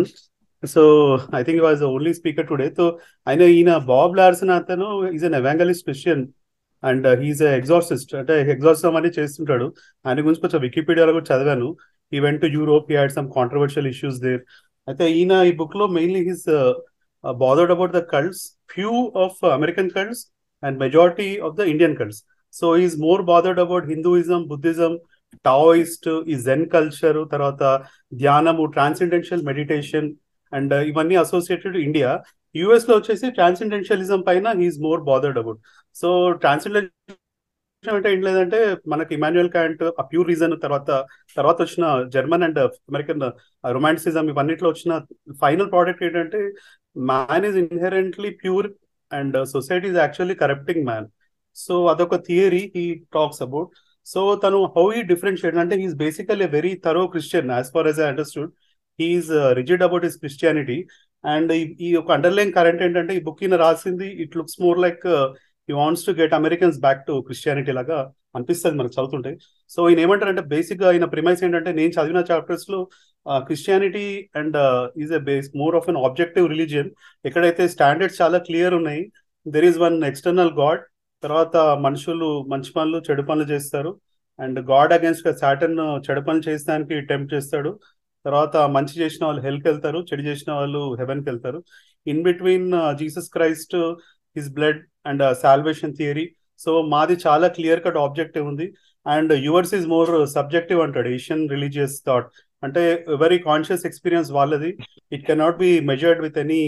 everyone. So I think he was the only speaker today. So I know Bob Larson is an evangelist Christian and he's an exorcist. అంటే exorcism అని చేస్తుంటాడు. ఆయన గురించి కొంచెం వికీపీడియాలో కూడా చదివాను. He went to Europe, he had some controversial issues there. అయితే ఈ book లో mainly he's bothered about the cults, few of American cults and majority of the Indian cults. So he's more bothered about Hinduism, Buddhism, టాయిస్ట్, ఈ జెన్ culture, తర్వాత ధ్యానము, transcendental meditation and ఇవన్నీ associated India. US లో వచ్చేసి transcendentalism పైన he's more bothered about. So transcendental అంటే ఏం లేదంటే మనకి ఇమాన్యుయల్ క్యాంట్ ఆ ప్యూర్ రీజన్ తర్వాత తర్వాత వచ్చిన జర్మన్ అండ్ అమెరికన్ రొమాంటిసిజం ఇవన్నిట్లో వచ్చిన ఫైనల్ ప్రోడక్ట్ ఏంటంటే man is inherently pure and society is actually corrupting man. So అదొక theory he talks about. So తను హౌ హీ డిఫరెన్షియేట్ అంటే he's basically very thorough Christian as far as I understood. He is rigid about his Christianity. And ఈ ఒక underline current ఏంటంటే ఈ book ఈయన రాసింది it looks more like he wants to get Americans back to Christianity లాగా అనిపిస్తుంది మనకు చదువుతుంటే. సో ఈయన ఏమంటారంటే బేసిక్ గా ఈయన ప్రిమైస్ ఏంటంటే నేను చదివిన చాప్టర్స్ లో Christianity and is a base more of an objective religion. ఎక్కడైతే స్టాండర్డ్స్ చాలా క్లియర్ ఉన్నాయి, there is one external God, తర్వాత మనుషులు మంచి పనులు చెడు పనులు చేస్తారు అండ్ గాడ్ అగేన్స్ట్ సాటర్న్ చెడు పనులు చేసడానికి టెంప్ట్ చేస్తాడు. తర్వాత మంచి చేసిన వాళ్ళు హెల్కి వెళ్తారు, చెడు చేసిన వాళ్ళు హెవెన్కి వెళ్తారు. In between Jesus Christ, his blood and salvation theory. So మాది చాలా క్లియర్ కట్ ఆబ్జెక్టివ్ ఉంది and yours is more subjective అంటాడు. ఏషియన్ రిలీజియస్ థాట్ అంటే వెరీ కాన్షియస్ ఎక్స్పీరియన్స్ వాళ్ళది. It cannot be measured with any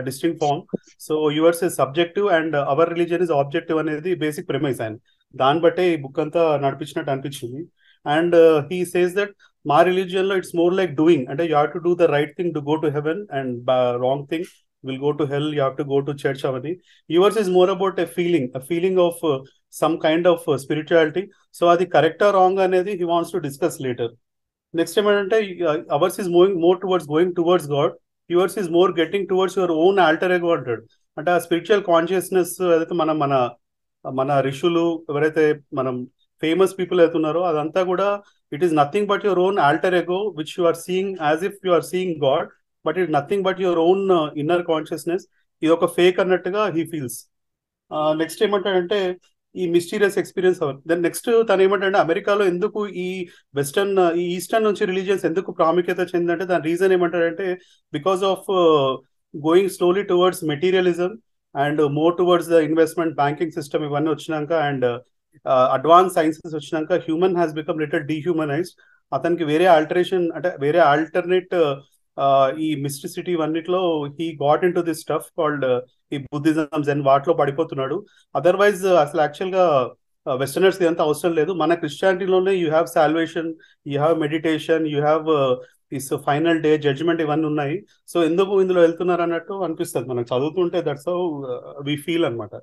distinct form. So yours is subjective and our religion is objective అనేది basic premise ఆయన. దాన్ని బట్టే ఈ book అంతా నడిపించినట్టు అనిపించింది. అండ్ హీ సేస్ దట్ మా రిలీజియన్ లో ఇట్స్ మోర్ లైక్ డూయింగ్, అంటే you have to do the right thing to go to heaven and wrong thing will go to hell, you have to go to church అవన్నీ. Yours is more about a feeling of some kind of spirituality. So అది కరెక్టా wrong అనేది he wants to discuss later. Next ఏమంటే ours is more going towards God, yours is more getting towards your own alter ego అంటాడు. అంటే ఆ spiritual consciousness ఏదైతే మన మన ఋషులు ఎవరైతే మనం ఫేమస్ పీపుల్ అవుతున్నారో అదంతా కూడా it is nothing but your own alter ego which you are seeing as if you are seeing God, but it nothing but your own inner consciousness. ఇది ఒక ఫేక్ అన్నట్టుగా హీ ఫీల్స్. నెక్స్ట్ ఏమంటాడంటే ఈ mysterious experience అవ్వాలి. Then next తను ఏమంటే అమెరికాలో ఎందుకు ఈ వెస్టర్న్ ఈ ఈస్టర్న్ నుంచి రిలీజియన్స్ ఎందుకు ప్రాముఖ్యత చెందంటే దాని రీజన్ ఏమంటాడంటే because of going slowly towards materialism and more towards the investment banking system ఇవన్నీ వచ్చినాక అండ్ అడ్వాన్స్ సైన్సెస్ వచ్చినాక human has become little dehumanized. అతనికి వేరే ఆల్టరేషన్ అంటే వేరే ఆల్టర్నేట్ ఈ మిస్టిసిటీ ఇవన్నిట్లో he got in to this stuff called ఈ బుద్ధిజం జెన్ వాటిలో పడిపోతున్నాడు. అదర్వైజ్ అసలు యాక్చువల్ గా వెస్టర్నర్స్ ఇదంతా అవసరం లేదు. మన క్రిస్టియానిటీలోనే you have salvation, you have meditation, you have this final day judgement ఇవన్నీ ఉన్నాయి. సో ఎందుకు ఇందులో వెళ్తున్నారు అన్నట్టు అనిపిస్తుంది మనకు చదువుతుంటే. దట్స్ హౌ వి ఫీల్ అనమాట.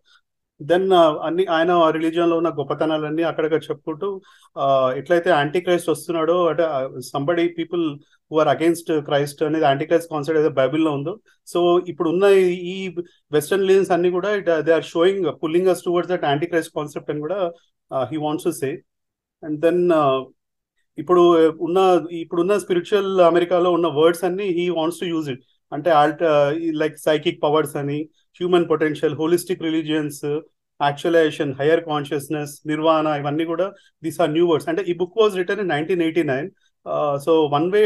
దెన్ అన్ని ఆయన రిలీజియన్ లో ఉన్న గొప్పతనాలన్నీ అక్కడక్కడ చెప్పుకుంటూ ఎట్లయితే యాంటీ క్రైస్ట్ వస్తున్నాడో అంటే somebody people who are against Christ అనేది యాంటీ క్రైస్ట్ కాన్సెప్ట్ ఏదో బైబిల్లో ఉందో, సో ఇప్పుడు ఉన్న ఈ వెస్టర్న్ రిలీజన్స్ అన్ని కూడా they are showing pulling us towards that anti Christ concept అని కూడా he wants to say. And then ఇప్పుడున్న స్పిరిచువల్ అమెరికాలో ఉన్న వర్డ్స్ అన్ని he wants to use it. అంటే లైక్ సైకిక్ పవర్స్ అని, human potential, holistic religions, actualization, higher consciousness, nirvana, ఇవన్నీ కూడా దీస్ ఆర్ న్యూ వర్డ్స్. అంటే ఈ book was written in 1989. So one way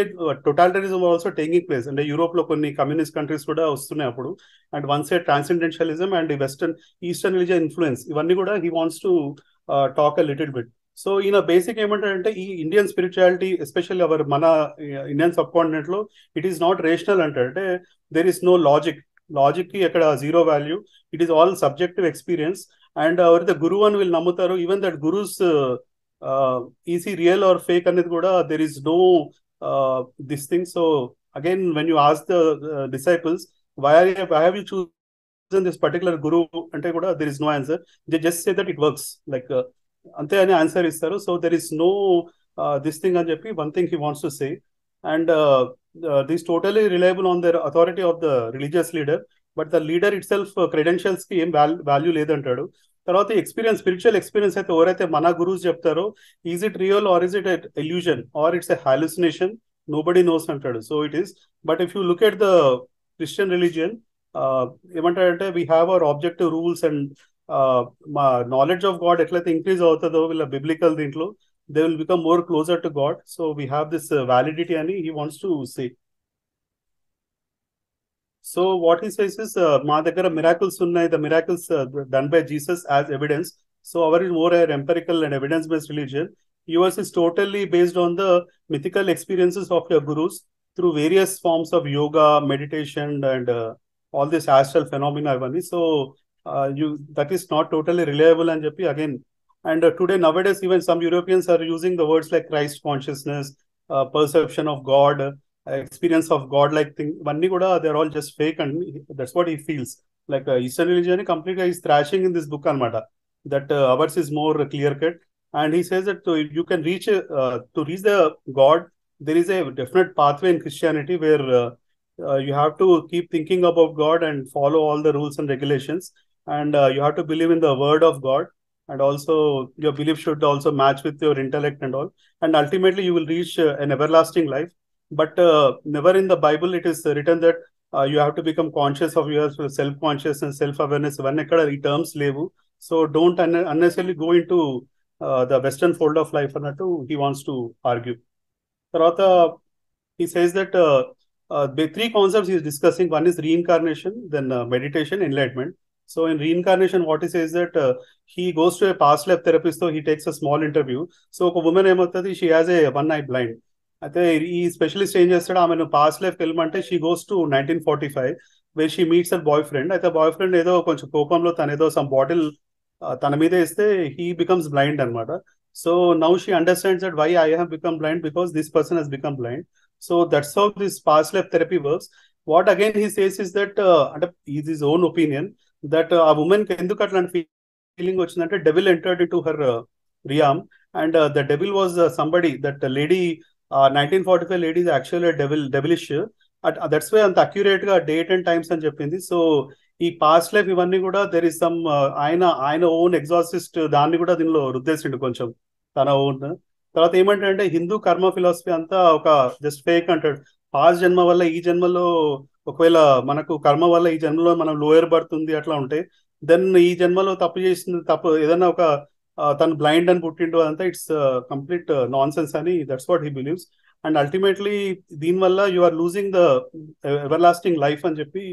totalitarianism also taking place. అంటే Europe లో కొన్ని communist countries కూడా వస్తున్నాయి అప్పుడు. And one side transcendentalism and eastern religion influence ఇవన్నీ కూడా he wants to talk a little bit. So ఈయన బేసిక్ ఏమంటాడంటే ఈ ఇండియన్ స్పిరిచువాలిటీ ఎస్పెషల్లీ మన ఇండియన్ సబ్ కాంటినెంట్ లో ఇట్ ఈస్ నాట్ రేషనల్ అంటాడంటే దెర్ ఈస్ నో లాజిక్ కి ఎక్కడ zero value, it is all subjective experience. And ఎవరైతే గురువు అని వీళ్ళు నమ్ముతారో even that gurus is he real or fake అనేది కూడా there is no this thing. So again when you ask the disciples why have you chosen this particular guru అంటే కూడా there is no answer. They just say that it works like అంతే అని answer ఇస్తారు. So there is no this thing అని చెప్పి one thing he wants to say. And this totally reliable on the authority of the religious leader, but the leader itself credentials కి ఏం value లేదంటాడు. తర్వాత experience, spiritual experience అయితే ఎవరైతే మన గురువుస్ చెప్తారో is it real or is it illusion or it's a hallucination, nobody knows అంటాడు. So it is, but if you look at the Christian religion, ఏమంటాడంటే we have our objective rules and మా knowledge of God ఎట్లయితే increase అవుతుందో వీళ్ళ biblical దీంట్లో, they will become more closer to God. So we have this validity అని he wants to say. So what he says is, మా దగ్గర miracles ఉన్నాయి, the miracles done by Jesus as evidence. So our is more empirical and evidence based religion. Yours is totally based on the mythical experiences of your gurus through various forms of yoga, meditation, and all this astral phenomena. So that is not totally reliable and jappi again. And today nowadays even some Europeans are using the words like Christ consciousness, perception of God, experience of God like thing. Vanni kuda they're all just fake, and that's what he feels. Like Eastern religion completely is thrashing in this book anamata, that ours is more clear cut. And he says that you can reach to reach the God, there is a definite pathway in Christianity where you have to keep thinking about God and follow all the rules and regulations, and you have to believe in the word of God, and also your belief should also match with your intellect and all, and ultimately you will reach an everlasting life. But never in the Bible it is written that you have to become conscious of your self-conscious and self-awareness. When ఈ terms levu, so don't unnecessarily go into the western fold of life అన్నట్టు he wants to argue. తర్వాత he says that the three concepts he is discussing, one is reincarnation, then meditation, enlightenment. So in reincarnation what he says that he goes to a past life therapist, so he takes a small interview. So ఒక woman ఏమవుతుంది, she has a one eye blind. అయితే ఈ specialist ఏం చేస్తాడు, ఆమెను past life వెళ్ళమంటే she goes to 1945 where she meets her boyfriend. అయితే boy friend ఏదో కొంచెం కోపంలో తను ఏదో సమ్ బాటిల్ తన మీద ఇస్తే హీ బికమ్స్ బ్లైండ్ అనమాట. So now she understands that why I have become blind because this person he's become blind. So that's how this past life therapy works. What again he says is that, అంటే is his own opinion, that ఆ woman కి ఎందుకు అట్లాంటి feeling వచ్చిందంటే devil entered in to her realm, and the devil was somebody, that lady 1945 lady is actually devilish. That's why అంత accurate గా date and times అని చెప్పింది. సో ఈ పాస్ట్ లైఫ్ ఇవన్నీ కూడా దెర్ ఇస్ సమ్ ఆయన ఓన్ ఎగ్జాసిస్ట్ దాన్ని కూడా దీనిలో రుద్దేసిండు కొంచెం తన ఓన్. తర్వాత ఏమంటాడంటే హిందూ కర్మ ఫిలాసఫీ అంతా ఒక జస్ట్ ఫేక్ అంటాడు. పాస్ట్ జన్మ వల్ల ఈ జన్మలో ఒకవేళ మనకు కర్మ వల్ల ఈ జన్మలో మనం లోయర్ బర్త్ ఉంది అట్లా ఉంటే, దెన్ ఈ జన్మలో తప్పు చేసింది తప్పు ఏదైనా ఒక తను బ్లైండ్ అని పుట్టిండు అదంతా ఇట్స్ కంప్లీట్ నాన్ సెన్స్ అని, that's what he believes. And ultimately దీనివల్ల you are losing the everlasting life అని చెప్పి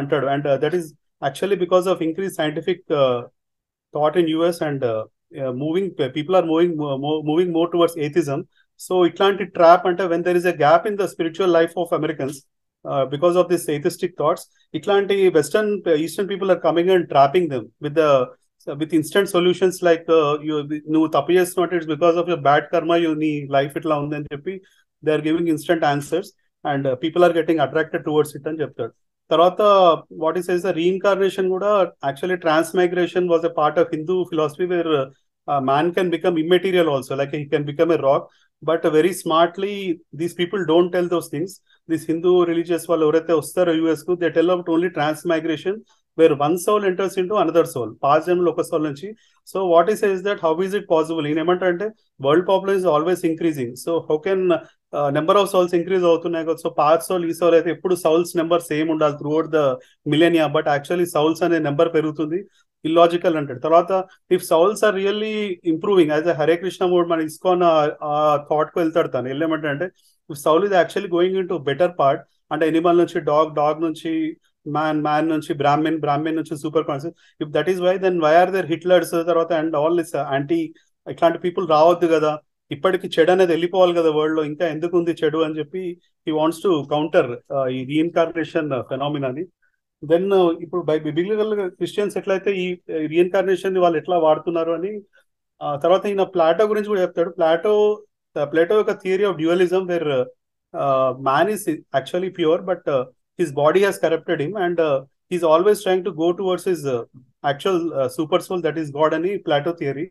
అంటాడు. And that is actually because of increase scientific thought in US, and people are moving more towards atheism. So ఇట్లాంటి trap అంటే when there is a gap in the spiritual life of Americans because of this atheistic thoughts, ఇట్లాంటి western eastern people are coming and trapping them with instant solutions like నువ్వు తప్పు చేస్తున్నట్టు it's because of your bad karma, నీ life ఇట్లా ఉంది అని చెప్పి they are giving instant answers and people are getting attracted towards it అని చెప్తాడు. తర్వాత వాట్ ఈస్ ద రీఇన్కార్నేషన్ కూడా actually transmigration was a part of Hindu philosophy where man can become immaterial also, like he can become a rock. But very smartly these people don't tell those things. This Hindu religious వాళ్ళు ఎవరైతే వస్తారో US కు, they tell about only transmigration where one soul enters into another soul, past జన్మలో ఒక soul నుంచి. So what he says is that how is it possible? ఈయన ఏమంటారంటే world population is always increasing, so how can number of souls increase అవుతున్నాయి కదా. So past soul ఈ soul అయితే ఎప్పుడు సౌల్స్ నెంబర్ సేమ్ ఉండాలి throughout the millennia, but actually souls అనే number పెరుగుతుంది, ఇల్లాజికల్ అంటాడు. తర్వాత if souls are really improving as a Hare Krishna mode మన ఇస్కాన్ ఆ థాట్ కు వెళ్తాడు తను. వెళ్ళేమంటే if soul is actually going in to better part, అంటే ఎనిమల్ నుంచి డాగ్ నుంచి మ్యాన్ నుంచి బ్రాహ్మణ్ నుంచి super conscious. If that is why, then why are there Hitlers తర్వాత అండ్ ఆల్ దిస్ యాంటీ, ఇట్లాంటి పీపుల్ రావద్దు కదా, ఇప్పటికి చెడు అనేది వెళ్ళిపోవాలి కదా వరల్డ్ లో, ఇంకా ఎందుకు ఉంది చెడు అని చెప్పి హీ వాంట్స్ టు కౌంటర్ ఈ రీఇన్కార్నేషన్ ఫెనామినాని. దెన్ ఇప్పుడు బిబ్లికల్ క్రిస్టియన్స్ ఎట్లయితే ఈ రీఇన్కార్నేషన్ వాళ్ళు ఎట్లా వాడుతున్నారు అని. తర్వాత ఈయన ప్లాటో గురించి కూడా చెప్తాడు. ప్లాటో యొక్క theory of dualism wear man is actually pure but his body has corrupted him, and he's always trying to go towards his actual super soul, that is God అని ప్లాటో థియరీ.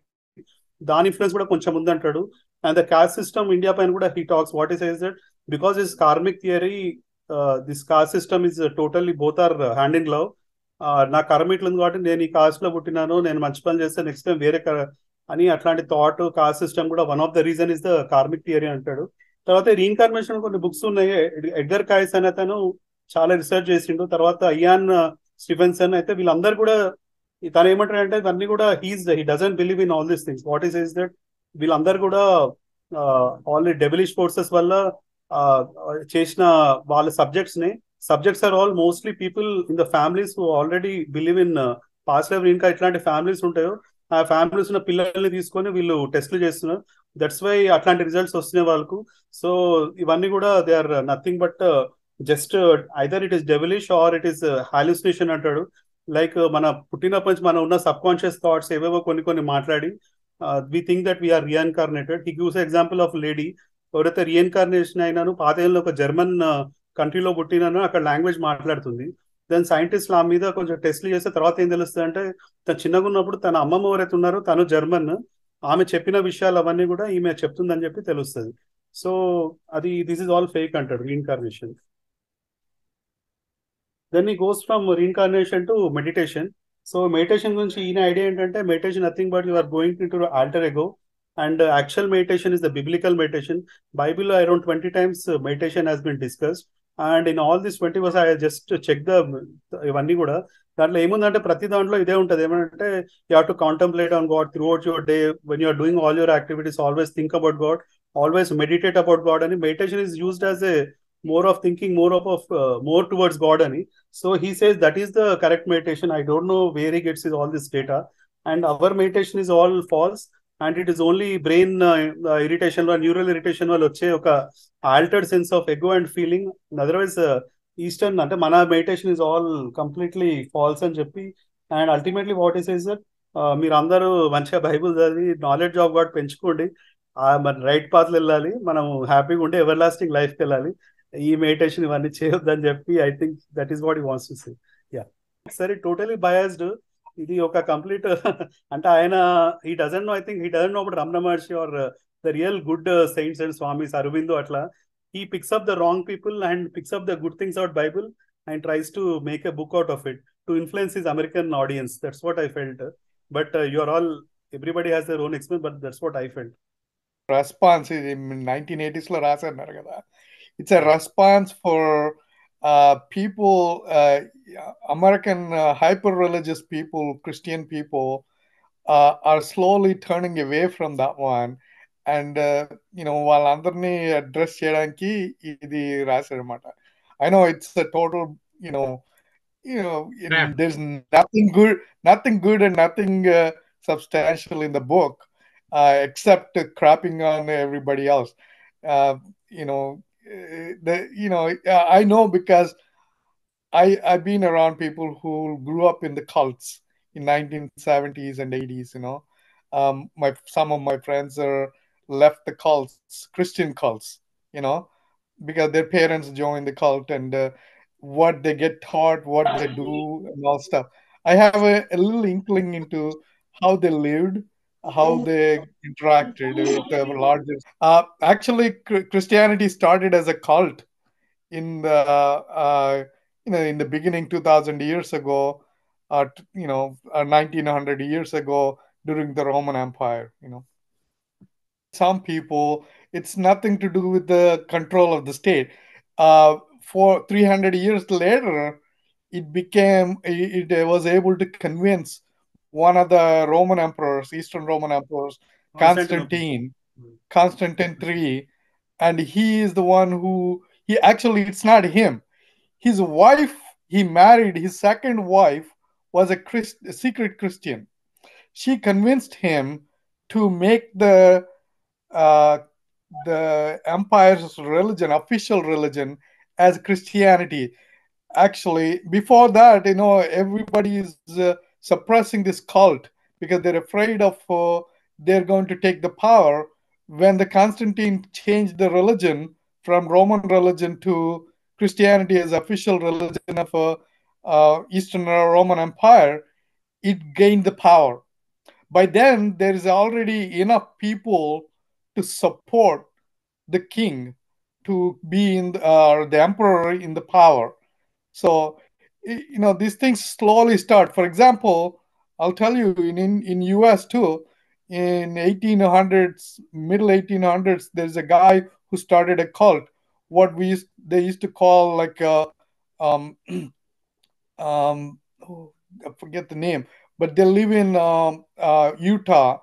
దాని influence కూడా కొంచెం ఉందంటాడు. And the caste system India పైన కూడా he talks what is says that because his karmic theory, this caste system is totally both are hand in glove. నా కర్మ ఇట్లుంది కాబట్టి నేను ఈ కాస్ట్ లో పుట్టినాను, నేను మంచి పని చేస్తే నెక్స్ట్ టైం వేరే అని అట్లాంటి థాట్ కాస్ట్ సిస్టమ్ కూడా one of the reason is the karmic theory అంటాడు. తర్వాత రీఇన్కార్నేషన్ కొన్ని బుక్స్ ఉన్నాయి. ఎడ్గర్ కాయిస్ అనే అతను చాలా రీసెర్చ్ చేసిండు. తర్వాత ఇయాన్ స్టీఫెన్సన్, అయితే వీళ్ళందరూ కూడా తను ఏమంటారంటే ఇవన్నీ కూడా he doesn't believe in all these things. What is is that వీళ్ళందరూ కూడా ఆల్రెడీ డెవిలిష్ ఫోర్సెస్ వల్ల చేసిన వాళ్ళ subjects are all mostly people in the families who already believe in past life. ఇంకా ఇట్లాంటి ఫ్యామిలీస్ ఉంటాయో ఆ ఫ్యామిలీస్ ఉన్న పిల్లల్ని తీసుకొని వీళ్ళు టెస్ట్లు చేస్తున్నారు. దట్స్ వై అట్లాంటి రిజల్ట్స్ వస్తున్నాయి వాళ్ళకు. సో ఇవన్నీ కూడా they are nothing but just either it is devilish or it is hallucination అంటాడు. లైక్ మన పుట్టినప్పటి నుంచి మనం ఉన్న సబ్ కాన్షియస్ థాట్స్ ఏవేవో కొన్ని మాట్లాడి we think that we're reincarnated. He gives example of lady ఎవరైతే రీఎన్కార్నేషన్ అయినాను పాతేళ్ళలో ఒక జర్మన్ కంట్రీలో పుట్టినాను, అక్కడ లాంగ్వేజ్ మాట్లాడుతుంది. దెన్ సైంటిస్ట్ ఆ మీద కొంచెం టెస్ట్లు చేస్తే తర్వాత ఏం తెలుస్తుంది అంటే తను చిన్నగా ఉన్నప్పుడు తన అమ్మమ్మ ఎవరైతే ఉన్నారో తను జర్మన్, ఆమె చెప్పిన విషయాలు అవన్నీ కూడా ఈమె చెప్తుందని చెప్పి తెలుస్తుంది. సో అది దిస్ ఇస్ ఆల్ ఫేక్ అంటాడు reincarnation. Then he goes from reincarnation to meditation. So meditation గురించి ఈయన ఐడియా ఏంటంటే meditation nothing but you are going in to alter ego and actual meditation is the biblical meditation. బైబిల్లో around 20 times meditation has been discussed and in all this 20 was I just check the ఇవన్నీ కూడా. దాంట్లో ఏముందంటే ప్రతి దాంట్లో ఇదే ఉంటుంది, ఏమంటే you have to contemplate on God throughout your day. When you're doing all your activities always think about God, always meditate about God అని. Meditation is used as a more of thinking more towards God ani. So he says that is the correct meditation. I don't know where he gets all this data, and our meditation is all false and it is only brain irritation or neural irritation వల్ల వచ్చే ఒక altered sense of ego and feeling. Otherwise eastern అంటే మన meditation is all completely false అని చెప్పి. And ultimately what is is that మీరు అందరూ మంచిగా బైబుల్ చదివి నాలెడ్జ్ ఆఫ్ గాడ్ పెంచుకోండి, మన రైట్ పాత్లో వెళ్ళాలి, మనం హ్యాపీగా ఉండి ఎవర్ లాస్టింగ్ లైఫ్కి వెళ్ళాలి, ఈ మెడిటేషన్ ఇవన్నీ చేయొద్దని చెప్పి I think that is what he wants to say. Yeah సరే, టోటలీ బయాస్డ్ ఇది ఒక కంప్లీట్ అంటే ఆయన he doesn't know, I think he doesn't know about Ramana Maharshi or the real good saints and swamis Aurobindo. అట్లా he picks up the wrong people and picks up the good things out Bible and tries to make a book out of it to influence his American audience. That's what I felt. But you are all, everybody has their own experience, but that's what I felt. Response ఇది 1980s లో రాసన్నారు కదా. It's a response for people, American hyper religious people, Christian people are slowly turning away from that one. And వాళ్ళందరినీ address చేయడానికి ఇది రాశారనమాట. I know it's a total, there's nothing good and nothing substantial in the book except crapping on everybody else. I know because I've been around people who grew up in the cults in 1970s and 80s. Some of my friends are left the cults, Christian cults, because their parents joined the cult, and what they get taught, what they do, and all stuff. I have a little inkling into how they lived, how they interacted with the larger. Actually, Christianity started as a cult in the in the beginning, 2000 years ago, 1900 years ago, during the Roman Empire. Some people, it's nothing to do with the control of the state. For 300 years later, it was able to convince one of the Roman emperors, Eastern Roman emperors, Constantine III, and he is the one who, it's not him. His wife, he married, his second wife was a secret Christian. She convinced him to make the empire's religion, official religion, as Christianity. Actually, before that, everybody is suppressing this cult because they're afraid of they're going to take the power. When the Constantine changed the religion from Roman religion to Christianity as official religion of Eastern Roman Empire, it gained the power. By then, there is already enough people to support the king to be in the emperor in the power. So, these things slowly start. For example, I'll tell you, in US too, in 1800s, middle 1800s, there's a guy who started a cult. They used to call like um oh, I forget the name, but they live in Utah,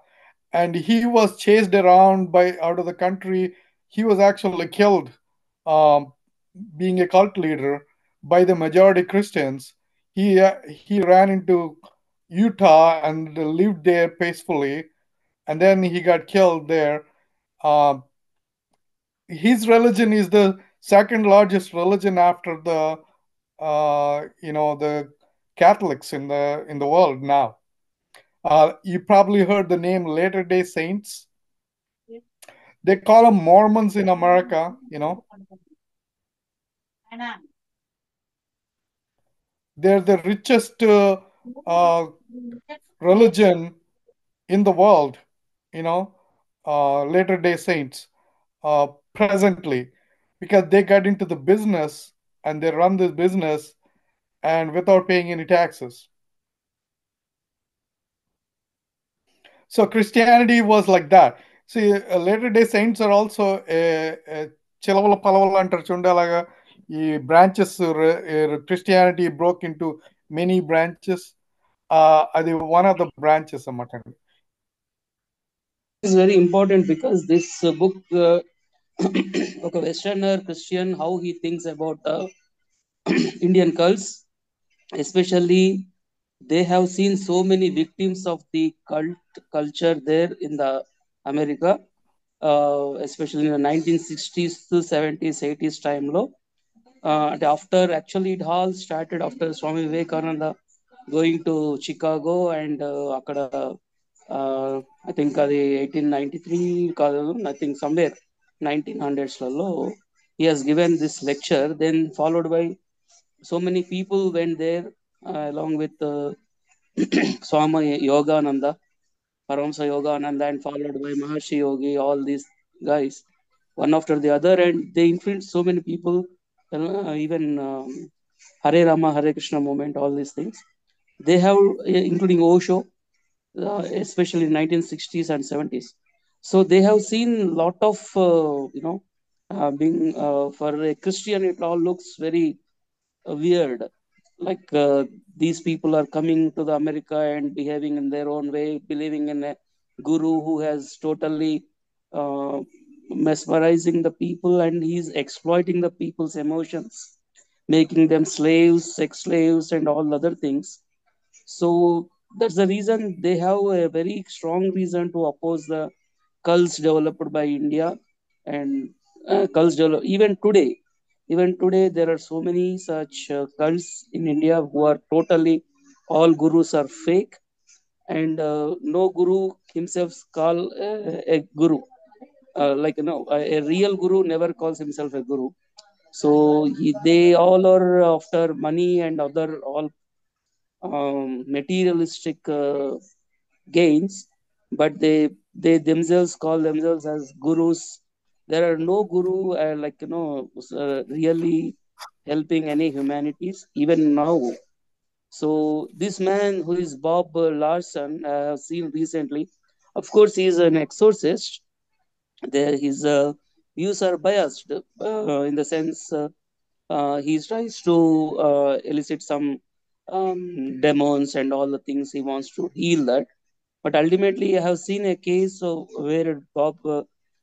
and he was chased around by out of the country. He was actually killed, um, being a cult leader by the majority Christians. He ran into Utah and lived there peacefully, and then he got killed there. Um, his religion is the second largest religion after the Catholics in the world now. You probably heard the name Latter Day Saints. They call them Mormons in America. They're the richest uh, religion in the world. You know, Latter Day Saints presently, because they got into the business and they run this business and without paying any taxes. So Christianity was like that. See, Latter Day Saints are also చిలవల పలవలు అంటారు చూడండి అలాగా ఈ branches Christianity broke into many branches అది one of the branches అన్నమాట అండి. This is very important because this book, ఒక Westerner Christian, how he thinks about Indian cults, especially they have seen so many victims of the cult culture there in the America, especially in the 1960s to 70s, 80s time low. And after actually it all started after Swami Vivekananda going to Chicago and akkada I think అది 1893 కాదు, I think somewhere 1900s లలో he has given this lecture, then followed by so many people went there along with Swami Yogananda, Paramsa Yogananda, and followed by Maharshi Yogi, all these guys, one after the other, and they influenced so many people, even Hare Rama, Hare Krishna movement, all these things. They have, including Osho, especially in 1960s and 70s. So they have seen a lot of, being for a Christian, it all looks very weird. Like these people are coming to the America and behaving in their own way, believing in a guru who has totally uh, mesmerizing the people, and he's exploiting the people's emotions, making them slaves, sex slaves, and all other things. So that's the reason they have a very strong reason to oppose the cults developed by India, and cults develop even today there are so many such cults in India who are totally, all gurus are fake, and no guru himself call a guru, like a real guru never calls himself a guru. So they all are after money and other all materialistic gains, but they themselves call themselves as gurus. There are no guru really helping any humanities even now. So this man who is Bob Larson, I have seen recently. Of course, he is an exorcist. There his views are biased, in the sense he tries to elicit some demons and all the things, he wants to heal that. But ultimately, I have seen a case of where Bob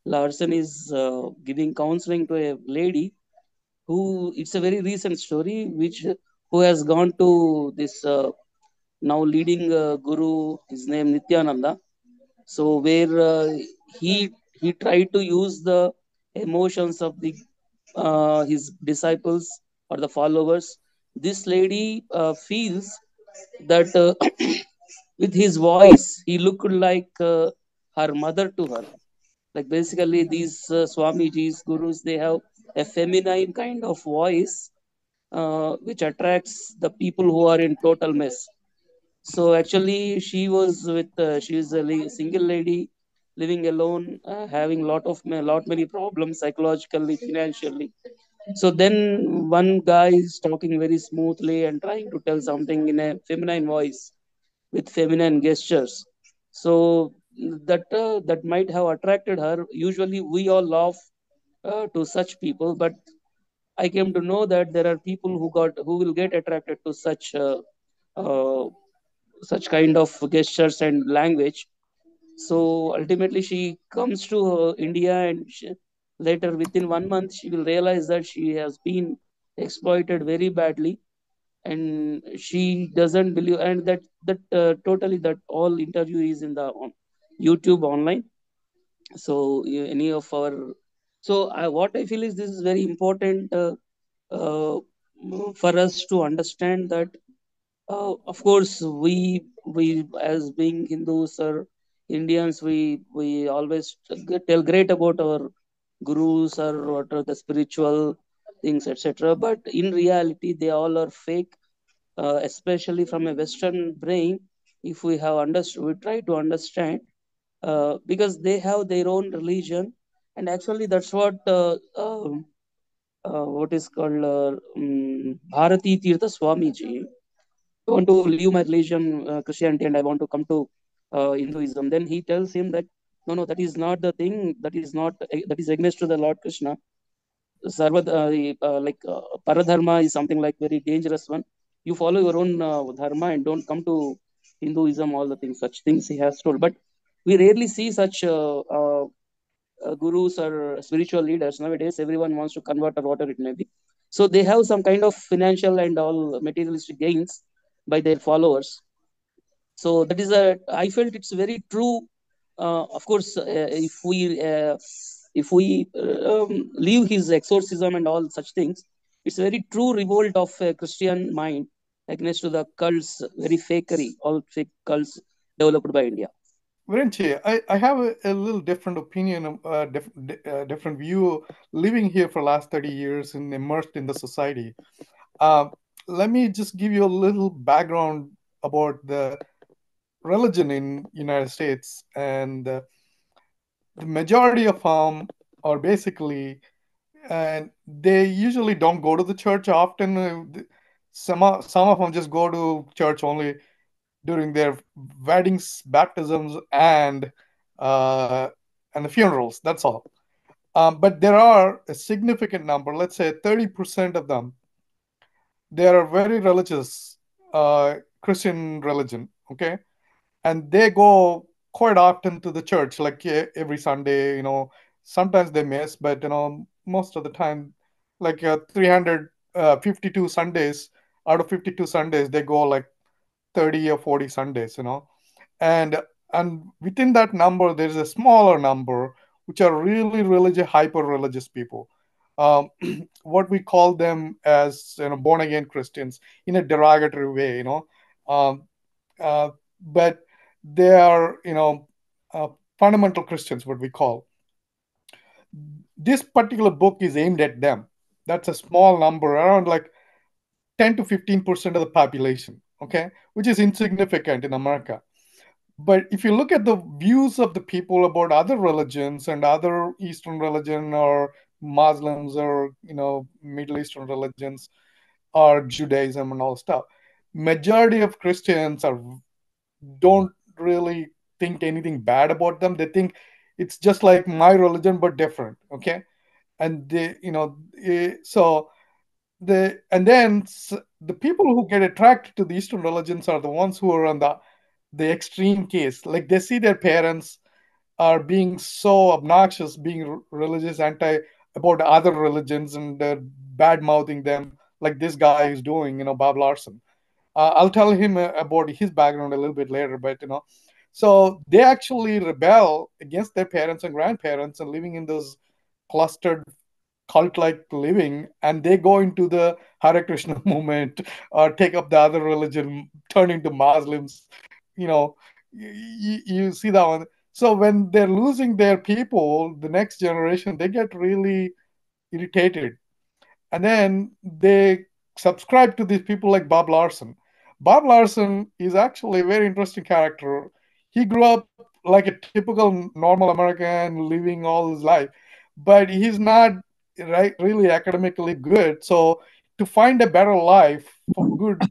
Larson is giving counseling to a lady who, it's a very recent story, which who has gone to this now leading guru, his name Nityananda. So where he he tried to use the emotions of the his disciples or the followers. This lady feels that with his voice he looked like her mother to her. Like basically these Swamijis, gurus, they have a feminine kind of voice, which attracts the people who are in total mess. So actually she was with she is a single lady living alone, having lot many problems psychologically, financially. So then one guy is talking very smoothly and trying to tell something in a feminine voice with feminine gestures. So that might have attracted her. Usually we all laugh to such people. But I came to know that there are people who will get attracted to uh, such kind of gestures and language. So ultimately, she comes to India, and later, within 1 month, she will realize that she has been exploited very badly, and she doesn't believe. And totally, that all interview is in the YouTube online. So any of our, what I feel is this is very important uh, for us to understand that of course, we as being Hindus or Indians, we always tell great about our gurus or what are the spiritual things, etc. But in reality, they all are fake, especially from a Western brain. If we have understood, we try to understand because they have their own religion, and actually that's what is called Bharati Tirtha Swamiji. I want to leave my religion, Christianity, and I want to come to Hinduism. Then he tells him that no, no, that is not the thing. That is not that is against to the Lord Krishna. Sarva, Paradharma is something like very dangerous one. You follow your own dharma and don't come to Hinduism. All the things, such things he has told. But we rarely see such gurus or spiritual leaders nowadays. Everyone wants to convert or whatever it may be. So they have some kind of financial and all materialistic gains by their followers. So that is a I felt it's very true. Of course, if we leave his exorcism and all such things, it's a very true revolt of a Christian mind against to the cults, very fakery, all fake cults developed by India. Virenchi, I have a little different opinion, different view, living here for last 30 years and immersed in the society. Uh, Let me just give you a little background about the religion in United States. And the majority of them are basically, and they usually don't go to the church often. Some of them just go to church only during their weddings, baptisms, uh, and the funerals. That's all. But there are a significant number, let's say 30% of them, they are very religious, Christian religion. Okay, and they go quite often to the church, like every Sunday. Sometimes they miss, but most of the time, like 352 Sundays out of 52 Sundays, they go like 30 or 40 Sundays. And within that number, there's a smaller number which are really religious, hyper religious people. Um, what we call them as born again Christians in a derogatory way. Um, but they are fundamental Christians, what we call. This particular book is aimed at them. That's a small number, around like 10 to 15% of the population, okay, which is insignificant in America. But if you look at the views of the people about other religions and other Eastern religion or Muslims or Middle Eastern religions or Judaism and all stuff, majority of Christians are don't really think anything bad about them. They think it's just like my religion but different, okay? And so and then the people who get attracted to the Eastern religions are the ones who are on the extreme case. Like they see their parents are being so obnoxious, being religious, anti about other religions, and they're bad mouthing them, like this guy is doing, Bob Larson. I'll tell him about his background a little bit later, but so they actually rebel against their parents and grandparents and living in those clustered cult-like living, and they go into the Hare Krishna movement or take up the other religion, turn into Muslims. You know, you see that one. So when they're losing their people, the next generation, they get really irritated, and then they subscribe to these people like Bob Larson. Bob Larson is actually a very interesting character. He grew up like a typical normal American, living all his life, but he's not really academically good. So to find a better life for good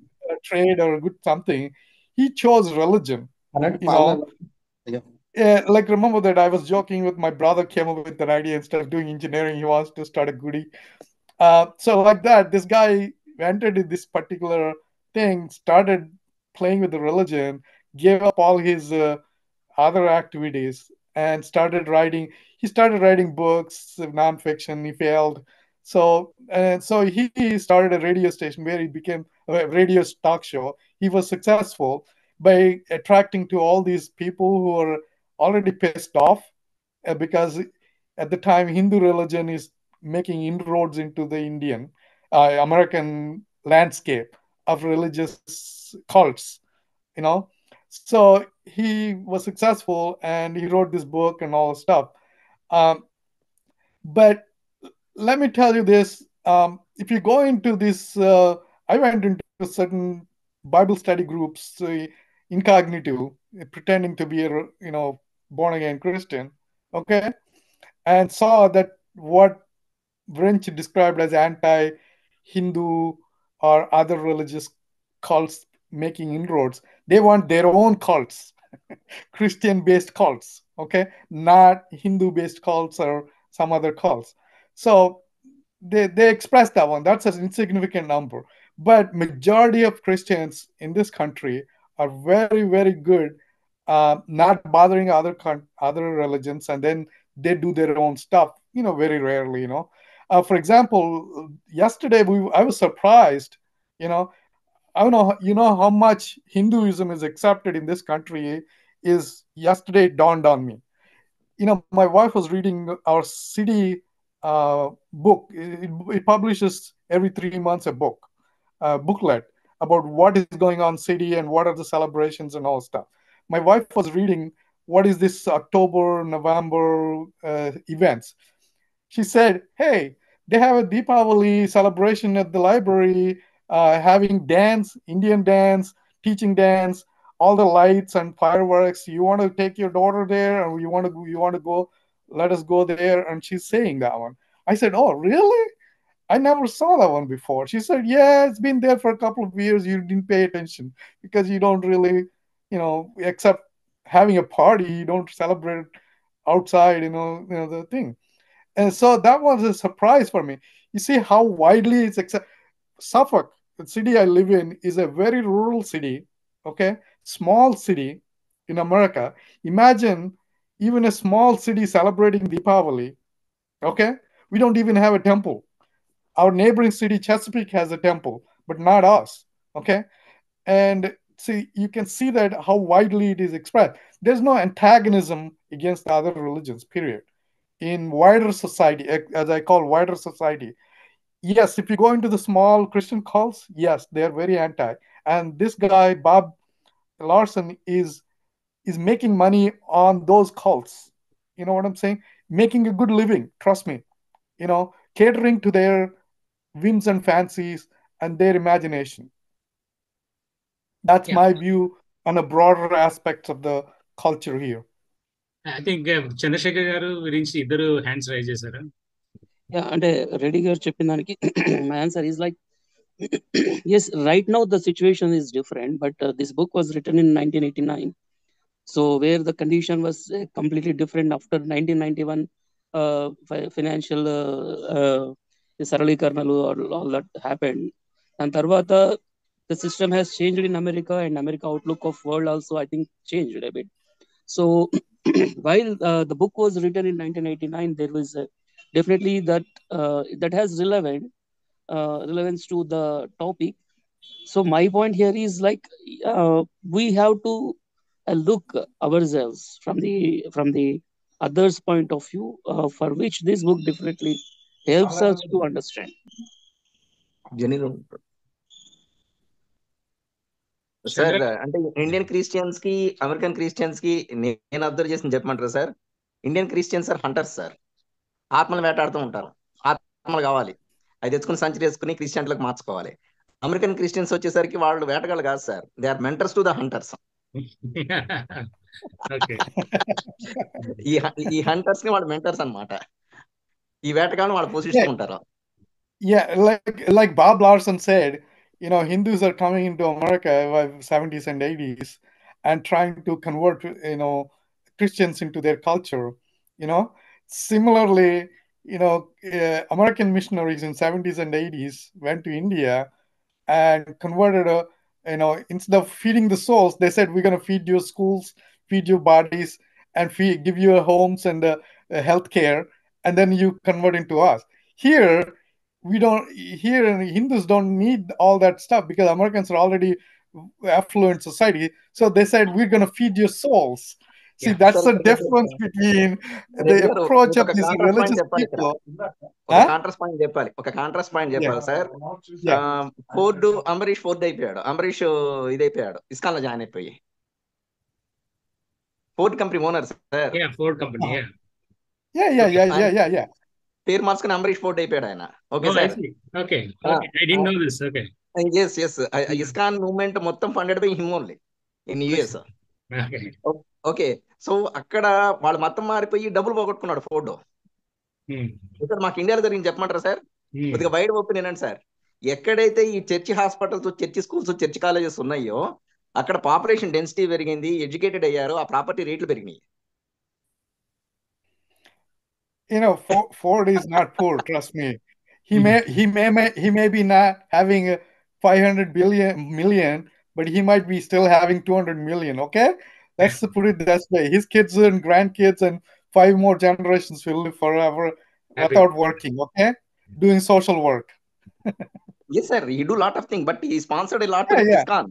trade or good something, he chose religion. Anak You Pala. know, Yeah. Yeah, like remember that I was joking with my brother came up with an idea instead of doing engineering, he wants to start a goodie. So like that, this guy entered in this particular thing, started playing with the religion, gave up all his other activities, and started writing. He started writing books, nonfiction. He failed, so he started a radio station where he became a radio talk show. He was successful by attracting to all these people who are already pissed off because at the time Hindu religion is making inroads into the Indian American landscape of religious cults, you know. So he was successful and he wrote this book and all stuff. Um, but let me tell you this: if you go into this, I went into certain Bible study groups, incognito, pretending to be a born again Christian, okay, and saw that what Wrench described as anti-Hindu or other religious cults making inroads. They want their own cults, Christian-based cults, okay, not Hindu-based cults or some other cults. So they express that one. That's an insignificant number, but majority of Christians in this country are very very good, not bothering other religions, and then they do their own stuff. Very rarely. For example, yesterday I was surprised. You know, I don't know. You know how much Hinduism is accepted in this country is yesterday it dawned on me. My wife was reading our city book. It publishes every 3 months a booklet about what is going on city and what are the celebrations and all stuff. My wife was reading what is this October, November events. She said, "Hey, they have a Deepavali celebration at the library, having dance, Indian dance, teaching dance, all the lights and fireworks. You want to take your daughter there, or you want to go? Let us go there." And she's saying that one. I said, "Oh, really? I never saw that one before." She said, "Yeah, it's been there for a couple of years. You didn't pay attention because you don't really, except having a party, you don't celebrate outside. The thing." And so that was a surprise for me. You see how widely it's accepted. Suffolk, the city I live in, is a very rural city, okay? Small city in America. Imagine even a small city celebrating Deepavali, okay? We don't even have a temple. Our neighboring city, Chesapeake, has a temple, but not us, okay? And see, you can see that how widely it is expressed. There's no antagonism against the other religions, period. In wider society, as I call wider society, yes, if you go into the small Christian cults, yes, they're very anti. And this guy, Bob Larson, is making money on those cults. You know what I'm saying? Making a good living, trust me. Catering to their whims and fancies and their imagination. That's Yeah, my view on a broader aspects of the culture here. I think Chandrasekhar గారు గురించి ఇద్దరు hands rise చేశారు. Yeah, అంటే రెడ్డి గారు చెప్పిన దానికి my answer is like yes, right now the situation is different, but this book was written in 1989. So where the condition was completely different after 1991 financial సరళీకరణలు all that happened. And tarvata the system has changed in America, and America outlook of world also I think changed a bit. So while the book was written in 1989, there was definitely that has relevance to the topic. So my point here is like we have to look ourselves from the others point of view, for which this book definitely helps us to understand. జనీన్ sir, అంటే Indian Christians కి American Christians కి నేను observe చేసింది చెప్పమంటారా sir? Indian Christians are hunters sir. ఆత్మలు వేటాడుతూ ఉంటారు. ఆత్మలు కావాలి, అది తెచ్చుకుని సంచి వేసుకుని క్రిస్టియన్లకు మార్చుకోవాలి. అమెరికన్ క్రిస్టియన్స్ వచ్చేసరికి వాళ్ళు వేటగాళ్ళు కాదు sir, they are mentors to the hunters. ఈ హంటర్స్ ని వాళ్ళు మెంటర్స్ అన్నమాట. ఈ వేటగాళ్ళని వాళ్ళు పోషిస్తూ ఉంటారు. Yeah, like Bob Larson said, Hindus are coming into America by 70s and 80s and trying to convert, Christians into their culture. Similarly, American missionaries in 70s and 80s went to India and converted instead of feeding the souls, they said, we're going to feed your schools, feed your bodies, and give you homes and health care, and then you convert into us. Here we don't here Hindus don't need all that stuff because Americans are already affluent society. So they said, we're going to feed your souls. See, Yeah. that's sir the ఇక్కడ difference between Reddy the గారు approach మీకు of ఒక these contrast point religious చెప్పాలి ఇక్కడ. people. ఒక Huh? Contrast point చెప్పాలి. ఒక contrast point Yeah. చెప్పాలి sir. Yeah. Ford Ambarish Ford అయిపోయాడు. అంబరీష్ ఇదైపోయాడు, ఇస్కాన్ లో జాయిన్ అయిపోయి. Ford company owner sir. Yeah, Ford company. Yeah. Yeah. పేరు మార్చుకుని అంబరీష్ ఫోర్డ్ అయిపోయాడు ఆయన. Okay Oh, I sir. see. Okay. I didn't know this. Okay. Yes ISKCON movement మొత్తం funded by him only in US. Okay. Okay, so అక్కడ వాళ్ళు మొత్తం మారిపోయి డబ్బులు పోగొట్టుకున్నాడు ఫోర్డ్. Hmm. ఇక్కడ మాకు ఇండియాలో జరిగింది చెప్పమంటారా సార్? Hmm. కొద్దిగా వైడ్ ఓపెన్ ఏంటంటే సార్, ఎక్కడైతే ఈ church hospitals, church schools, church colleges ఉన్నాయో అక్కడ పాపులేషన్ డెన్సిటీ పెరిగింది, ఎడ్యుకేటెడ్ అయ్యారు, ఆ ప్రాపర్టీ రేట్లు పెరిగినాయి. Ford is not poor. Trust me. He may be not having 500 million, but he might be still having 200 million. Okay, let's put it that way. His kids and grandkids and 5 more generations will live forever Happy. without working. Okay, doing social work. Yes sir, he do lot of thing, but he sponsored a lot Yeah, with yeah. ISKCON.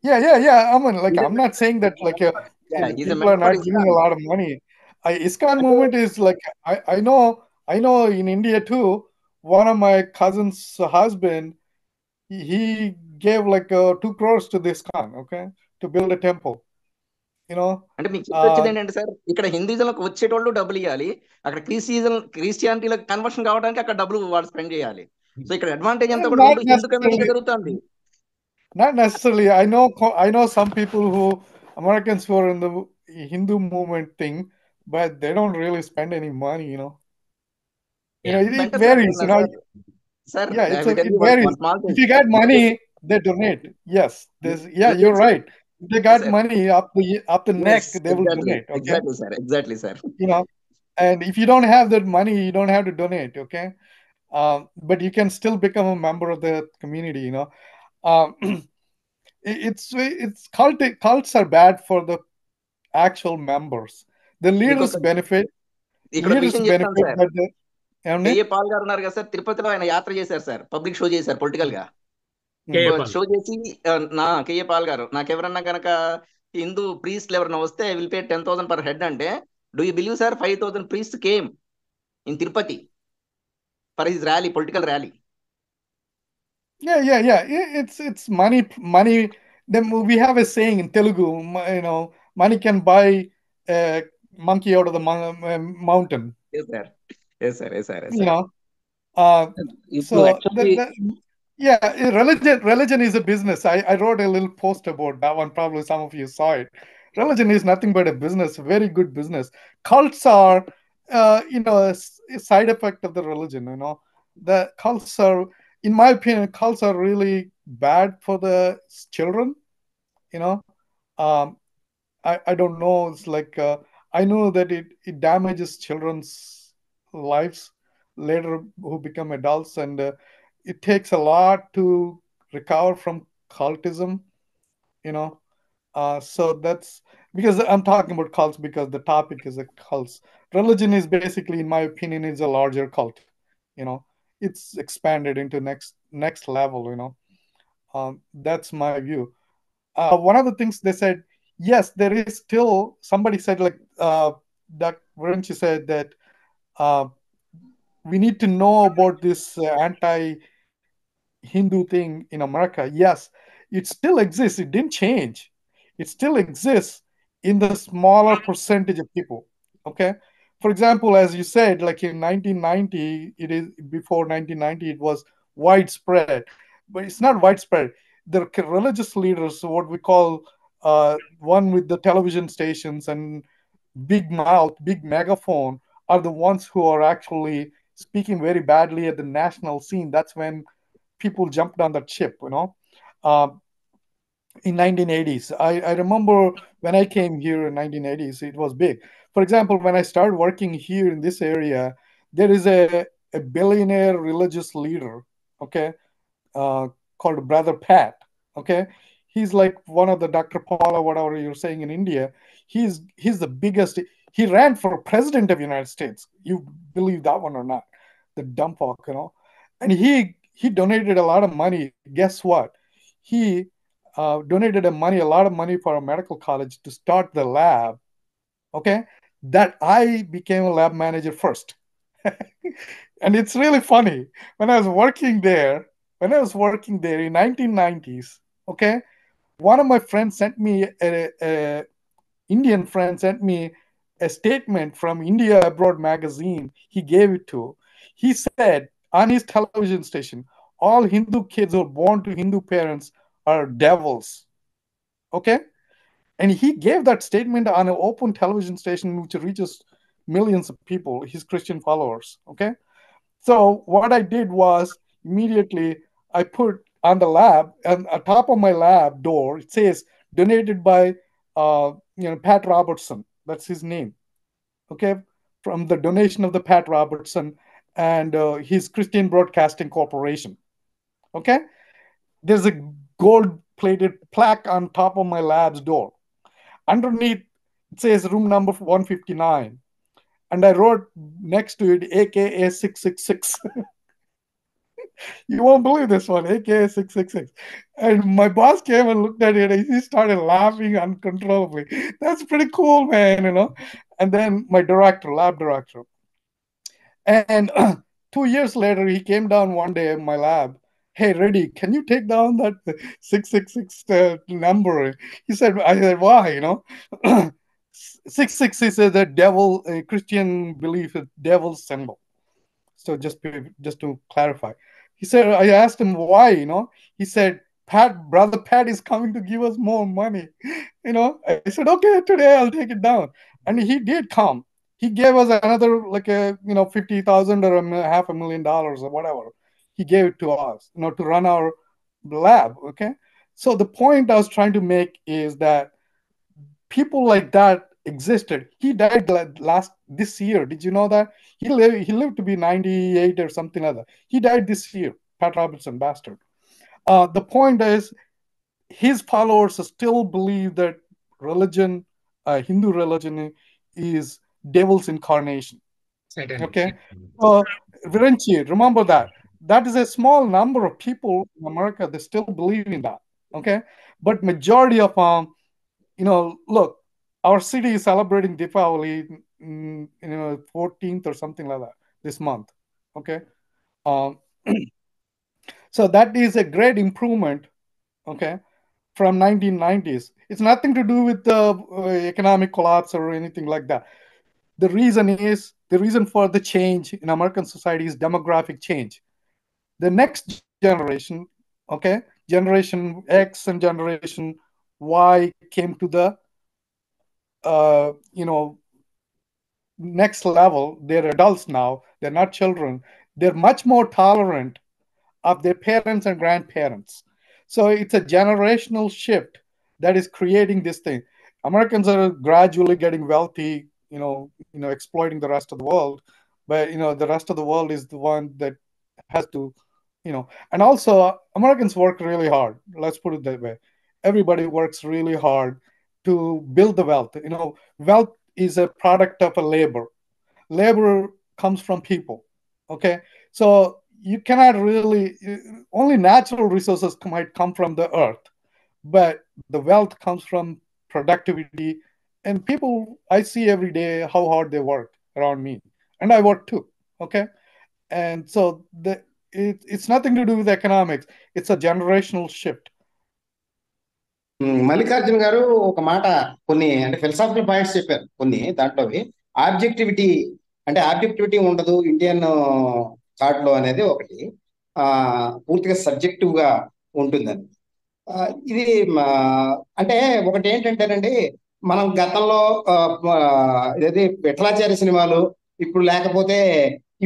Yeah. I mean, like, He's a I'm not saying that like Yeah, he's a people member are for not giving a ISKCON. lot of money. ISKCON movement is like, I know in India too. One of my cousin's husband, he gave like 2 crores to the ISKCON, okay, to build a temple. అంటే మీకు చెప్పొచ్చేది Uh, ఏంటంటే sir, ఇక్కడ హిందూజంలోకి వచ్చేటోళ్ళు డబ్బులు ఇవ్వాలి, అక్కడ క్రిస్టియానిటీలో conversion కావడానికి అక్కడ డబ్బులు వాళ్ళు స్పెండ్ చేయాలి. సో ఇక్కడ అడ్వాంటేజ్ అంతా కూడా not రెండు హిందూ కమ్యూనిటీకి necessarily. జరుగుతుంది. Not necessarily. I know some people who Americans who are in the Hindu movement thing, but they don't really spend any money. Yeah. It better sir varies. Sir. Sir Yeah, I will tell it you varies. One small If thing. you got money, they donate. Yes, you're right. If they got sir. money up the neck, they will donate. Okay, exactly sir, exactly sir. and if you don't have that money, you don't have to donate. Okay, but you can still become a member of the community. Um, it's cults are bad for the actual members. The leaders ఇంకొక benefit. ఇక్కడ ఒక Leaders విషయం చెప్తాను benefit, sir. but the K A Paul గారు ఉన్నారు కదా sir, తిరుపతిలో ఆయన యాత్ర చేశారు సార్, పబ్లిక్ షో చేశారు పొలిటికల్ గా. K.A. Paul. షో చేసి కేఏ పాల్ గారు, నాకెవరన్నా కనుక హిందూ ప్రీస్ట్లు ఎవరన్నా వస్తే I will pay 10,000 per head అంటే, do you believe sir 5,000 priest came in Tirupati for his rally, political rally. Yeah. It's money. Then we have a saying in Telugu. Money can buy a monkey out of the mountain. Yes sir, yes sir, yes sir. So actually, yeah, religion is a business. I wrote a little post about that one. Probably some of you saw it. Religion is nothing but a business, a very good business. Cults are, a side effect of the religion. The cults are, in my opinion, cults are really bad for the children. Um, I don't know. It's like I know that it damages children's lives later who become adults, and it takes a lot to recover from cultism. So that's because I'm talking about cults because the topic is a cults. Religion is basically, in my opinion, is a larger cult. It's expanded into next level. That's my view. One of the things they said, yes, there is still, somebody said, like that Varenchi said that we need to know about this anti-Hindu thing in America. Yes, it still exists. It didn't change. It still exists in the smaller percentage of people. Okay. For example, as you said, like in 1990, before 1990, it was widespread, but it's not widespread. The religious leaders, what we call one with the television stations and big mouth, big megaphone, are the ones who are actually speaking very badly at the national scene. That's when people jumped on that ship. Uh, in 1980s. I remember when I came here in 1980s, it was big. For example, when I started working here in this area, there is a billionaire religious leader, okay, uh, called Brother Pat. Okay, he's like one of the Dr. Paula, whatever you're saying in India. He's the biggest. He ran for president of the United States. You believe that one or not? The dumb fuck, And he donated a lot of money. Guess what? He donated a lot of money for a medical college to start the lab. Okay, that I became a lab manager first. And it's really funny. When I was working there, in 1990s, okay, one of my friends sent me a Indian friend sent me a statement from India Abroad magazine. He gave it to. He said on his television station, all Hindu kids who are born to Hindu parents are devils. Okay, and he gave that statement on an open television station which reaches millions of people, his Christian followers. Okay, so what I did was immediately I put on the lab and on top of my lab door it says donated by Pat Robertson. That's his name. Okay, from the donation of the Pat Robertson and his Christian Broadcasting Corporation. Okay, there's a gold-plated plaque on top of my lab's door. Underneath it says room number 159, and I wrote next to it AKA 666. You won't believe this one, AKA 666. And my boss came and looked at it and he started laughing uncontrollably. That's pretty cool, man. And then my lab director. And 2 years later, he came down one day in my lab. Hey, Reddy, can you take down that 666 number? I said, why? 666 is a Christian belief, a devil's symbol. So just to clarify. He said, I asked him why, he said, Brother Pat is coming to give us more money. I said, okay, today I'll take it down. And he did come. He gave us another like $50,000 or $500,000 or whatever. He gave it to us, to run our lab. Okay. So the point I was trying to make is that people like that existed. He died this year. Did you know that? He lived to be 98 or something like that. He died this year. Pat Robertson, bastard. The point is, his followers still believe that religion, Hindu religion, is devil's incarnation. Satanic. Okay. Virenchi, remember that. That is a small number of people in America that still believe in that. Okay. But majority of look, our city is celebrating Deepavali, 14th or something like that this month. Okay. So that is a great improvement. Okay. From 1990s. It's nothing to do with the economic collapse or anything like that. The reason for the change in American society is demographic change. The next generation, okay, Generation X and Generation Y came to the next level. They're adults now. They're not children. They're much more tolerant of their parents and grandparents. So it's a generational shift that is creating this thing. Americans are gradually getting wealthy, exploiting the rest of the world. But, the rest of the world is the one that has to, and also Americans work really hard. Let's put it that way. Everybody works really hard to build the wealth. Wealth is a product of a labor. Labor comes from people. Okay. So you cannot really, only natural resources might come from the earth, but the wealth comes from productivity. And people, I see every day how hard they work around me, and I work too. Okay. And so it's nothing to do with economics. It's a generational shift. Mallikarjuna గారు ఒక మాట కొన్ని అంటే philosophical points చెప్పారు. కొన్ని దాంట్లోవి objectivity ఉండదు Indian thought లో అనేది ఒకటి, పూర్తిగా సబ్జెక్టివ్ గా ఉంటుందని. ఇది అంటే ఒకటి ఏంటంటేనండి, మనం గతంలో ఏది విఠలాచార్య సినిమాలు, ఇప్పుడు లేకపోతే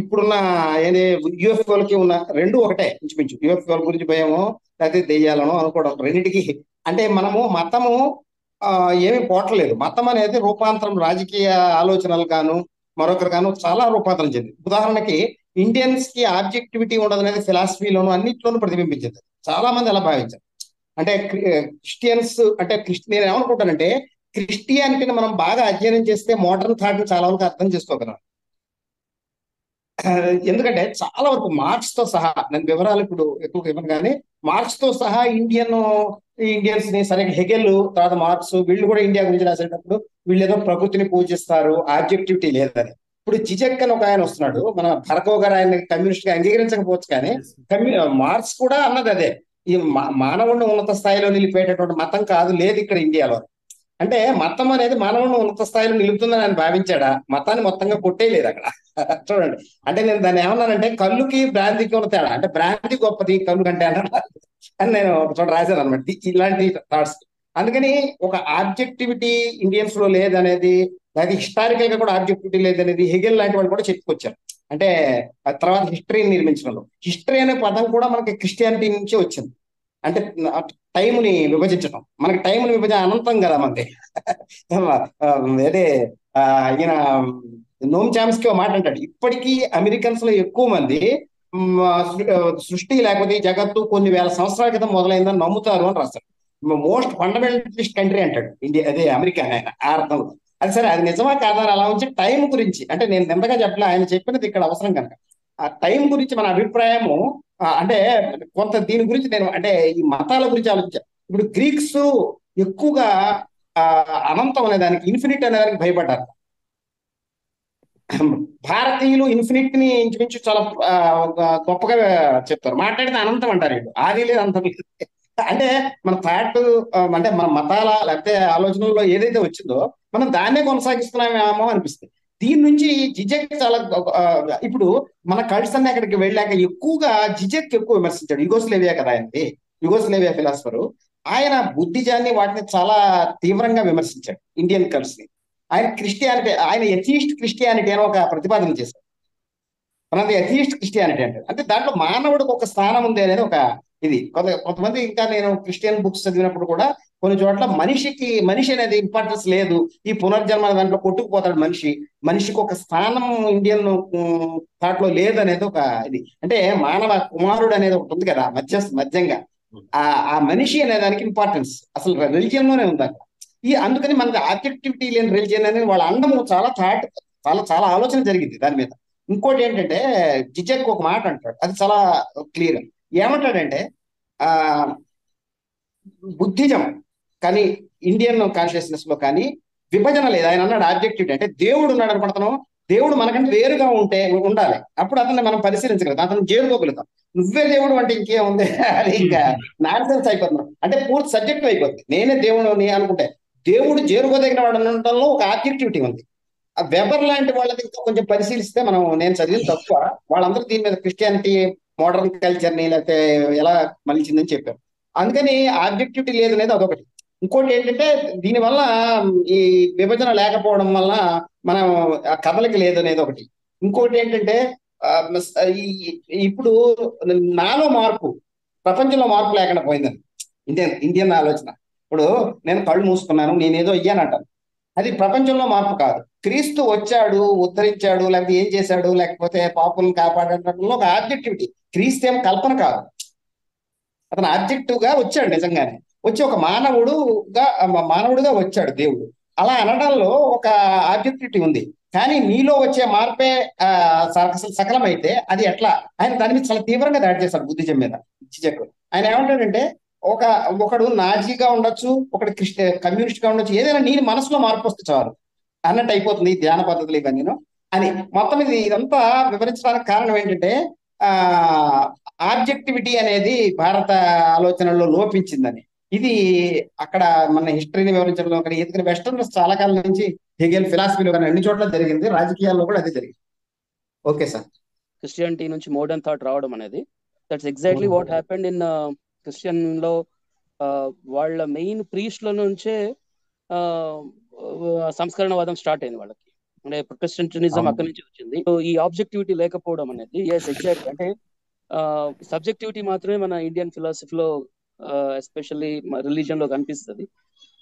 ఇప్పుడున్న ఏది యూఎఫ్ఓలకి ఉన్న రెండు ఒకటే ఇంచుమించు. యూఎఫ్ఓల గురించి భయమో లేకపోతే దెయ్యాలనో అనుకోవడం, రెండింటికి అంటే మనము మతము ఏమి పోవట్లేదు. మతం అనేది రూపాంతరం, రాజకీయ ఆలోచనలు గాను మరొకరు గాను చాలా రూపాంతరం చెందింది. ఉదాహరణకి ఇండియన్స్ కి ఆబ్జెక్టివిటీ ఉండదు అనేది ఫిలాసఫీలోను అన్నింటిలోనూ ప్రతిబింబించింది. చాలా మంది అలా భావించారు. అంటే క్రిస్టియన్స్ అంటే నేను ఏమనుకుంటానంటే క్రిస్టియానిటీని మనం బాగా అధ్యయనం చేస్తే మోడర్న్ థాట్ చాలా వరకు అర్థం చేసుకోగలం. ఎందుకంటే చాలా వరకు మార్క్స్ తో సహా, నేను వివరాలు ఇప్పుడు ఎక్కువగా ఇవ్వను కానీ మార్క్స్ తో సహా ఇండియన్స్ ని సరే హెగెల్ తర్వాత మార్క్స్ వీళ్ళు కూడా ఇండియా గురించి రాసేటప్పుడు వీళ్ళు ఏదో ప్రకృతిని పూజిస్తారు, ఆబ్జెక్టివిటీ లేదని. ఇప్పుడు జిజెక్ అని ఒక ఆయన వస్తున్నాడు, మన భరకో గారు ఆయన కమ్యూనిస్ట్ గా అంగీకరించకపోవచ్చు కానీ మార్క్స్ కూడా అన్నది అదే, ఈ మానవుడిని ఉన్నత స్థాయిలో నిలిపేటటువంటి మతం కాదు లేదు ఇక్కడ ఇండియాలో. అంటే మతం అనేది మానవుని ఉన్నత స్థాయిలో నిలుపుతుందని ఆయన భావించాడా? మతాన్ని మొత్తంగా కొట్టేయలేదు అక్కడ. చూడండి, అంటే నేను దాన్ని ఏమన్నానంటే కళ్ళుకి బ్రాంతికి ఉన్న తేడా, అంటే బ్రాంతి గొప్పది కళ్ళు కంటే అని నేను ఒక చోట రాశాను అనమాట ఇలాంటి థాట్స్. అందుకని ఒక ఆబ్జెక్టివిటీ ఇండియన్స్ లో లేదనేది, లేదా హిస్టారికల్ గా కూడా ఆబ్జెక్టివిటీ లేదనేది హెగెల్ లాంటి వాళ్ళు కూడా చెప్పుకొచ్చారు. అంటే తర్వాత హిస్టరీని నిర్మించడంలో హిస్టరీ అనే పదం కూడా మనకి క్రిస్టియానిటీ నుంచి వచ్చింది. అంటే టైంని విభజించడం, మనకి టైంని విభజన అనంతం కదా మనది. అదే ఈయన నోమ్ చామ్స్కీ ఒక మాట అంటాడు, ఇప్పటికీ అమెరికన్స్ లో ఎక్కువ మంది సృష్టి లేకపోతే జగత్తు కొన్ని వేల సంవత్సరాల క్రితం మొదలైందని నమ్ముతారు అని రాస్తాడు. మోస్ట్ ఫండమెంటలిస్ట్ కంట్రీ అంటాడు ఇండియా, అదే అమెరికా ఆయన ఆ అర్థంలో. అది సరే, అది నిజమా కాదని అలా ఉంచి టైం గురించి, అంటే నేను నిందగా చెప్పలే, ఆయన చెప్పినది ఇక్కడ అవసరం కనుక ఆ టైం గురించి మన అభిప్రాయము అంటే కొంత దీని గురించి నేను అంటే ఈ మతాల గురించి ఆలోచించాను. ఇప్పుడు గ్రీక్స్ ఎక్కువగా అనంతం అనే దానికి, ఇన్ఫినిట్ అనే దానికి భయపడ్డారు. భారతీయులు ఇన్ఫినిట్ ని ఇంచుమించు చాలా గొప్పగా చెప్తారు, మాట్లాడితే అనంతం అంటారు వీళ్ళు, ఆది లేదు అంతం లేదు. అంటే మన థాట్ అంటే మన మతాల లేకపోతే ఆలోచనల్లో ఏదైతే వచ్చిందో మనం దాన్నే కొనసాగిస్తున్నామేమో అనిపిస్తుంది. దీని నుంచి జిజెక్ చాలా ఇప్పుడు మన కల్ట్స్ అన్ని అక్కడికి వెళ్ళాక ఎక్కువగా జిజెక్ ఎక్కువ విమర్శించాడు. యుగోస్లేవియా కదా ఆయనది, యుగోస్లేవియా ఫిలాసఫరు. ఆయన బుద్ధిజాన్ని వాటిని చాలా తీవ్రంగా విమర్శించాడు ఇండియన్ కల్ట్స్ ని. ఆయన క్రిస్టియానిటీ, ఆయన ఎథియిస్ట్ క్రిస్టియానిటీ అని ఒక ప్రతిపాదన చేశారు. మనది ఎథియిస్ట్ క్రిస్టియానిటీ అంటే దాంట్లో మానవుడికి ఒక స్థానం ఉంది అనేది ఒక ఇది. కొంతమంది ఇంకా నేను క్రిస్టియన్ బుక్స్ చదివినప్పుడు కూడా కొన్ని చోట్ల మనిషి అనేది ఇంపార్టెన్స్ లేదు, ఈ పునర్జన్మ దాంట్లో కొట్టుకుపోతాడు మనిషికి ఒక స్థానం ఇండియన్ థాట్ లో లేదు అనేది ఒక ఇది. అంటే మానవ కుమారుడు అనేది ఒకటి ఉంది కదా మధ్యంగా, ఆ మనిషి అనే దానికి ఇంపార్టెన్స్ అసలు రిలిజియన్ లోనే ఉంది అక్కడ. అందుకని మనకి ఆబ్జెక్టివిటీ లేని రిలిజియన్ అనేది వాళ్ళ అండము చాలా థాట్ చాలా ఆలోచన జరిగింది దాని మీద. ఇంకోటి ఏంటంటే జిజెక్ ఒక మాట అంటాడు, అది చాలా క్లియర్. ఏమంటాడంటే బుద్ధిజం కానీ ఇండియన్ కాన్షియస్నెస్ లో కానీ విభజన లేదు. ఆయన అన్నాడు ఆబ్జెక్టివిటీ అంటే దేవుడు ఉన్నాడు అనుకుంటాను, దేవుడు మనకంటే వేరుగా ఉండాలి, అప్పుడు అతన్ని మనం పరిశీలించగలుగుతాం, అతను చేరుకోగలుగుతాం. నువ్వే దేవుడు అంటే ఇంకేముంది, అది ఇంకా నాన్ సెన్స్ అయిపోతున్నాం, అంటే పూర్తి సబ్జెక్టివ్ అయిపోతుంది. నేనే దేవుడు అనుకుంటే దేవుడు చేరుకోదగిన వాడు అనడంలో ఒక ఆబ్జెక్టివిటీ ఉంది. ఆ వెబర్ లాంటి వాళ్ళది ఇంకా కొంచెం పరిశీలిస్తే నేను చదివిన తక్కువ, వాళ్ళందరూ దీని మీద క్రిస్టియానిటీ మోడర్న్ కల్చర్ ని లేకపోతే ఎలా మలిచిందని చెప్పారు. అందుకని ఆబ్జెక్టివిటీ లేదు అనేది అదొకటి. ఇంకోటి ఏంటంటే దీనివల్ల ఈ విభజన లేకపోవడం వల్ల మనం కథలకి లేదు అనేది ఒకటి. ఇంకోటి ఏంటంటే ఇప్పుడు నాలో మార్పు, ప్రపంచంలో మార్పు లేకుండా పోయిందని ఇండియన్ ఆలోచన. ఇప్పుడు నేను కళ్ళు మూసుకున్నాను, నేనేదో అయ్యానంటాను, అది ప్రపంచంలో మార్పు కాదు. క్రీస్తు వచ్చాడు, ఉద్ధరించాడు, లేకపోతే ఏం చేశాడు, లేకపోతే పాపులను కాపాడటంలో ఒక ఆబ్జెక్టివిటీ. క్రీస్తు ఏం కల్పన కాదు, అతను ఆబ్జెక్టివ్ గా వచ్చాడు, నిజంగానే వచ్చి ఒక మానవుడుగా వచ్చాడు దేవుడు. అలా అనడంలో ఒక ఆబ్జెక్టివిటీ ఉంది. కానీ మీలో వచ్చే మార్పే సకలమైతే అది ఎట్లా? ఆయన దాని మీద చాలా తీవ్రంగా దాడి చేశాడు బుద్ధిజం మీద జిజెక్. ఆయన ఏమంటాడంటే ఒకడు నాజీగా ఉండొచ్చు, ఒకటి కమ్యూనిస్ట్ గా ఉండొచ్చు, ఏదైనా నీ మనసులో మార్పు వస్తే చాలు అన్నట్టు అయిపోతుంది ఈ ధ్యాన పద్ధతులు ఇవన్నీ అని. మొత్తం ఇదంతా వివరించడానికి కారణం ఏంటంటే ఆబ్జెక్టివిటీ అనేది భారత ఆలోచనలో లోపించిందని. ఇది అక్కడ మన హిస్టరీని వివరించడంలో ఎందుకంటే వెస్టర్న్ చాలా కాలం నుంచి హెగెల్ ఫిలాసఫీలో కానీ అన్ని చోట్ల జరిగింది, రాజకీయాల్లో కూడా అదే జరిగింది. Okay sir. క్రిస్టియానిటీ నుంచి మోడర్న్ థాట్ రావడం అనేది that's exactly what happened in Christian లో. వాళ్ళ మెయిన్ ప్రీస్ట్ల నుంచే సంస్కరణవాదం స్టార్ట్ అయింది వాళ్ళకి, అంటే ప్రొటెస్టెంటిజం అక్కడి నుంచి వచ్చింది. ఈ ఆబ్జెక్టివిటీ లేకపోవడం అనేది ఎస్ ఎగ్జాక్ట్, అంటే సబ్జెక్టివిటీ మాత్రమే మన ఇండియన్ ఫిలాసఫీలో ఎస్పెషల్లీ రిలీజన్ లో కనిపిస్తుంది.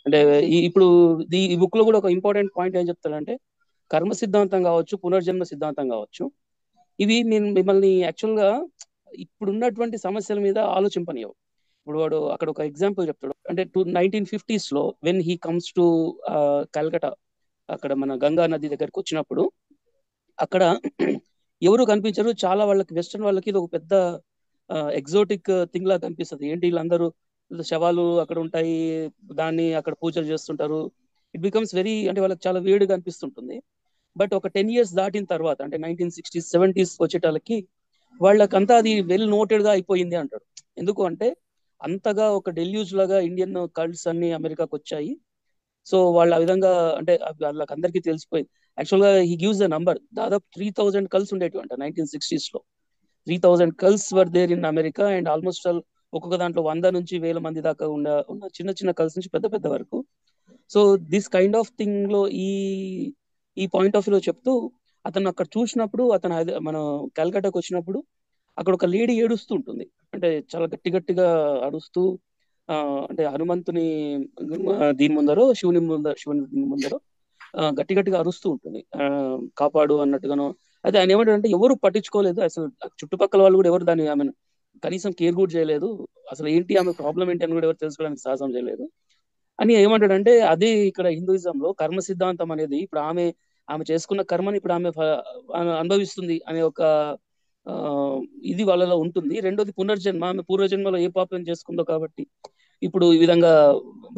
అంటే ఇప్పుడు ఈ బుక్ లో కూడా ఒక ఇంపార్టెంట్ పాయింట్ ఏం చెప్తాడంటే, కర్మ సిద్ధాంతం కావచ్చు, పునర్జన్మ సిద్ధాంతం కావచ్చు, ఇవి మిమ్మల్ని యాక్చువల్ గా ఇప్పుడున్నటువంటి సమస్యల మీద ఆలోచింపనియవు. ఇప్పుడు వాడు అక్కడ ఒక ఎగ్జాంపుల్ చెప్తాడు. అంటే 1950s లో when he comes to Calcutta, అక్కడ మన గంగా నది దగ్గరకు వచ్చినప్పుడు అక్కడ ఎవరు కనిపించరు. చాలా వాళ్ళకి వెస్టర్న్ వాళ్ళకి ఇది ఒక పెద్ద ఎగ్జోటిక్ థింగ్ లా కనిపిస్తుంది. ఏంటి వీళ్ళందరూ శవాలు అక్కడ ఉంటాయి, దాన్ని అక్కడ పూజలు చేస్తుంటారు. ఇట్ బికమ్స్ వెరీ, అంటే వాళ్ళకి చాలా వేడిగా అనిపిస్తుంటుంది. బట్ ఒక 10 years దాటిన తర్వాత, అంటే 1960s 70s వచ్చేటాలకి వాళ్ళకంతా అది వెల్ నోటెడ్ గా అయిపోయింది అంటాడు. ఎందుకు అంటే అంతగా ఒక డెల్యూజ్ లాగా ఇండియన్ కల్ట్స్ అన్ని అమెరికాకి వచ్చాయి. సో వాళ్ళు ఆ విధంగా, అంటే వాళ్ళకి అందరికీ తెలిసిపోయింది. యాక్చువల్ గా హీ గివ్స్ ద నంబర్, దాదాపు 3000 కల్స్ ఉండేవి అంట 1960s లో. 3000 cults were there in America. And almost ఒక్కొక్క దాంట్లో 100 నుంచి 1000 మంది దాకా ఉన్న చిన్న చిన్న కల్స్ నుంచి పెద్ద పెద్ద వరకు. So this kind of thing లో ఈ పాయింట్ ఆఫ్ వ్యూలో చెప్తూ, అతను అక్కడ చూసినప్పుడు, అతను మనం కల్కటాకు వచ్చినప్పుడు అక్కడ ఒక లేడీ ఏడుస్తూ ఉంటుంది. అంటే చాలా గట్టి గట్టిగా అరుస్తూ, అంటే హనుమంతుని దీని ముందరో శివుని ముందరో గట్టి గట్టిగా అరుస్తూ ఉంటుంది, కాపాడు అన్నట్టుగానో. అయితే ఆయన ఏమంటాడంటే ఎవరు పట్టించుకోలేదు అసలు, చుట్టుపక్కల వాళ్ళు కూడా ఎవరు దాన్ని ఆమెను కనీసం కేర్ కూడా చేయలేదు. అసలు ఏంటి ఆమె ప్రాబ్లం ఏంటి అని కూడా ఎవరు తెలుసుకోవడానికి సాహసం చేయలేదు అని ఏమంటాడంటే, అదే ఇక్కడ హిందూయిజం లో కర్మ సిద్ధాంతం అనేది, ఇప్పుడు ఆమె చేసుకున్న కర్మని ఇప్పుడు ఆమె అనుభవిస్తుంది అనే ఒక ఇది వాళ్ళలో ఉంటుంది. రెండోది పునర్జన్మ, ఆమె పూర్వజన్మలో ఏ పాపం చేసుకుందో కాబట్టి ఇప్పుడు ఈ విధంగా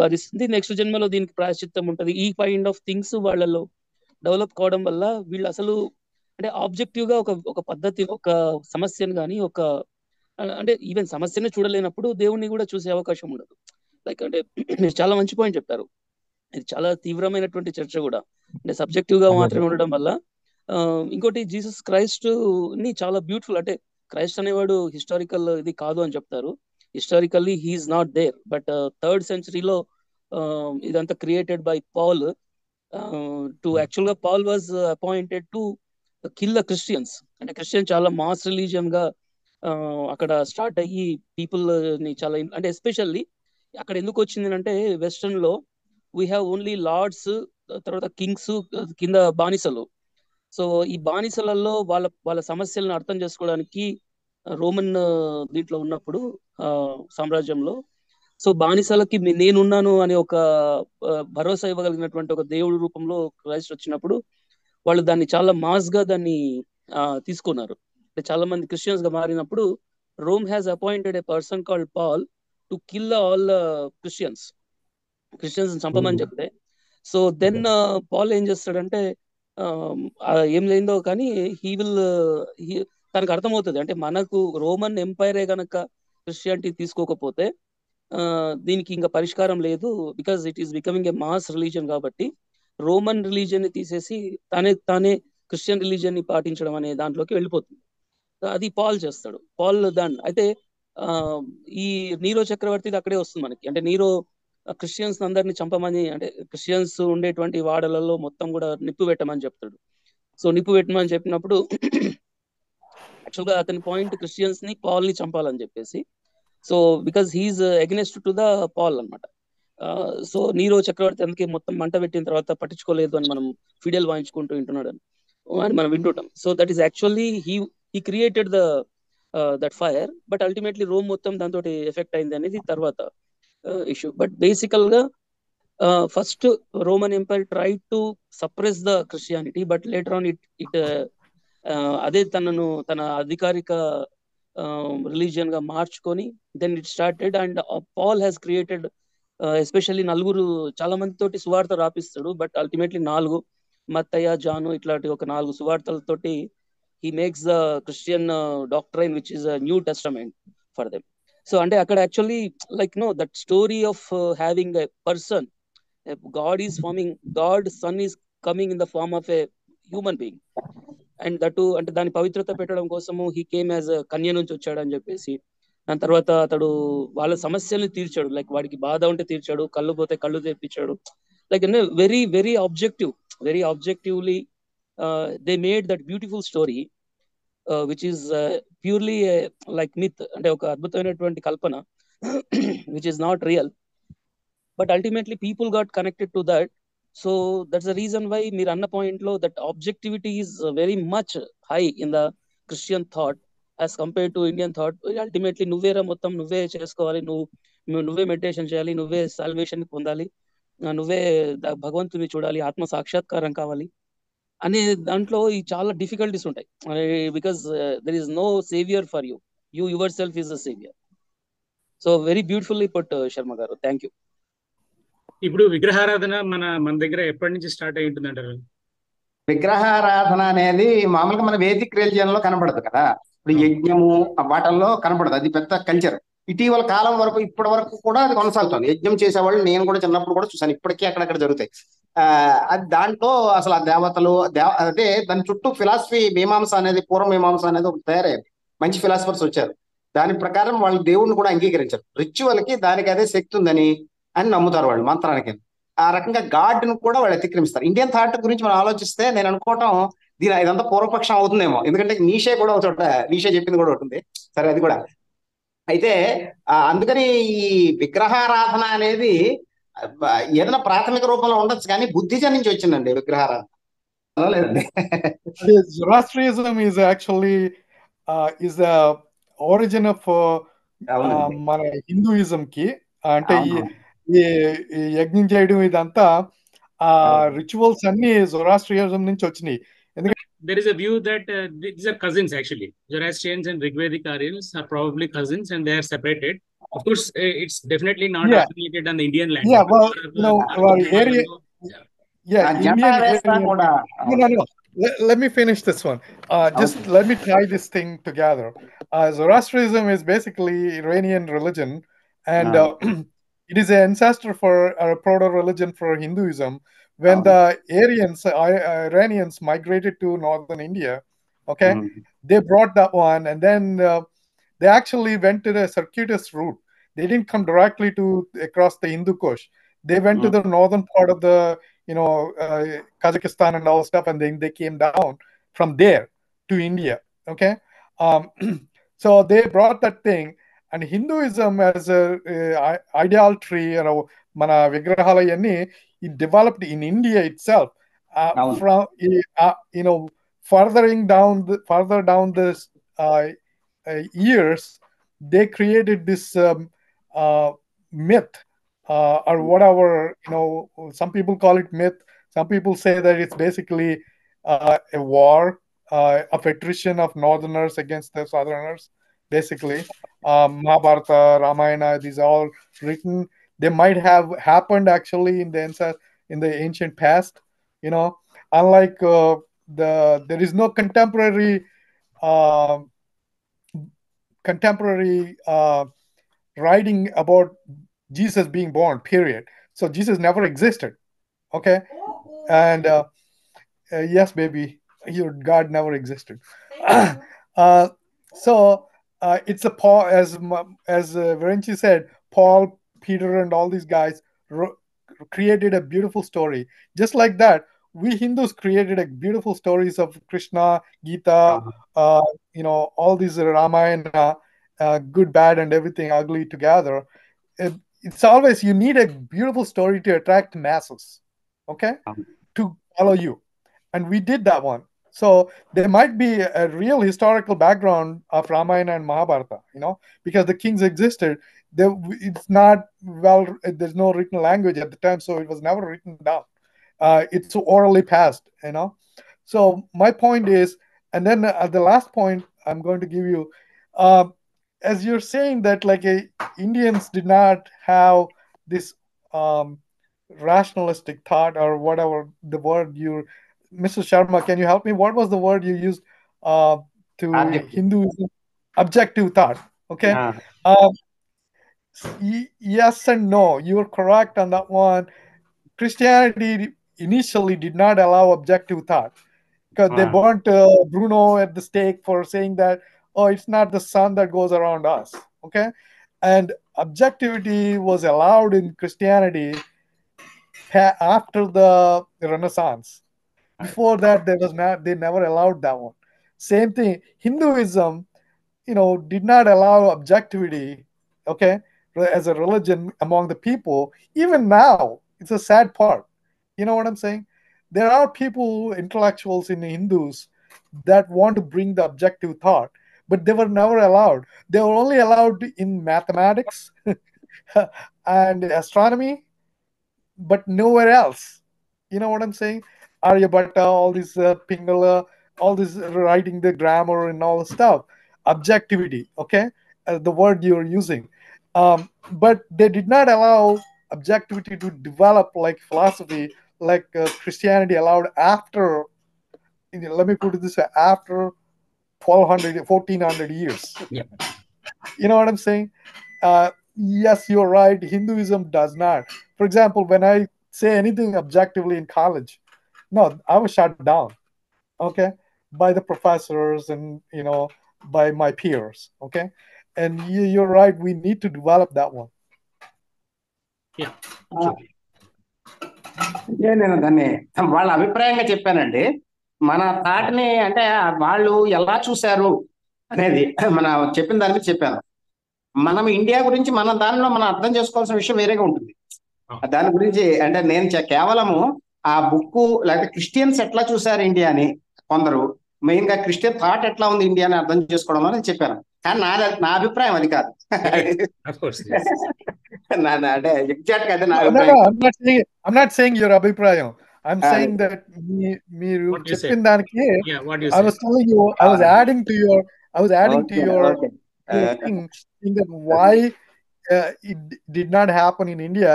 భరిస్తుంది, నెక్స్ట్ జన్మలో దీనికి ప్రాయశ్చిత్తం ఉంటది. ఈ కైండ్ ఆఫ్ థింగ్స్ వాళ్ళలో డెవలప్ కావడం వల్ల వీళ్ళు అసలు అంటే ఆబ్జెక్టివ్ గా ఒక పద్ధతి, ఒక సమస్యను కానీ అంటే ఈవెన్ సమస్యను చూడలేనప్పుడు దేవుణ్ణి కూడా చూసే అవకాశం ఉండదు. లైక్ అంటే మీరు చాలా మంచి పాయింట్ చెప్పారు. ఇది చాలా తీవ్రమైనటువంటి చర్చ కూడా, అంటే సబ్జెక్టివ్ గా మాత్రమే ఉండడం వల్ల. ఇంకోటి జీసస్ క్రైస్ట్ ని చాలా బ్యూటిఫుల్, అంటే క్రైస్ట్ అనేవాడు హిస్టారికల్ ఇది కాదు అని చెప్తారు. Historically he is not there, but 3rd centuryలో ఇదంతా created by Paul. To actual గా Paul was appointed to kill the Christians. అంటే క్రిస్టియన్ చాలా మాస్ రిలీజియన్ గా అక్కడ స్టార్ట్ అయ్యి పీపుల్ ని చాలా, అంటే ఎస్పెషల్లీ అక్కడ ఎందుకు వచ్చింది అంటే, వెస్టర్న్ లో వీ హ్యావ్ ఓన్లీ లార్డ్స్, తర్వాత కింగ్స్, కింద బానిసలు. సో ఈ బానిసలలో వాళ్ళ సమస్యలను అర్థం చేసుకోవడానికి రోమన్ దీంట్లో ఉన్నప్పుడు సామ్రాజ్యంలో, సో బానిసలకి నేనున్నాను అనే ఒక భరోసా ఇవ్వగలిగినటువంటి ఒక దేవుడి రూపంలో క్రైస్ట్ వచ్చినప్పుడు వాళ్ళు దాన్ని చాలా మాస్ గా దాన్ని తీసుకున్నారు. అంటే చాలా మంది క్రిస్టియన్స్ గా మారినప్పుడు Rome has appointed a person called Paul to kill all Christians చంపమని చెప్తే, సో దెన్ పాల్ ఏం చేస్తాడంటే, ఏం లేదో కానీ తనకు అర్థమవుతుంది, అంటే మనకు రోమన్ ఎంపైరే గనక క్రిస్టియానిటీ తీసుకోకపోతే దీనికి ఇంకా పరిష్కారం లేదు, because it is becoming a mass religion. కాబట్టి రోమన్ రిలీజియన్ ని తీసేసి తానే క్రిస్టియన్ రిలీజియన్ ని పాటించడం అనే దాంట్లోకి వెళ్ళిపోతుంది. అది పాల్ చేస్తాడు. పాల్ దాన్ని అయితే ఈ నీరో చక్రవర్తిది అక్కడే వస్తుంది మనకి. అంటే నీరో క్రిస్టియన్స్ అందరినీ చంపమని, అంటే క్రిస్టియన్స్ ఉండేటువంటి వాడలలో మొత్తం కూడా నిప్పు పెట్టమని చెప్తాడు. సో నిప్పు పెట్టమని చెప్పినప్పుడు యాక్చువల్ గా అతని పాయింట్ క్రిస్టియన్స్ ని పాల్ ని చంపాలని చెప్పేసి, so because he is against to the Paul అనమాట. సో నీరో చక్రవర్తి అందుకే మొత్తం మంట పెట్టిన తర్వాత పట్టించుకోలేదు అని మనం ఫిడెల్ వాయించుకుంటూ వింటున్నాడు అని మనం వింటుంటాం. So that is actually he created that fire, but ultimately Rome మొత్తం దాంతో ఎఫెక్ట్ అయింది అనేది తర్వాత ఇష్యూ. బట్ బేసికల్ గా first Roman empire try to suppress the Christianity, but later on it అదే తన అధికారిక రిలీజియన్ గా మార్చుకొని then it started. And Paul has created especially చాలా మంది తోటి సువార్త రాపిస్తాడు, బట్ అల్టిమేట్లీ 4 మత్తయ్య, జాను ఇట్లాంటి ఒక 4 సువార్తలతోటి he makes the Christian doctrine which is a New Testament for them. So అంటే అక్కడ actually like that story of having a person, God is forming, God son is coming in the form of a human being, and that అంటే దాని పవిత్రత పెట్టడం కోసము he came as కన్య నుంచి వచ్చాడు అని చెప్పేసి, దాని తర్వాత అతడు వాళ్ళ సమస్యల్ని తీర్చాడు. లైక్ వాడికి బాధ ఉంటే తీర్చాడు, కళ్ళు పోతే కళ్ళు తెప్పించాడు. Like very very objectively they made that beautiful story which is purely like myth, అంటే ఒక అద్భుతమైనటువంటి కల్పన. which is not real. But ultimately, people got connected to that. So that's the reason why మీరు అన్న point లో that objectivity is very much high in the Christian thought as compared to Indian thought. Ultimately, నువ్వేరా మొత్తం నువ్వే చేసుకోవాలి, నువ్వే meditation చేయాలి, నువ్వే సాల్వేషన్ పొందాలి, నువ్వే భగవంతుని చూడాలి, ఆత్మ సాక్షాత్కారం కావాలి అనే దాంట్లో ఈ చాలా డిఫికల్టీస్ ఉంటాయి. Because there is no saviour for you, you yourself is the saviour. So very beautifully put Sharma garu, thank you. ఇప్పుడు విగ్రహారాధన మన దగ్గర ఎప్పటి నుంచి స్టార్ట్ అయి ఉంటుంది అంటారు? విగ్రహారాధన అనేది మామూలుగా మన వేదిక్ రిలిజియన్ లో కనబడదు కదా. ఇప్పుడు యజ్ఞము వాటల్లో కనబడదు, అది పెద్ద కల్చర్. ఇటీవల కాలం వరకు ఇప్పటి వరకు కూడా అది కొనసాగుతుంది. యజ్ఞం చేసేవాళ్ళు నేను కూడా చిన్నప్పుడు కూడా చూసాను, ఇప్పటికీ అక్కడక్కడ జరుగుతాయి. అది దాంట్లో అసలు ఆ దేవతలు అదే దాని చుట్టూ ఫిలాసఫీ మీమాంస అనేది, పూర్వ మీమాంస అనేది ఒకటి తయారయ్యింది. మంచి ఫిలాసఫర్స్ వచ్చారు, దాని ప్రకారం వాళ్ళు దేవుణ్ణి కూడా అంగీకరించారు. రిచువల్ కి దానికి అదే శక్తి ఉందని అని నమ్ముతారు వాళ్ళు, మంత్రానికి. ఆ రకంగా గాడ్ ను కూడా వాళ్ళు అతిక్రమిస్తారు. ఇండియన్ థాట్ గురించి మనం ఆలోచిస్తే నేను అనుకోవటం ఇదంతా పూర్వపక్షం అవుతుందేమో, ఎందుకంటే నీషే కూడా ఒక చోట నీషే చెప్పింది కూడా ఉంటుంది. సరే, అది కూడా అయితే అందుకని ఈ విగ్రహారాధన అనేది ఏదైనా ప్రాథమిక రూపంలో ఉండొచ్చు, కానీ బుద్ధిజం నుంచి వచ్చిందండి విగ్రహారాధన, లేదండి. Zoroastrianism is actually is the origin of మన హిందూయిజం కి. అంటే ఈ యజ్ఞం చేయడం ఇదంతా రిచువల్స్ అన్ని జొరాస్ట్రియానిజం నుంచి వచ్చినాయి. There is a view that these are cousins actually. Zoroastrians and Rigvedic Aryans are probably cousins and they are separated. Of course, it's definitely not affiliated on the Indian land. Yeah, well, Indian. No. Let me finish this one. Just let me tie this thing together. Zoroastrianism is basically Iranian religion, and it is an ancestor for a proto religion for Hinduism. When the Iranians migrated to northern India, okay, they brought that one, and then they actually went to the circuitous route. They didn't come directly across the Hindu Kush. They went to the northern part of the Kazakhstan and all stuff, and then they came down from there to India. Okay, so they brought that thing, and Hinduism as a idolatry, mana vigrahalayani, it developed in India itself. From further down this years, they created this myth. Or whatever, some people call it myth. Some people say that it's basically a war of attrition of northerners against the southerners. Basically, Mahabharata, Ramayana, these are all written. They might have happened actually in the ancient past. Unlike there is no contemporary writing about Jesus being born, period. So Jesus never existed. Okay, and yes, baby, your God never existed. So it's a Paul, as Varenchi said, Paul, Peter, and all these guys created a beautiful story. Just like that, we Hindus created a beautiful stories of Krishna, Gita, all these Ramayana, good, bad, and everything ugly together. It's always, you need a beautiful story to attract masses, okay, to follow you. And we did that one. So there might be a real historical background of Ramayana and Mahabharata, because the kings existed. It's not, there's no written language at the time, so it was never written down. It's orally passed, So my point is, and then the last point I'm going to give you, as you're saying that Indians did not have this rationalistic thought, or whatever the word Mr. Sharma, can you help me? What was the word you used to Hinduism? Objective thought. Okay. Yes and no. You're correct on that one. Christianity initially did not allow objective thought, because they burnt Bruno at the stake for saying that, oh, it's not the sun that goes around us. Okay. And objectivity was allowed in Christianity after the Renaissance. Before that, they never allowed that one. Same thing, Hinduism, did not allow objectivity, okay, as a religion among the people. Even now, it's a sad part. You know what I'm saying? There are people, intellectuals in Hindus, that want to bring the objective thought, but they were never allowed. They were only allowed in mathematics and astronomy, but nowhere else. You know what I'm saying? Aryabhatta, all these Pingala, all this writing the grammar and all the stuff. Objectivity, okay? The word you're using. But they did not allow objectivity to develop like philosophy, like Christianity allowed after, let me put it this way, after 1200, 1400 years. Yeah. You know what I'm saying? Yes, you're right. Hinduism does not. For example, when I say anything objectively in college, no, I was shut down, okay, by the professors and, by my peers, okay? And you're right. We need to develop that one. Yeah. అంటే నేను దాన్ని వాళ్ళ అభిప్రాయంగా చెప్పానండి. మన థాట్ని అంటే వాళ్ళు ఎలా చూశారు అనేది మన చెప్పిన దాని మీద చెప్పాను. మనం ఇండియా గురించి మన దానిలో మనం అర్థం చేసుకోవాల్సిన విషయం వేరేగా ఉంటుంది. దాని గురించి అంటే నేను కేవలము ఆ బుక్ లేకపోతే క్రిస్టియన్స్ ఎట్లా చూశారు ఇండియాని, కొందరు మెయిన్ గా క్రిస్టియన్ థాట్ ఎట్లా ఉంది ఇండియా అని అర్థం చేసుకోవడం అని చెప్పాను. కానీ నా అభిప్రాయం అది కాదు. అంటే ఎగ్జాక్ట్ గా అదే నా అభిప్రాయం. I'm not saying your abhiprayam. I'm saying that మీరు చెప్పిన దానికి I was telling you, I was adding to your thing that why it did not happen in India,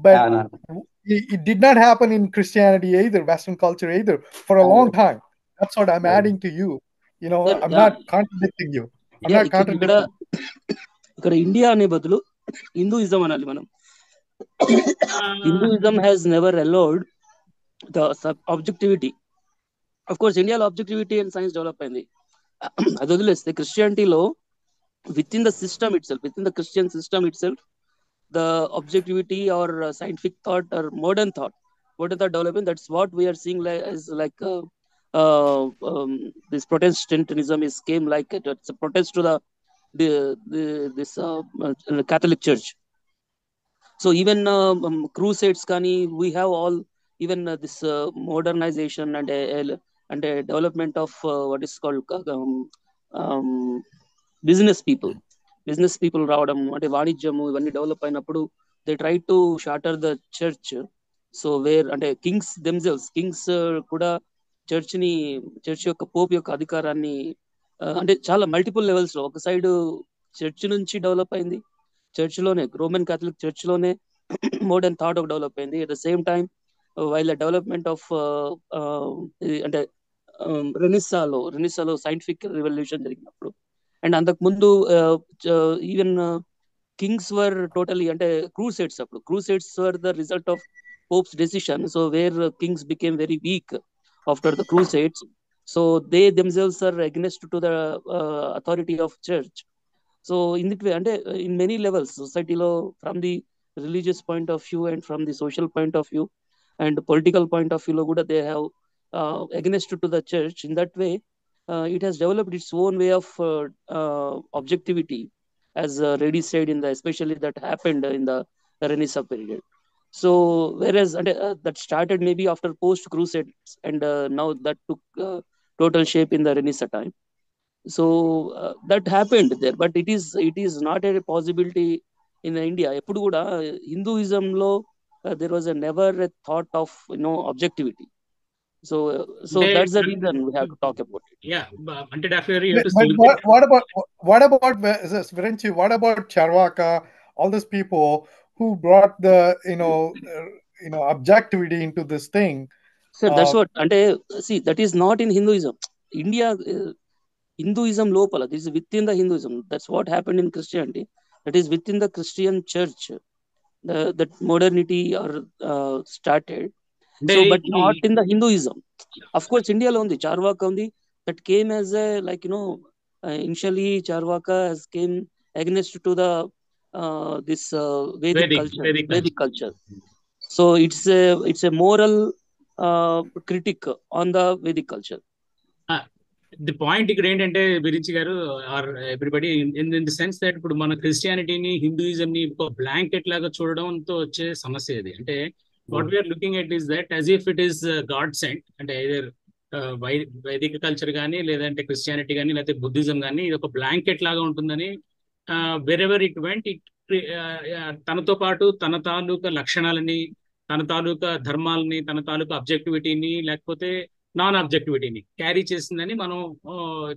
but it did not happen in Christianity either, Western culture either, for a long time. That's what I'm adding to you. I'm not contradicting you. I'm not contradicting. ఇక్కడ India అనే బదులు Hinduism అనాలి మనం. Hinduism has never allowed the objectivity. Of course, Indiaలో objectivity and science develop అయింది. అది వదిలేస్తే క్రిస్టియానిటీలో within the system itself, within the Christian system itself, the objectivity or scientific thought or modern thought developing. That's what we are seeing as this Protestantism came like it's a protest to this Catholic Church. So even crusades, we have all even this modernization and a development of what is called business people రావడం అంటే వాణిజ్యము ఇవన్నీ develop అయినప్పుడు they try to shatter the church. So where అంటే Kings కూడా church యొక్క Pope యొక్క అధికారాన్ని అంటే చాలా మల్టిపుల్ లెవెల్స్ లో ఒక సైడ్ చర్చ్ నుంచి డెవలప్ అయింది, చర్చ్లోనే రోమన్ క్యాథలిక్ చర్చ్లోనే మోడర్న్ థాట్ ఒక డెవలప్ అయింది. At the same time while the development of అంటే రెనిసాలో సైంటిఫిక్ రివల్యూషన్ జరిగినప్పుడు అండ్ అంతకు ముందు ఈవెన్ కింగ్స్ వర్ టోటలీ అంటే crusades were the result of Pope's decision. So where Kings became very weak after the crusades, so they themselves are against to the authority of church. So in that way, and in many levels, society law, from the religious point of view and from the social point of view and political point of view, they have against to the church. In that way, it has developed its own way of objectivity, as Reddy said, especially that happened in the Renaissance period. So whereas that started maybe after post crusades, and now that took total shape in the Renaissance time. So that happened there, but it is not a possibility in India. Eppudu kuda Hinduism lo there was never a thought of objectivity. So that's the reason we have to talk about it. Yeah, definitely you have to see. What about Virenchi? What about Charvaka? All those people who brought the objectivity into this thing. So that's what. And see, that is not in Hinduism. India. Hinduism lopala, this is within the Hinduism. That's what happened in Christianity. That is within the Christian church. That modernity started. So, but not in the Hinduism. Of course, India lo undi, Charvaka undi. That came as a initially Charvaka has came against to the this Vedic culture. So it's a moral critique on the Vedic culture. The point ఇక్కడ ఏంటంటే Birinchi garu or everybody in the sense that ఇప్పుడు మన క్రిస్టియానిటీని Hinduism ని ఒక blanket లాగా చూడడంతో వచ్చే సమస్య ఇది. అంటే what we are looking at is that as if it is God sent, అంటే ఐదర్ వైదిక కల్చర్ కానీ లేదంటే క్రిస్టియానిటీ కానీ లేకపోతే బుద్ధిజం కానీ ఇది ఒక బ్లాంకెట్ లాగా ఉంటుందని, వెరెవర్ ఇట్ వెంట్ ఇట్ తనతో పాటు తన తాలూకా లక్షణాలని, తన తాలూకా ధర్మాలని, తన తాలూకా అబ్జెక్టివిటీని లేకపోతే నాన్ అబ్జెక్టివిటీని క్యారీ చేసిందని మనం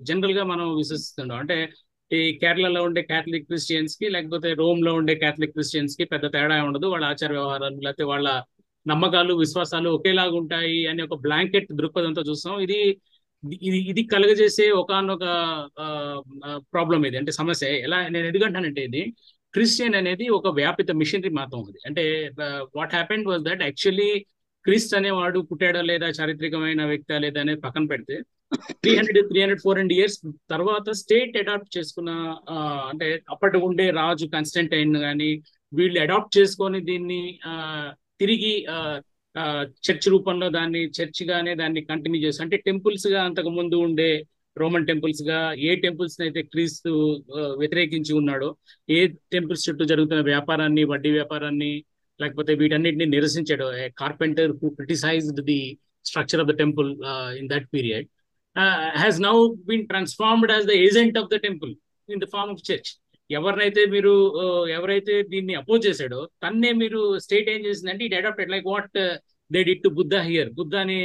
జనరల్ గా మనం విశ్వసిస్తున్నాం. అంటే ఈ కేరళలో ఉండే క్యాథలిక్ క్రిస్టియన్స్ కి లేకపోతే రోమ్ లో ఉండే క్యాథలిక్ క్రిస్టియన్స్ కి పెద్ద తేడా ఉండదు, వాళ్ళ ఆచార వ్యవహారాలు లేకపోతే వాళ్ళ నమ్మకాలు విశ్వాసాలు ఒకేలాగా ఉంటాయి అని ఒక బ్లాంకెట్ దృక్పథంతో చూస్తాం. ఇది ఇది ఇది కలుగజేసే ఒకానొక ప్రాబ్లం ఇది, అంటే సమస్య. ఎలా నేను ఎందుకంటానంటే ఇది క్రిస్టియన్ అనేది ఒక వ్యాపిత మిషనరీ మతం ఉంది. అంటే what happened was that actually Christ అనేవాడు పుట్టాడా లేదా చారిత్రకమైన వ్యక్తి లేదా అనేది పక్కన పెడితే 300-400 ఇయర్స్ తర్వాత స్టేట్ అడాప్ట్ చేసుకున్న, అంటే అప్పటి ఉండే రాజు కన్స్టంటైన్ కానీ వీళ్ళు అడాప్ట్ చేసుకొని దీన్ని తిరిగి చర్చ్ రూపంలో దాన్ని చర్చ్గానే దాన్ని కంటిన్యూ చేస్తారు. అంటే టెంపుల్స్ గా అంతకు ముందు ఉండే రోమన్ టెంపుల్స్ గా ఏ టెంపుల్స్ అయితే క్రీస్తు వ్యతిరేకించి ఉన్నాడో, ఏ టెంపుల్స్ చుట్టూ జరుగుతున్న వ్యాపారాన్ని, వడ్డీ వ్యాపారాన్ని లేకపోతే వీటన్నిటిని నిరసించాడు, carpenter who criticized the structure of the temple in that period has now been transformed as the agent of the temple in the form of church. ఎవరైతే దీన్ని అపోజ్ చేశాడో తన్నే మీరు స్టేట్ ఏం చేసిందంటే it adapted like what they did to Buddha here. బుద్ధాని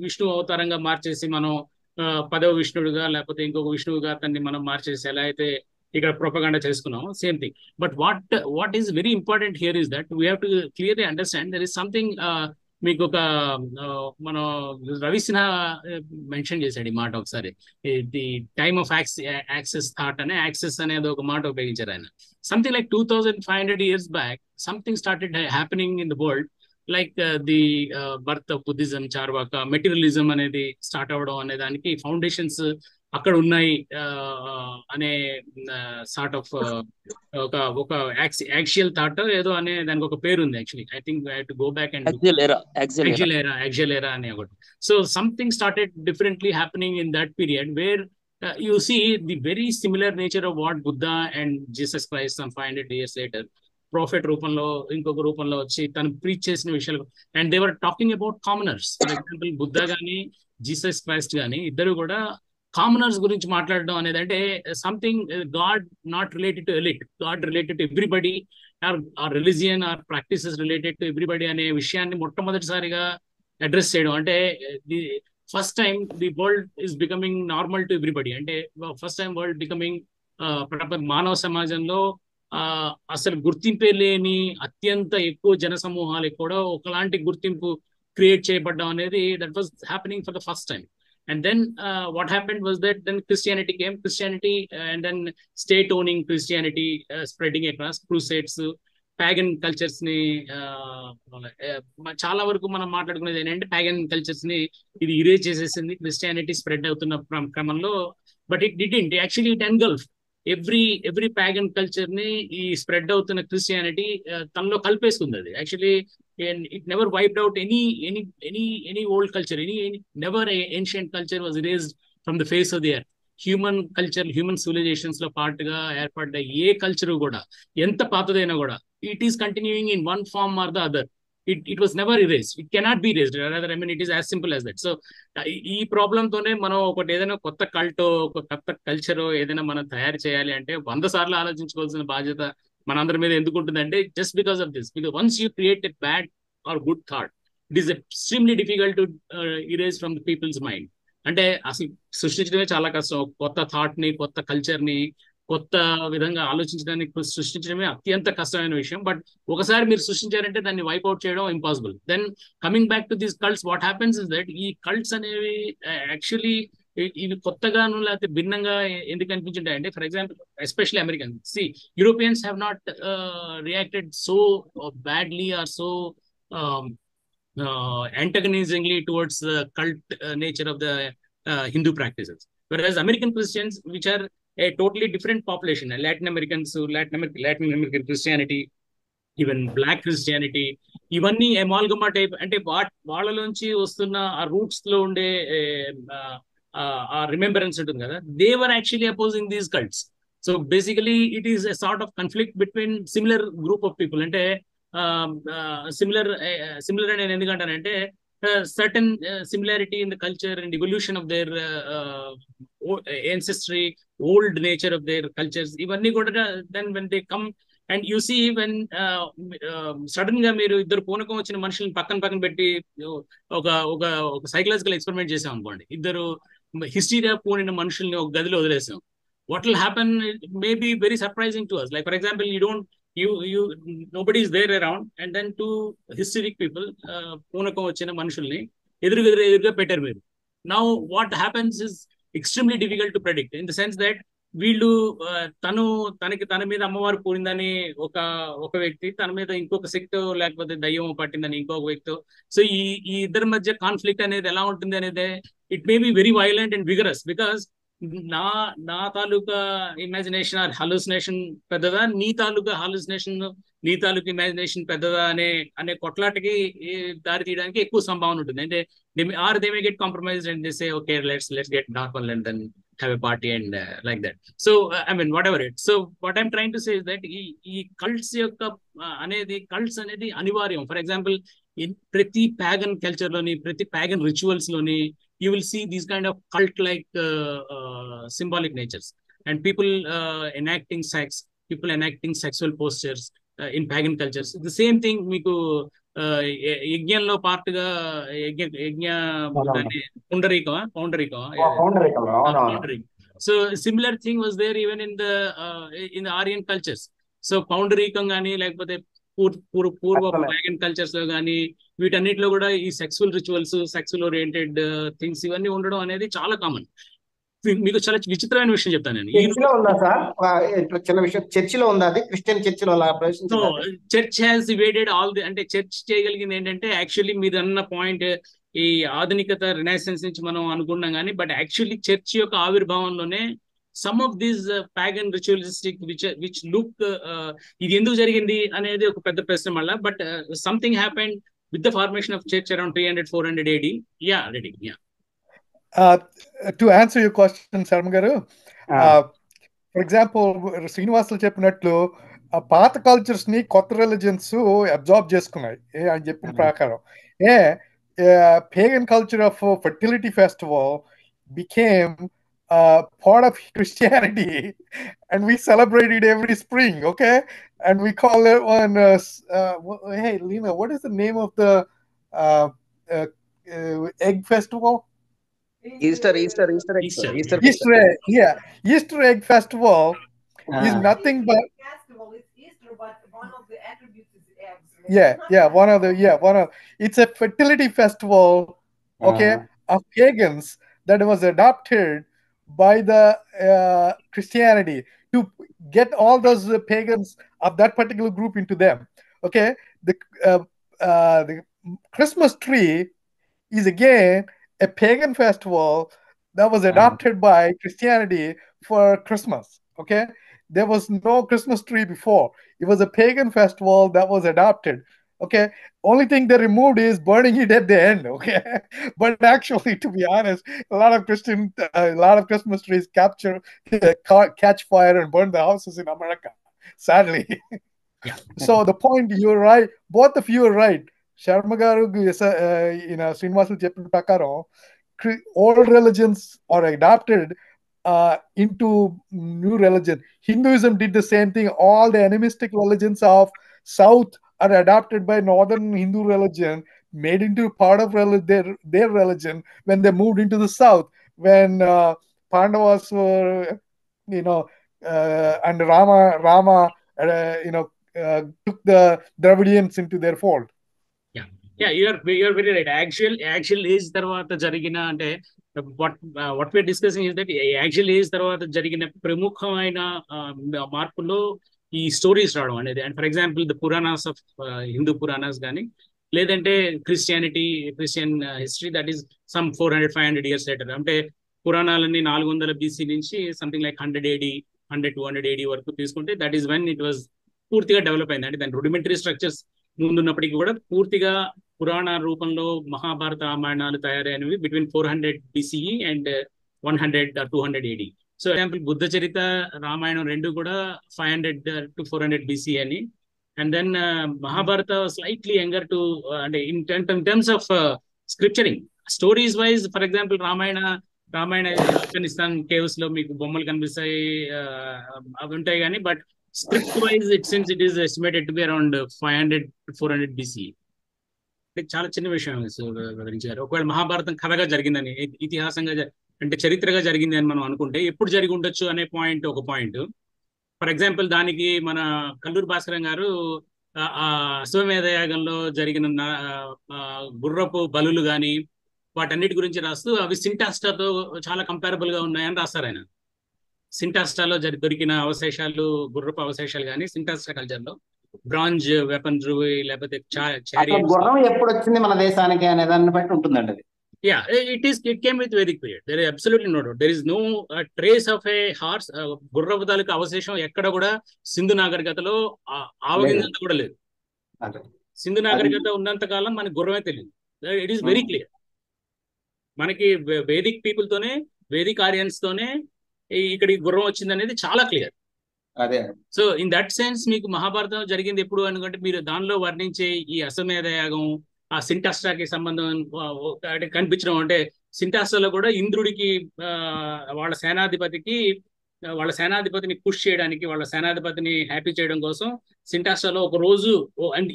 విష్ణు అవతారంగా మార్చేసి మనం 10వ విష్ణుడుగా లేకపోతే ఇంకొక విష్ణువుగా తన్ని మనం మార్చేసి ఎలా అయితే ఇక్కడ ప్రొపగండా చేసుకున్నాం, same thing. But what is very important here is that we have to clearly understand there is something. మీకు ఒక మన రవి సిన్హా మెన్షన్ చేశాడు ఈ మాట ఒకసారి, the time of access thought అనే యాక్సెస్ అనేది ఒక మాట ఉపయోగించారు ఆయన. Something like 2500 years back something started happening in the world, like the birth of Buddhism, Charvaka, materialism అనేది స్టార్ట్ అవ్వడం అనే దానికి ఫౌండేషన్స్ అక్కడ ఉన్నాయి అనే సార్ట్ ఆఫ్ ఒక యాక్సియల్ థాట్ ఏదో అనే దానికి ఒక పేరు ఉంది. Actually I think I have to go back and axial ఎరా అనే ఒకటి. So something started differently happening in that period where you see the very similar nature of what Buddha and Jesus Christ some 500 years later profit రూపంలో ఇంకొక రూపంలో వచ్చి తను preach చేసిన విషయాలు, and they were talking about commoners. For example Buddha కానీ Jesus Christ కానీ ఇద్దరు కూడా కామనర్స్ గురించి మాట్లాడడం అనేది, అంటే something God not related to elite, God related to everybody, are religion are practices related to everybody అనే విషయాన్ని మొట్టమొదటిసారిగా అడ్రస్ చేయడం. అంటే the first time the world is becoming normal to everybody, అంటే ఫస్ట్ టైం వరల్డ్ బికమింగ్ మానవ సమాజంలో అసలు గుర్తింపే లేని అత్యంత ఎక్కువ జన సమూహాలకు కూడా ఒకలాంటి గుర్తింపు క్రియేట్ చేయబడ్డం అనేది that was happening for the first time. And then what happened was that then Christianity came, and then state owning Christianity spreading across, crusades, pagan cultures ని చాలా వరకు మనం మాట్లాడుకునేది ఏంటంటే pagan cultures ని ఇది ఇరేజ్ చేసేసింది క్రిస్టియానిటీ స్ప్రెడ్ అవుతున్న క్రమంలో. But it didn't actually, it engulf every pagan culture ని ఈ స్ప్రెడ్ అవుతున్న క్రిస్టియానిటీ తనలో కలిపేసుకుంది. అది actually it never wiped out any old culture, never ancient culture was erased from the face of the earth. Human culture, human civilizations లో part గా ఏర్పడ్డ ఏ culture కూడా ఎంత పాతదైనా కూడా it is continuing in one form or the other. It was never erased. It cannot be erased. Rather, I mean, it is as simple as that. So, ఈ problem తోనే మనం ఒకటి ఏదైనా కొత్త కల్టో, ఒక కొత్త కల్చరో ఏదైనా మనం తయారు చేయాలి అంటే 100 సార్లు ఆలోచించుకోవాల్సిన బాధ్యత మనందరి మీద ఎందుకు ఉంటుందంటే just because of this. Because once you create a bad or good thought, it is extremely difficult to erase from the peoples mind. అంటే అసలు సృష్టించడమే చాలా కష్టం. కొత్త థాట్ ని, కొత్త కల్చర్ ని, కొత్త విధంగా ఆలోచించడానికి సృష్టించడమే అత్యంత కష్టమైన విషయం. బట్ ఒకసారి మీరు సృష్టించారంటే దాన్ని వైప్అవుట్ చేయడం impossible. Then coming back to these cults, what happens is that ఈ కల్ట్స్ అనేవి యాక్చువల్లీ ఇవి కొత్తగాను లేకపోతే భిన్నంగా ఎందుకు అనిపించుంటాయంటే, for example especially Americans, Europeans have not reacted so badly or so antagonizingly towards the cult nature of the Hindu practices. Whereas American Christians, which are a totally different population, Latin Americans, Latin American Christianity, even Black Christianity, ఇవన్నీ అమాల్గమా type, అంటే వాళ్ళలోంచి వస్తున్న ఆ roots లో ఉండే ఆ remembrance ఉంటుంది కదా, they were actually opposing these cults. So basically it is a sort of conflict between similar group of people. అంటే సిమిలర్ అని నేను ఎందుకంటానంటే certain similarity in the culture and evolution of their ancestry, old nature of their cultures, ఇవన్నీ కూడా then when they come and you see when sudden గా మీరు ఇద్దరు పూనకం వచ్చిన మనుషులను పక్కన పెట్టి ఒక ఒక ఒక సైకలాజికల్ ఎక్స్పెరిమెంట్ చేసాం అనుకోండి, ఇద్దరు హిస్టీరియా పూనిన మనుషుల్ని ఒక గదిలో వదిలేసాం, what will happen may be very surprising to us. Like for example, nobody is there around and then two hysteric people పూనకం వచ్చిన మనుషుల్ని ఎదురుగా పెట్టారు మీరు. Now what happens is extremely difficult to predict in the sense that వీళ్ళు తన మీద అమ్మవారు పూరిందని ఒక వ్యక్తి, తన మీద ఇంకొక శక్తి లేకపోతే దయ్యం పట్టిందని ఇంకొక వ్యక్తి. సో ఈ ఇద్దరి మధ్య కాన్ఫ్లిక్ట్ అనేది ఎలా ఉంటుంది అనేది it may be very violent and vigorous, because నా తాలూకా ఇమాజినేషన్ ఆర్ హాలుసినేషన్ పెద్దదా, నీ తాలూకా హాలుసినేషన్ నీ తాలూకా ఇమాజినేషన్ పెద్దదా అనే కొట్లాటకి దారి తీయడానికి ఎక్కువ సంభావన ఉంటుంది. అంటే they may get compromised and they say, okay, let's get normal and then have a party and like that. So I mean whatever it. So what I'm trying to say is that ఈ cults యొక్క cults అనేది అనివార్యం. For example, in ప్రతి pagan culture లోని, ప్రతి pagan rituals లోని you will see these kind of cult like symbolic natures and people enacting sex, people enacting sexual postures in pagan cultures. The same thing మీకు యజ్ఞంలో part గా పౌండరీకం. So similar thing was there even in the Aryan cultures. So పౌండరీకం కానీ లేకపోతే పూర్వ pagan cultures లో కానీ వీటన్నిటిలో కూడా ఈ sexual rituals, sexual oriented things ఇవన్నీ ఉండడం అనేది చాలా కామన్. మీకు చాలా విచిత్రమైన విషయం చెప్తాను నేను. చర్చిలో ఉందా సార్? చిన్న విషయం, చర్చిలో ఉందా అది? క్రిస్టియన్ చర్చిలో చర్చ్ హ్యాస్ ఇవేడెడ్ ఆల్ ది, అంటే చర్చ్ చేయగలిగింది ఏంటంటే యాక్చువల్లీ మీరు అన్న పాయింట్, ఈ ఆధునికత రినైసెన్స్ నుంచి మనం అనుకున్నాం కానీ బట్ యాక్చువల్లీ చర్చ్ యొక్క ఆవిర్భావంలోనే some of these pagan ritualistic which look ఇది ఎందుకు జరిగింది అనేది ఒక పెద్ద ప్రశ్న మళ్ళా. But something happened with the formation of church around 300-400 AD. To answer your question, Sharma garu, for example, Srinivasulu చెప్పినట్లు పాత కల్చర్స్ ని కొత్త రిలిజన్స్ అబ్జార్బ్ చేసుకున్నాయి అని చెప్పిన ప్రకారం. pagan culture of fertility festival became part of Christianity and we celebrate it every spring, okay? And we call it one hey Lena, what is the name of the egg festival? Easter egg festival is nothing but Easter, but one of the attributes is eggs. It's a fertility festival, okay, of pagans that was adopted by the Christianity to get all those pagans of that particular group into them. Okay, the Christmas tree is again a pagan festival that was adopted by Christianity for Christmas. Okay, there was no Christmas tree before. It was a pagan festival that was adopted. Okay, only thing they removed is burning it at the end. Okay, but actually, to be honest, a lot of Christmas trees catch fire and burn the houses in America, sadly. So the point, you're right, both of you are right. Sharma garu, Srinivas cheppina prakaram, old religions are adopted into new religion. Hinduism did the same thing. All the animistic religions of South are adopted by Northern Hindu religion, made into part of their religion when they moved into the South. When Pandavas were, and Rama took the Dravidians into their fold. You're very right. Actual age తర్వాత జరిగిన, అంటే what we're discussing is that actual age తర్వాత జరిగిన ప్రముఖమైన మార్పులో ఈ stories రావడం అనేది. And for example the Puranas of Hindu Puranas కానీ లేదంటే Christian history that is some 400-500 years later. అంటే పురాణాలన్నీ 400 BC నుంచి సంథింగ్ లైక్ 100-200 AD వరకు తీసుకుంటే that is when it was పూర్తిగా డెవలప్ అయింది. అంటే దాని రూడిమెంటరీ స్ట్రక్చర్స్ ముందున్నప్పటికీ కూడా పూర్తిగా పురాణ రూపంలో మహాభారత రామాయణాలు తయారైనవి between 400 BCE and 100 or 200 AD. So example Buddha Charita, Ramayanam రెండు కూడా 500 to 400 BC అని. And then Mahabharata slightly younger to, అంటే in terms of scripturing, stories wise. For example Ramayana Afghanistan caves లో మీకు బొమ్మలు కనిపిస్తాయి, అవి ఉంటాయి కానీ, but script wise it is estimated to be around 500 to 400 BC. చాలా చిన్న విషయం వివరించారు. ఒకవేళ మహాభారతం కథగా జరిగిందని, ఇతిహాసంగా అంటే చరిత్రగా జరిగింది అని మనం అనుకుంటే ఎప్పుడు జరిగి ఉండొచ్చు అనే ఒక పాయింట్. ఫర్ ఎగ్జాంపుల్ దానికి మన కల్లూరి భాస్కరం గారు అశ్వమేధ యాగంలో జరిగిన గుర్రపు బలులు కానీ వాటన్నిటి గురించి రాస్తూ అవి సింటాస్టాతో చాలా కంపారబుల్ గా ఉన్నాయని రాస్తారు ఆయన. సింటాస్టాలో దొరికిన అవశేషాలు, గుర్రపు అవశేషాలు కానీ సింటాస్టా కల్చర్ లో బ్రాంజ్ వెపన్స్ లేకపోతే గుర్రం ఎప్పుడు వచ్చింది మన దేశానికి అనే దాన్ని బట్టి ఉంటుందండి అది. Yeah, it came with Vedic period. There is absolutely no doubt. There is no trace of a horse. గుర్రపు తాలూకు అవశేషం ఎక్కడ కూడా సింధు నాగరికతలో ఆవగింజంత కూడా లేదు. సింధు నాగరికత ఉన్నంత కాలం మనకి గుర్రమే తెలియదు. It is very clear. మనకి వేదిక్ పీపుల్ తోనే, వేదిక్ ఆరియన్స్ తోనే ఇక్కడికి గుర్రం వచ్చింది అనేది చాలా క్లియర్. అదే. సో ఇన్ దట్ సెన్స్ మీకు మహాభారతం జరిగింది ఎప్పుడు అనుకుంటే మీరు దానిలో వర్ణించే ఈ అశ్వమేధ యాగం, ఆ సింటాస్టాకి సంబంధం అంటే కనిపించడం, అంటే సింటాస్టాలో కూడా ఇంద్రుడికి వాళ్ళ సేనాధిపతిని పుష్ చేయడానికి, వాళ్ళ సేనాధిపతిని హ్యాపీ చేయడం కోసం సింటాస్టాలో ఒక రోజు,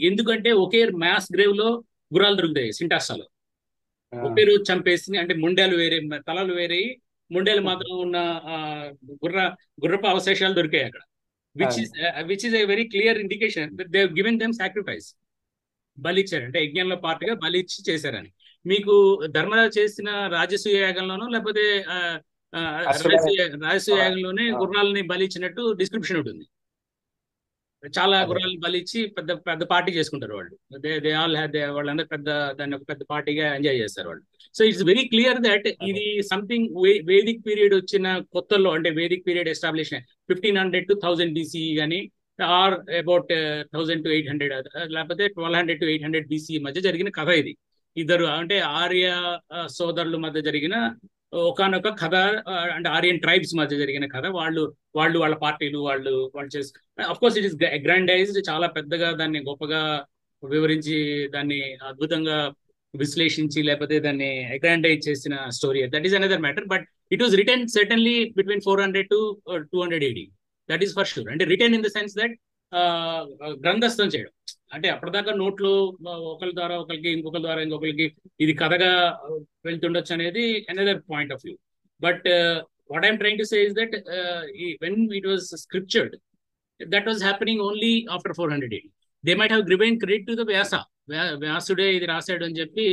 ఎందుకంటే ఒకే మాస్ గ్రేవ్ లో గుర్రాలు దొరుకుతాయి సింటాస్టాలో. ఒకే రోజు చంపేసి, అంటే ముండేలు వేరే, తలలు వేరే, ముండేలు మాత్రం ఉన్న గుర్రపు అవశేషాలు దొరికాయి అక్కడ. Which is a very clear indication they have given them sacrifice. బలిచ్చారు, అంటే యజ్ఞంలో పార్ట్గా బలిచ్చి చేశారని. మీకు ధర్మరాజు చేసిన రాజసూయ యాగంలోనో లేకపోతే రాజసూయ యాగంలోనే గుర్రాలని బలిచ్చినట్టు డిస్క్రిప్షన్ ఉంటుంది. చాలా గుర్రాలను బలిచ్చి పెద్ద పెద్ద పార్టీ చేసుకుంటారు వాళ్ళు. దే ఆల్ హ్యావ్ వాళ్ళందరూ దాన్ని ఒక పెద్ద పార్టీగా ఎంజాయ్ చేస్తారు వాళ్ళు. So it's very clear that ఇది సంథింగ్ వేదిక్ పీరియడ్ వచ్చిన కొత్తలో, అంటే Vedic period establish 1500 to 1000 BC కానీ, ఆర్ అబౌట్ 1000 to 800, లేకపోతే 1200 to 800 BC మధ్య జరిగిన కథ ఇది. ఇద్దరు అంటే ఆర్య సోదరుల మధ్య జరిగిన ఒకనొక కథ, అంటే ఆరియన్ ట్రైబ్స్ మధ్య జరిగిన కథ. వాళ్ళ పార్టీలు వాళ్ళు చేసి, అఫ్ కోర్స్ ఇట్ ఇస్ అగ్రాండైజ్డ్, చాలా పెద్దగా దాన్ని గొప్పగా వివరించి దాన్ని అద్భుతంగా విశ్లేషించి లేకపోతే దాన్ని అగ్రాండైజ్ చేసిన story. That is another matter. But it was written certainly between 400 to 200 AD. That is for sure. అంటే written in the sense that గ్రంథస్థం చేయడం, అంటే అప్పటిదాకా నోట్లు ఒకరి ద్వారా ఒకరికి, ఇంకొకరి ద్వారా ఇంకొకరికి ఇది కథగా వెళ్తుండొచ్చు అనేది another point of view. But what I'm trying to say is that when it was scriptured, that was happening only after 400 AD. They might have given credit to the వ్యాసుడే ఇది రాశాడు అని చెప్పి,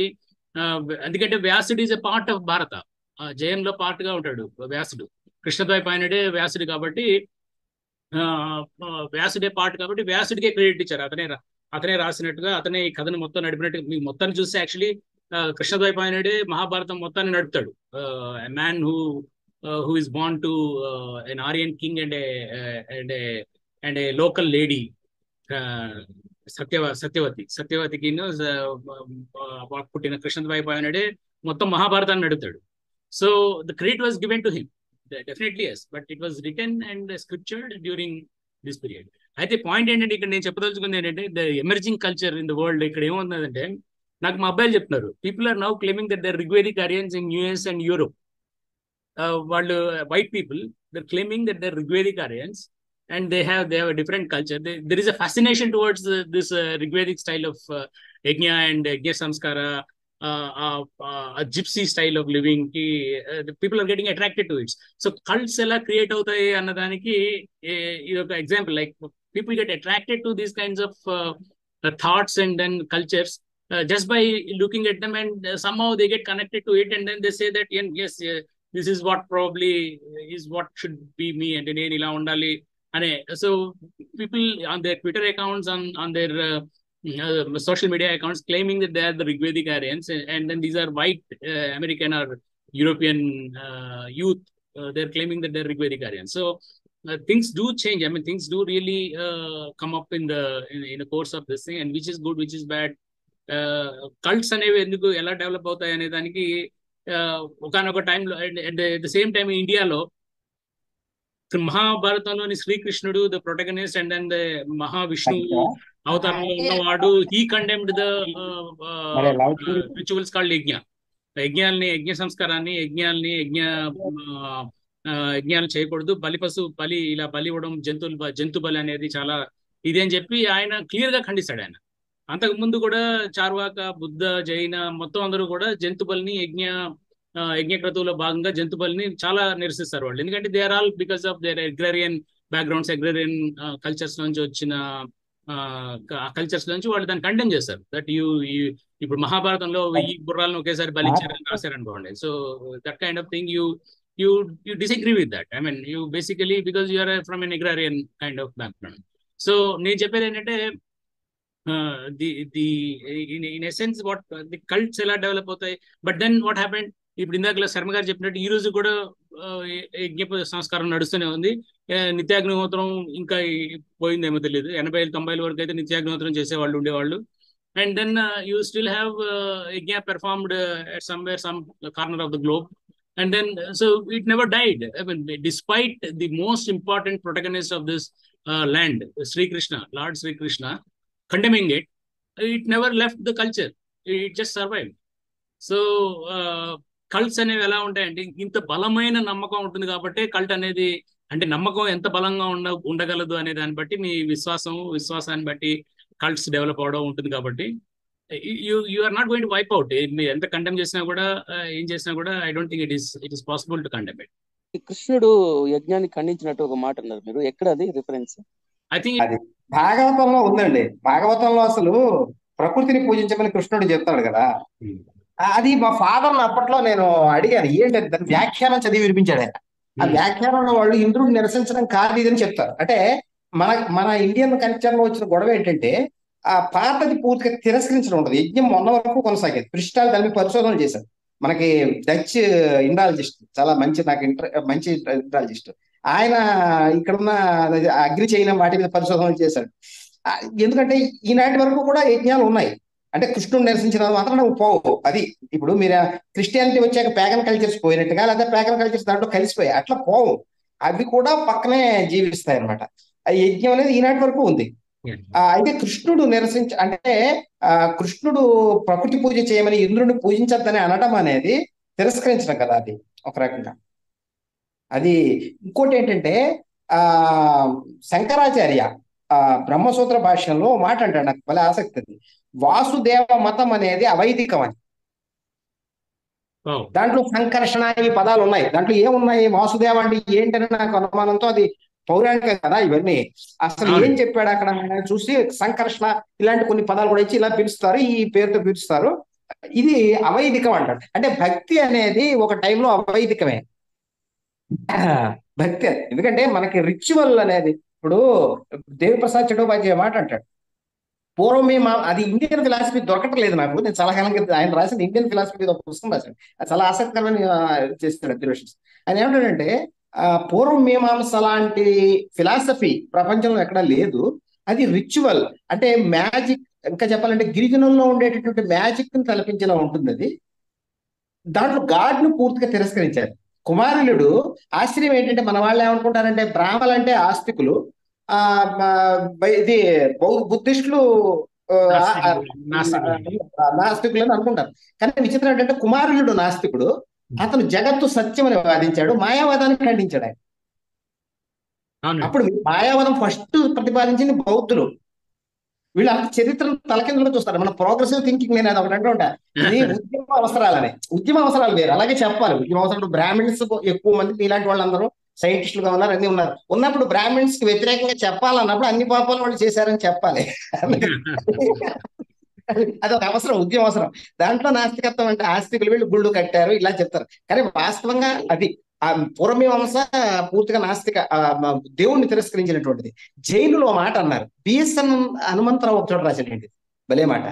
ఎందుకంటే వ్యాసుడు ఈజ్ ఎ పార్ట్ ఆఫ్ భారత. జయంలో part గా ఉంటాడు వ్యాసుడు. కృష్ణద్వైపాయనుడే వ్యాసుడు కాబట్టి, వ్యాసుడే పార్ట్ కాబట్టి వ్యాసుడికే క్రెడిట్ ఇచ్చారు. అతనే రాసినట్టుగా, అతనే ఈ కథను మొత్తం నడిపినట్టుగా. మీ మొత్తాన్ని చూస్తే యాక్చువల్లీ కృష్ణద్వైపాయనుడే మహాభారతం మొత్తాన్ని నడుపుతాడు. Man who is born to an Aryan king and a local lady, సత్యవతికి పుట్టిన కృష్ణద్వైపాయనుడే మొత్తం మహాభారతాన్ని నడుపుతాడు. So the credit was given to him. Definitely yes, but it was written and scriptured during this period. అయితే పాయింట్ ఏంటంటే, ఇక్కడ నేను చెప్పదలుచుకుంది ఏంటంటే, the emerging culture in the world. ఇక్కడ ఏమవుతుందంటే, నాకు మా అబ్బాయిలు చెప్తున్నారు, people are now claiming that the Rigvedic Aryans in US and Europe. వాళ్ళు white people, they're claiming that they're Rigvedic Aryans and they have a different culture. There is a fascination towards this Rigvedic style of yajna and yajna samskara, a gypsy style of living. The people are getting attracted to it. So cults ela create avutayi annadaniki idoka example. Like people get attracted to these kinds of thoughts and then cultures just by looking at them, and somehow they get connected to it, and then they say that yes, this is what probably is what should be me, and nenu ila undali ane. So people on their Twitter accounts, on their social media accounts, claiming that they are the Rigvedic Aryans, and then these are white American or European youth. They're claiming that they're Rigvedic Aryans. So things do change. I mean, things do really come up in the course of this thing, and which is good, which is bad. Cults అనేవి ఎందుకు ఎలా develop అవుతాయి అనే దానికి ఒకనొక టైంలో at the same time ఇండియాలో మహాభారతంలోని శ్రీకృష్ణుడు the protagonist and then the మహావిష్ణువు అవతారంలో ఉన్నవాడు he condemned the rituals called yajna సంస్కారాన్ని యజ్ఞాలు చేయకూడదు, బలి ఇలా బలి ఇవ్వడం, జంతు బలి అనేది చాలా ఇది అని చెప్పి ఆయన క్లియర్ గా ఖండిస్తాడు. ఆయన అంతకు ముందు కూడా చార్వాక, బుద్ధ, జైన మొత్తం అందరూ కూడా జంతు బలిని యజ్ఞ క్రతువులో భాగంగా జంతు బలిని చాలా నిరసిస్తారు వాళ్ళు. ఎందుకంటే they are all because of their agrarian backgrounds, agrarian cultures నుంచి వచ్చిన కల్చర్స్ నుంచి వాళ్ళు దాన్ని కండెమ్ చేస్తారు. దట్ ఇప్పుడు మహాభారతంలో 1000 గుర్రాలను ఒకేసారి బలిచ్చారని రాశారనుకోండి. So that kind of thing you disagree with that. I mean, you basically, because you are from an agrarian kind of background. So నేను చెప్పేది ఏంటంటే in essence what the cults ఎలా డెవలప్ అవుతాయి. బట్ దెన్ వాట్ హ్యాపెండ్, ఇప్పుడు ఇందాక శర్మ గారు చెప్పినట్టు ఈ రోజు కూడా యజ్ఞ సంస్కారం నడుస్తూనే ఉంది. నిత్యాగ్నిహోత్రం ఇంకా పోయిందేమో తెలియదు. 80-90 వరకు అయితే నిత్యాగ్నిహోత్రం చేసేవాళ్ళు ఉండేవాళ్ళు. And then you still have yajna performed at somewhere, some corner of the globe. And then, so it never died. I mean, despite the most important protagonist of this land, Sri Krishna, Lord Sri Krishna, condemning it, it never left the culture. It just survived. So, cults అనేవి ఎలా ఉంటాయంటే, ఇంత బలమైన నమ్మకం ఉంటుంది కాబట్టి cult అనేది, అంటే నమ్మకం ఎంత బలంగా ఉండగలదు అనే దాన్ని బట్టి మీ విశ్వాసాన్ని బట్టి కల్ట్స్ డెవలప్ అవడం ఉంటుంది. కాబట్టి you are not going to wipe out. మీరు ఎంత కండెమ్ చేసినా కూడా, ఏం చేసినా కూడా, I don't think it is possible to condemn it. కృష్ణుడు యజ్ఞాన్ని ఖండించినట్టు ఒక మాట అన్నారు మీరు, ఎక్కడ అది రిఫరెన్స్? ఐ థింక్ అది భాగవతంలో ఉందండి. భాగవతంలో అసలు ప్రకృతిని పూజించమని కృష్ణుడు చెప్తాడు కదా. అది మా ఫాదర్ అప్పట్లో నేను అడిగాను, ఏంటంటే దాని వ్యాఖ్యానం చదివి వినిపించాడు ఆయన. ఆ వ్యాఖ్యానంలో వాళ్ళు ఇంద్రుడిని నిరసించడం కాదు ఇదని చెప్తారు. అంటే మన ఇండియన్ కల్చర్ లో వచ్చిన గొడవ ఏంటంటే, ఆ పాతది పూర్తిగా తిరస్కరించడం ఉంటుంది. యజ్ఞం మొన్న వరకు కొనసాగేది. ప్రిస్టాల్ దాని మీద పరిశోధనలు చేశారు. మనకి డచ్ ఇండాలజిస్ట్, చాలా మంచి మంచి ఇండాలజిస్ట్ ఆయన, ఇక్కడున్న అగ్ని చేయడం వాటి మీద పరిశోధనలు చేశాడు. ఎందుకంటే ఈనాటి వరకు కూడా యజ్ఞాలు ఉన్నాయి. అంటే కృష్ణుడు నిరసించిన మాత్రం నువ్వు పోవు. అది ఇప్పుడు మీరు క్రిస్టియానిటీ వచ్చాక ప్యాగన్ కల్చర్స్ పోయినట్టుగా, లేదా ప్యాగన్ కల్చర్స్ దాంట్లో కలిసిపోయాయి, అట్లా పోవు. అవి కూడా పక్కనే జీవిస్తాయి అనమాట. ఆ యజ్ఞం అనేది ఈనాటి వరకు ఉంది. అయితే కృష్ణుడు అంటే కృష్ణుడు ప్రకృతి పూజ చేయమని ఇంద్రుడిని పూజించద్దని అనడం అనేది తిరస్కరించడం కదా, అది ఒక రకంగా. అది ఇంకోటి ఏంటంటే, శంకరాచార్య బ్రహ్మసూత్ర భాష్యంలో మాట అంటాడు, నాకు భలే ఆసక్తి అది. వాసుదేవ మతం అనేది అవైదికం అని. దాంట్లో సంకర్షణ ఈ పదాలు ఉన్నాయి. దాంట్లో ఏమున్నాయి, వాసుదేవ అంటే ఏంటని నాకు అనుమానంతో, అది పౌరాణిక కదా ఇవన్నీ. అసలు ఏం చెప్పాడు అక్కడ చూసి, సంకర్షణ ఇలాంటి కొన్ని పదాలు కూడా ఇచ్చి ఇలా పిలుస్తారు, ఈ పేరుతో పిలుస్తారు. ఇది అవైదికం అంటాడు. అంటే భక్తి అనేది ఒక టైంలో అవైదికమే భక్తి. ఎందుకంటే మనకి రిచువల్ అనేది, ఇప్పుడు దేవిప్రసాద్ చటోపాధ్యాయ మాట అంటాడు, పూర్వం అది ఇండియన్ ఫిలాసఫీ దొరకట్లేదు నాకు. నేను చాలా కాలం క్రితం ఆయన రాసిన ఇండియన్ ఫిలాసఫీ మీద ఒక పుస్తకం రాశాడు. అది చాలా ఆసక్తికరమైన చేస్తాడు అబ్జర్వేషన్స్. ఆయన ఏమంటాడంటే, పూర్వం మీమాంస లాంటి ఫిలాసఫీ ప్రపంచంలో ఎక్కడా లేదు. అది రిచువల్, అంటే మ్యాజిక్. ఇంకా చెప్పాలంటే గిరిజనుల్లో ఉండేటటువంటి మ్యాజిక్ ని తలపించేలా ఉంటుంది అది. దాంట్లో గాడ్ ను పూర్తిగా తిరస్కరించారు. కుమారులుడు ఆశ్చర్యం ఏంటంటే, మన వాళ్ళు ఏమనుకుంటారంటే బ్రాహ్మణులు అంటే ఆస్తికులు, ఇది బుద్ధిస్టులు నాస్తికులు అని అనుకుంటారు. కానీ విచిత్రం ఏంటంటే కుమారులుడు నాస్తికుడు, అతను జగత్తు సత్యం అని వాదించాడు, మాయావాదాన్ని ఖండించాడు ఆయన. అప్పుడు మాయావాదం ఫస్ట్ ప్రతిపాదించింది బౌద్ధులు. వీళ్ళు అంత చరిత్రను తలకిందులో చూస్తారు. మన ప్రోగ్రెసివ్ థింకింగ్ నేను అది ఒకటి అంటూ ఉంటా, ఇది ఉద్యమ అవసరాలని. ఉద్యమ అవసరాలు వేరు, అలాగే చెప్పాలి. ఉద్యమ అవసరాలు బ్రాహ్మిన్స్ ఎక్కువ మంది ఇలాంటి వాళ్ళందరూ సైంటిస్టులుగా ఉన్నారు, అన్ని ఉన్నారు. ఉన్నప్పుడు బ్రాహ్మిన్స్ కి వ్యతిరేకంగా చెప్పాలన్నప్పుడు అన్ని పాపాలు వాళ్ళు చేశారని చెప్పాలి. అది ఒక అవసరం, ఉద్యమ అవసరం. దాంట్లో నాస్తికత్వం అంటే ఆస్తికులు వీళ్ళు గుళ్ళు కట్టారు ఇలా చెప్తారు. కానీ వాస్తవంగా అది పూర్వమీమాంస పూర్తిగా నాస్తిక, దేవుణ్ణి తిరస్కరించినటువంటిది. జైనులు ఒక మాట అన్నారు, బిఎస్ఎన్ హనుమంతరావు ఒక చోట రాసేటండి భలే మాట.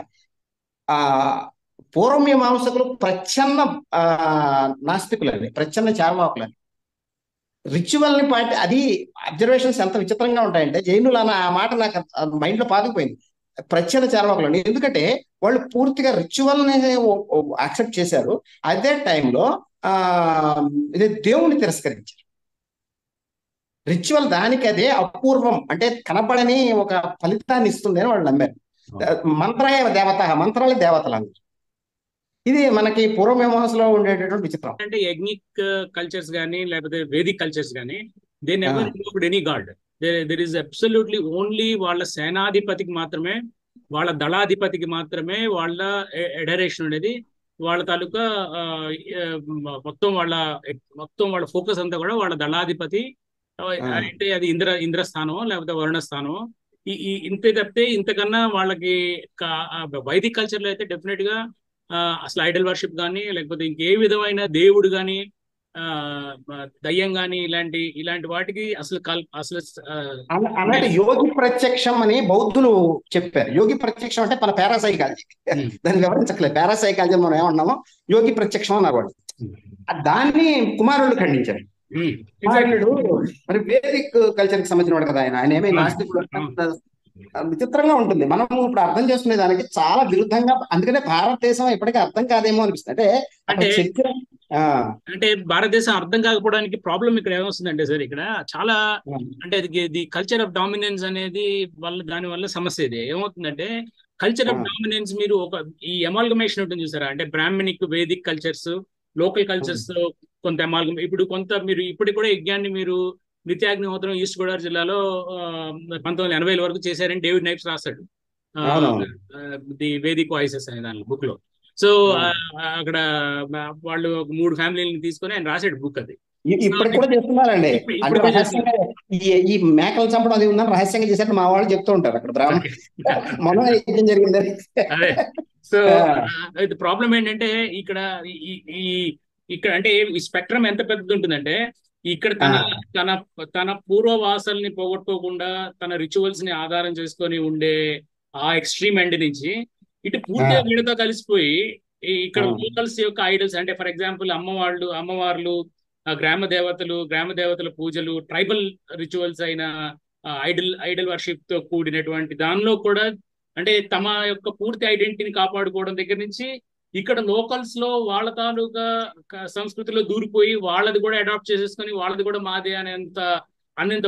పూర్వమీమాంసకులు ప్రచ్ఛన్న నాస్తికులని, ప్రచ్ఛన్న చార్వాకులని. రిచువల్ ని పాటి, అది అబ్జర్వేషన్స్ ఎంత విచిత్రంగా ఉంటాయంటే, జైనులు అన్న ఆ మాట నాకు మైండ్ లో పాతుకుపోయింది. ప్రచ్ఛన్న చార్వాకులని. ఎందుకంటే వాళ్ళు పూర్తిగా రిచువల్ ని యాక్సెప్ట్ చేశారు. అదే టైంలో ఇదే దేవుణ్ణి తిరస్కరించారు. రిచువల్ దానికి అదే అపూర్వం, అంటే కనపడని ఒక ఫలితాన్ని ఇస్తుంది అని వాళ్ళు నమ్మారు. మంత్రాయ దేవత, మంత్రాలే దేవతలు అన్నారు. ఇది మనకి పూర్వమీమాంసలో ఉండేటటువంటి విచిత్రం. అంటే ఎగ్నిక్ కల్చర్స్ కానీ లేకపోతే వేదిక్ కల్చర్స్ కానీ they never invoked any God. There is absolutely only వాళ్ళ సేనాధిపతికి మాత్రమే, వాళ్ళ దళాధిపతికి మాత్రమే వాళ్ళ ఎడరేషన్ అనేది, వాళ్ళ తాలూకా మొత్తం వాళ్ళ ఫోకస్ అంతా కూడా వాళ్ళ దళాధిపతి. అంటే అది ఇంద్రస్థానం లేకపోతే వరుణస్థానం. ఇంతే తప్పితే ఇంతకన్నా వాళ్ళకి వైదిక్ కల్చర్ లో అయితే డెఫినెట్ గా అసలు ఐడల్ వర్షిప్ కానీ లేకపోతే ఇంకే విధమైన దేవుడు కానీ దయ్యం కానీ ఇలాంటి వాటికి అసలు అన్నట్టు యోగి ప్రత్యక్షం అని బౌద్ధులు చెప్పారు. యోగి ప్రత్యక్షం అంటే మన పారాసైకాలజీ, దాన్ని వివరించట్లేదు. పారాసైకాలజీ మనం ఏమన్నామో యోగి ప్రత్యక్షం అన్నారు వాళ్ళు. దాన్ని కుమారులు ఖండించారు. కుమారుడు మరి వేదిక్ కల్చర్ కి సంబంధించిన వాడు కదా ఆయన ఏమీ నాస్తికుడు. విచిత్రంగా ఉంటుంది. మనం ఇప్పుడు అర్థం చేసుకునే దానికి చాలా విరుద్ధంగా, అందుకనే భారతదేశం ఇప్పటికీ అర్థం కాదేమో అనిపిస్తుంది. అంటే భారతదేశం అర్థం కాకపోవడానికి ప్రాబ్లం ఇక్కడ ఏమొస్తుందంటే సార్, ఇక్కడ చాలా అంటే ది కల్చర్ ఆఫ్ డామినెన్స్ అనేది దాని వల్ల సమస్య. ఇది ఏమవుతుందంటే కల్చర్ ఆఫ్ డామినెన్స్ మీరు ఈ అమాల్గమేషన్ ఉంటుంది చూసారా, అంటే బ్రాహ్మణిక్ వేదిక్ కల్చర్స్ లోకల్ కల్చర్స్ కొంత అమాల్గం. మీరు ఇప్పటికి కూడా యజ్ఞాన్ని మీరు నిత్యాగ్నిహోత్రం ఈస్ట్ గోదావరి జిల్లాలో 1980 వరకు చేశారని డేవిడ్ నైట్స్ రాశాడు ది వేదిక్ వాయిసెస్ అనే దాని బుక్ లో. సో అక్కడ వాళ్ళు 3 ఫ్యామిలీని తీసుకొని ఆయన రాశాడు బుక్. అది ఇప్పటికి కూడా చేస్తున్నారండి. ఈ మేకలు చంపడం అది ఉందని రహస్యంగా చేశారు మా వాళ్ళు చెప్తూ ఉంటారు అక్కడ బ్రాహ్మణ యజ్ఞం జరిగిందని. అదే సో ప్రాబ్లం ఏంటంటే ఇక్కడ అంటే ఈ స్పెక్ట్రమ్ ఎంత పెద్దది ఉంటుందంటే, ఇక్కడ తన పూర్వవాసల్ని పోగొట్టుకోకుండా తన రిచువల్స్ ని ఆధారం చేసుకొని ఉండే ఆ ఎక్స్ట్రీమ్ ఎండ్ నుంచి ఇటు పూర్తిగా వీడితో కలిసిపోయి ఇక్కడ లోకల్స్ యొక్క ఐడల్స్, అంటే ఫర్ ఎగ్జాంపుల్ అమ్మవార్లు గ్రామ దేవతల పూజలు, ట్రైబల్ రిచువల్స్ అయిన ఐడల్ వర్షిప్ తో కూడినటువంటి దానిలో కూడా అంటే తమ యొక్క పూర్తి ఐడెంటిటీని కాపాడుకోవడం దగ్గర నుంచి ఇక్కడ లోకల్స్ లో వాళ్ళ తాలూకా సంస్కృతిలో దూరిపోయి వాళ్ళది కూడా అడాప్ట్ చేసేసుకొని వాళ్ళది కూడా మాదే అనేంత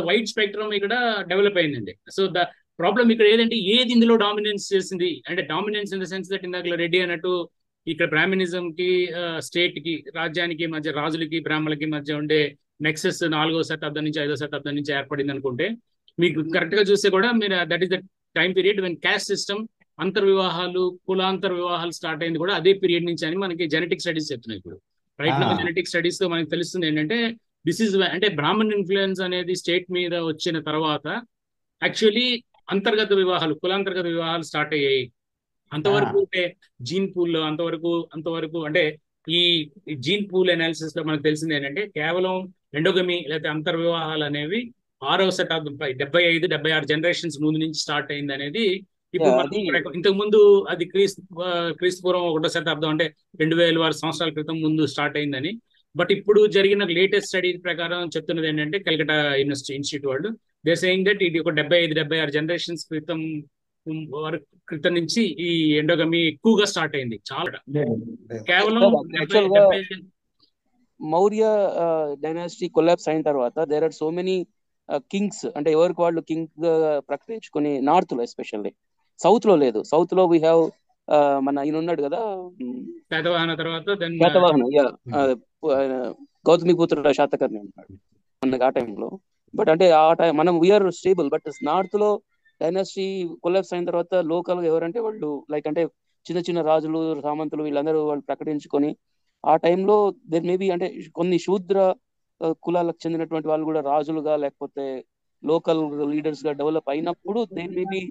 వైడ్ స్పెక్ట్రమ్ ఇక్కడ డెవలప్ అయిందండి. సో ద ప్రాబ్లం ఇక్కడ ఏదంటే ఏది ఇందులో డామినెన్స్ చేసింది అంటే, dominance in the sense that ఇందాక రెడ్డి అన్నట్టు ఇక్కడ బ్రాహ్మణిజం కి స్టేట్ కి రాజ్యానికి మధ్య, రాజులకి బ్రాహ్మణులకి మధ్య ఉండే నెక్సెస్ 4వ శతాబ్దం నుంచి 5వ శతాబ్దం నుంచి ఏర్పడింది అనుకుంటే, మీకు కరెక్ట్ గా చూస్తే కూడా మీరు that is the time period when caste system, అంతర్వివాహాలు, కులాంతర వివాహాలు స్టార్ట్ అయింది కూడా అదే పీరియడ్ నుంచి అని మనకి జెనెటిక్ స్టడీస్ చెప్తున్నాయి. ఇప్పుడు రైట్ నా జెనెటిక్ స్టడీస్ తో మనకి తెలుస్తుంది ఏంటంటే దిస్ ఈజ్ అంటే బ్రాహ్మణ్ ఇన్ఫ్లుయెన్స్ అనేది స్టేట్ మీద వచ్చిన తర్వాత యాక్చువల్లీ అంతర్గత వివాహాలు, కులాంతర్గత వివాహాలు స్టార్ట్ అయ్యాయి. అంతవరకు అంటే జీన్ పూల్ లో అంతవరకు అంటే ఈ జీన్ పూల్ అనాలిసిస్ లో మనకు తెలిసింది ఏంటంటే కేవలం ఎండోగమి లేకపోతే అంతర్వివాహాలు అనేవి 6వ శతాబ్దం 75-76 జనరేషన్స్ ముందు నుంచి స్టార్ట్ అయింది అనేది. ఇప్పుడు ఇంతకు ముందు అది క్రీస్తు పూర్వం 1వ శతాబ్దం అంటే 2000 సంవత్సరాల క్రితం ముందు స్టార్ట్ అయిందని. బట్ ఇప్పుడు జరిగిన లేటెస్ట్ స్టడీ ప్రకారం చెప్తున్నది ఏంటంటే కలకట్టా యూనివర్సిటీ ఇన్స్టిట్యూట్ వాళ్ళు దే సేయింగ్ దట్ ఇది ఒక 75-76 జనరేషన్స్ క్రితం నుంచి ఈ ఎండోగమి ఎక్కువగా స్టార్ట్ అయింది. చాలా కేవలం మౌర్య డైనాసిటీ కొలాప్స్ అయిన తర్వాత there are so many kings, అంటే ఎవరికి వాళ్ళు కింగ్ ప్రకటించుకుని నార్త్ లో, ఎస్పెషల్లీ సౌత్ లో లేదు. సౌత్ లో వీ హ్యావ్ మన ఈయన ఉన్నాడు కదా శాతవాహన, గౌతమిపుత్రుడు శాతకర్ణి ఉన్నాడు మనకి ఆ టైంలో. బట్ అంటే ఆ టైం మనం వీఆర్ స్టేబుల్. బట్ నార్త్ లో డైనాసిటీ కొలాప్స్ అయిన తర్వాత లోకల్ ఎవరంటే వాళ్ళు లైక్ అంటే చిన్న రాజులు, సామంతులు వీళ్ళందరూ వాళ్ళు ప్రకటించుకొని ఆ టైంలో దేర్ మేబీ అంటే కొన్ని శూద్ర కులాలకు చెందినటువంటి వాళ్ళు కూడా రాజులుగా లేకపోతే లోకల్ లీడర్స్ గా డెవలప్ అయినప్పుడు దేర్ మేబీ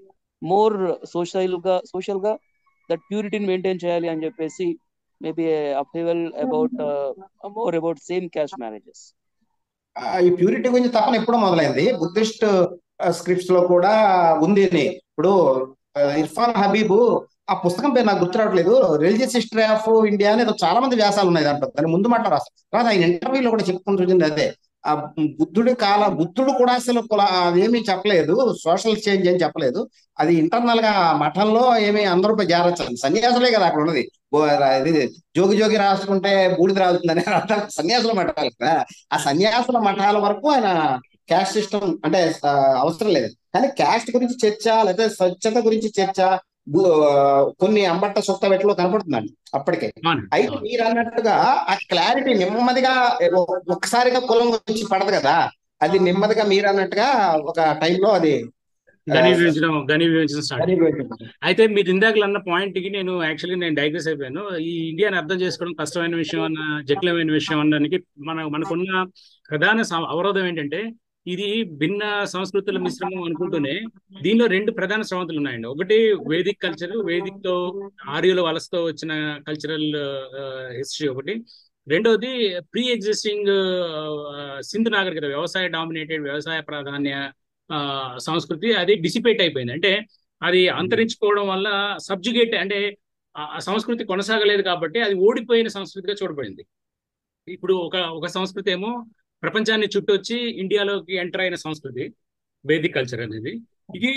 మోర్ సోషల్ గా దట్ ప్యూరిటీని మెయింటైన్ చేయాలి అని చెప్పేసి maybe approval more about same caste marriages. ఈ ప్యూరిటీ గురించి తప్పని ఎప్పుడో మొదలైంది. బుద్ధిస్ట్ స్క్రిప్ట్స్ లో కూడా ఉంది. ఇప్పుడు ఇర్ఫాన్ హబీబ్ ఆ పుస్తకం పేరు నాకు గుర్తు రావట్లేదు, రిలీజియస్ హిస్టరీ ఆఫ్ ఇండియా అనేది చాలా మంది వ్యాసాలు ఉన్నాయి దాంట్లో. దాని ముందు మాట రాస్తారు. ఆయన ఇంటర్వ్యూలో కూడా చెప్పుకుంటుంది అదే, ఆ బుద్ధుడు కూడా అసలు అదేమీ చెప్పలేదు, సోషల్ చేంజ్ అని చెప్పలేదు. అది ఇంటర్నల్ గా మఠంలో ఏమి అందరూ చేరచ్చు, సన్యాసులే కదా అక్కడ ఉన్నది. ఇది జోగి జోగి రాసుకుంటే బూడిద రావుతుందని అర్థం సన్యాసుల మఠాలు కదా. ఆ సన్యాసుల మఠాల వరకు ఆయన క్యాస్ట్ సిస్టమ్ అంటే అవసరం లేదు. కానీ క్యాస్ట్ గురించి చర్చ లేదా స్వచ్ఛత గురించి చర్చ కొన్ని అంబట్ట సొత్త వెట్లో కనపడుతుందండి అప్పటికే. అయితే మీరు అన్నట్టుగా ఆ క్లారిటీ నెమ్మదిగా ఒక్కసారిగా కులం వచ్చి పడదు కదా, అది నెమ్మదిగా మీరు అన్నట్టుగా ఒక టైంలో అది ఘనీభవించడం స్టార్ట్. అయితే మీరు ఇందాక అన్న పాయింట్ కి నేను డైగ్రెస్ అయిపోయాను. ఈ ఇండియాని అర్థం చేసుకోవడం కష్టమైన విషయం అన్న, జటిలమైన విషయం అనడానికి మనకున్న ప్రధాన అవరోధం ఏంటంటే, ఇది భిన్న సంస్కృతుల మిశ్రమం అనుకుంటూనే దీనిలో రెండు ప్రధాన స్రవంతులు ఉన్నాయండి. ఒకటి వేదిక్ కల్చర్, వేదిక్ తో ఆర్యుల వలసతో వచ్చిన కల్చరల్ హిస్టరీ ఒకటి. రెండోది ప్రీ ఎగ్జిస్టింగ్ సింధు నాగరికత, వ్యవసాయ డామినేటెడ్, వ్యవసాయ ప్రాధాన్య సంస్కృతి, అది డిసిపేట్ అయిపోయింది. అంటే అది అంతరించుకోవడం వల్ల సబ్జుగేట్, అంటే ఆ సంస్కృతి కొనసాగలేదు కాబట్టి అది ఓడిపోయిన సంస్కృతిగా చూడబడింది. ఇప్పుడు ఒక సంస్కృతి ఏమో ప్రపంచాన్ని చుట్టొచ్చి ఇండియాలోకి ఎంటర్ అయిన సంస్కృతి వేదిక్ కల్చర్ అనేది. ఇది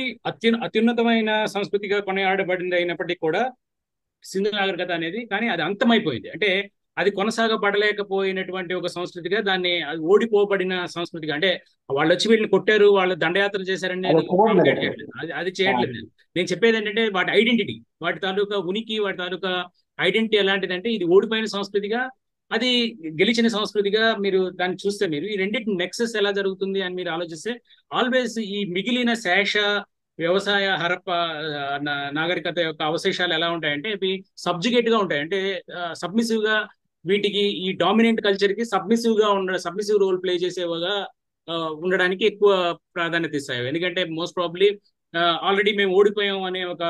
అత్యున్నతమైన సంస్కృతిగా కొనియాడబడింది అయినప్పటికీ కూడా సింధు నాగరికత అనేది, కానీ అది అంతమైపోయింది. అంటే అది కొనసాగబడలేకపోయినటువంటి ఒక సంస్కృతిగా, దాన్ని ఓడిపోబడిన సంస్కృతిగా, అంటే వాళ్ళు వచ్చి వీళ్ళని కొట్టారు, వాళ్ళు దండయాత్ర చేశారని అది చేయట్లేదు. నేను చెప్పేది ఏంటంటే వాటి ఐడెంటిటీ, వాటి తాలూకా ఉనికి, వాటి తాలూకా ఐడెంటిటీ ఎలాంటిదంటే ఇది ఓడిపోయిన సంస్కృతిగా, అది గెలిచిన సంస్కృతిగా మీరు దాన్ని చూస్తే, మీరు ఈ రెండింటి నెక్సెస్ ఎలా జరుగుతుంది అని మీరు ఆలోచిస్తే, ఆల్వేస్ ఈ మిగిలిన శేష వ్యవసాయ హరప్ప నాగరికత యొక్క అవశేషాలు ఎలా ఉంటాయంటే అవి సబ్జుగేట్ గా ఉంటాయి. అంటే సబ్మిసివ్ గా, వీటికి ఈ డామినెంట్ కల్చర్ కి సబ్మిసివ్ రోల్ ప్లే చేసేవిగా ఉండడానికి ఎక్కువ ప్రాధాన్యత ఇస్తాయి. ఎందుకంటే మోస్ట్ ప్రాబ్లీ ఆల్రెడీ మేము ఓడిపోయాం అనే ఒక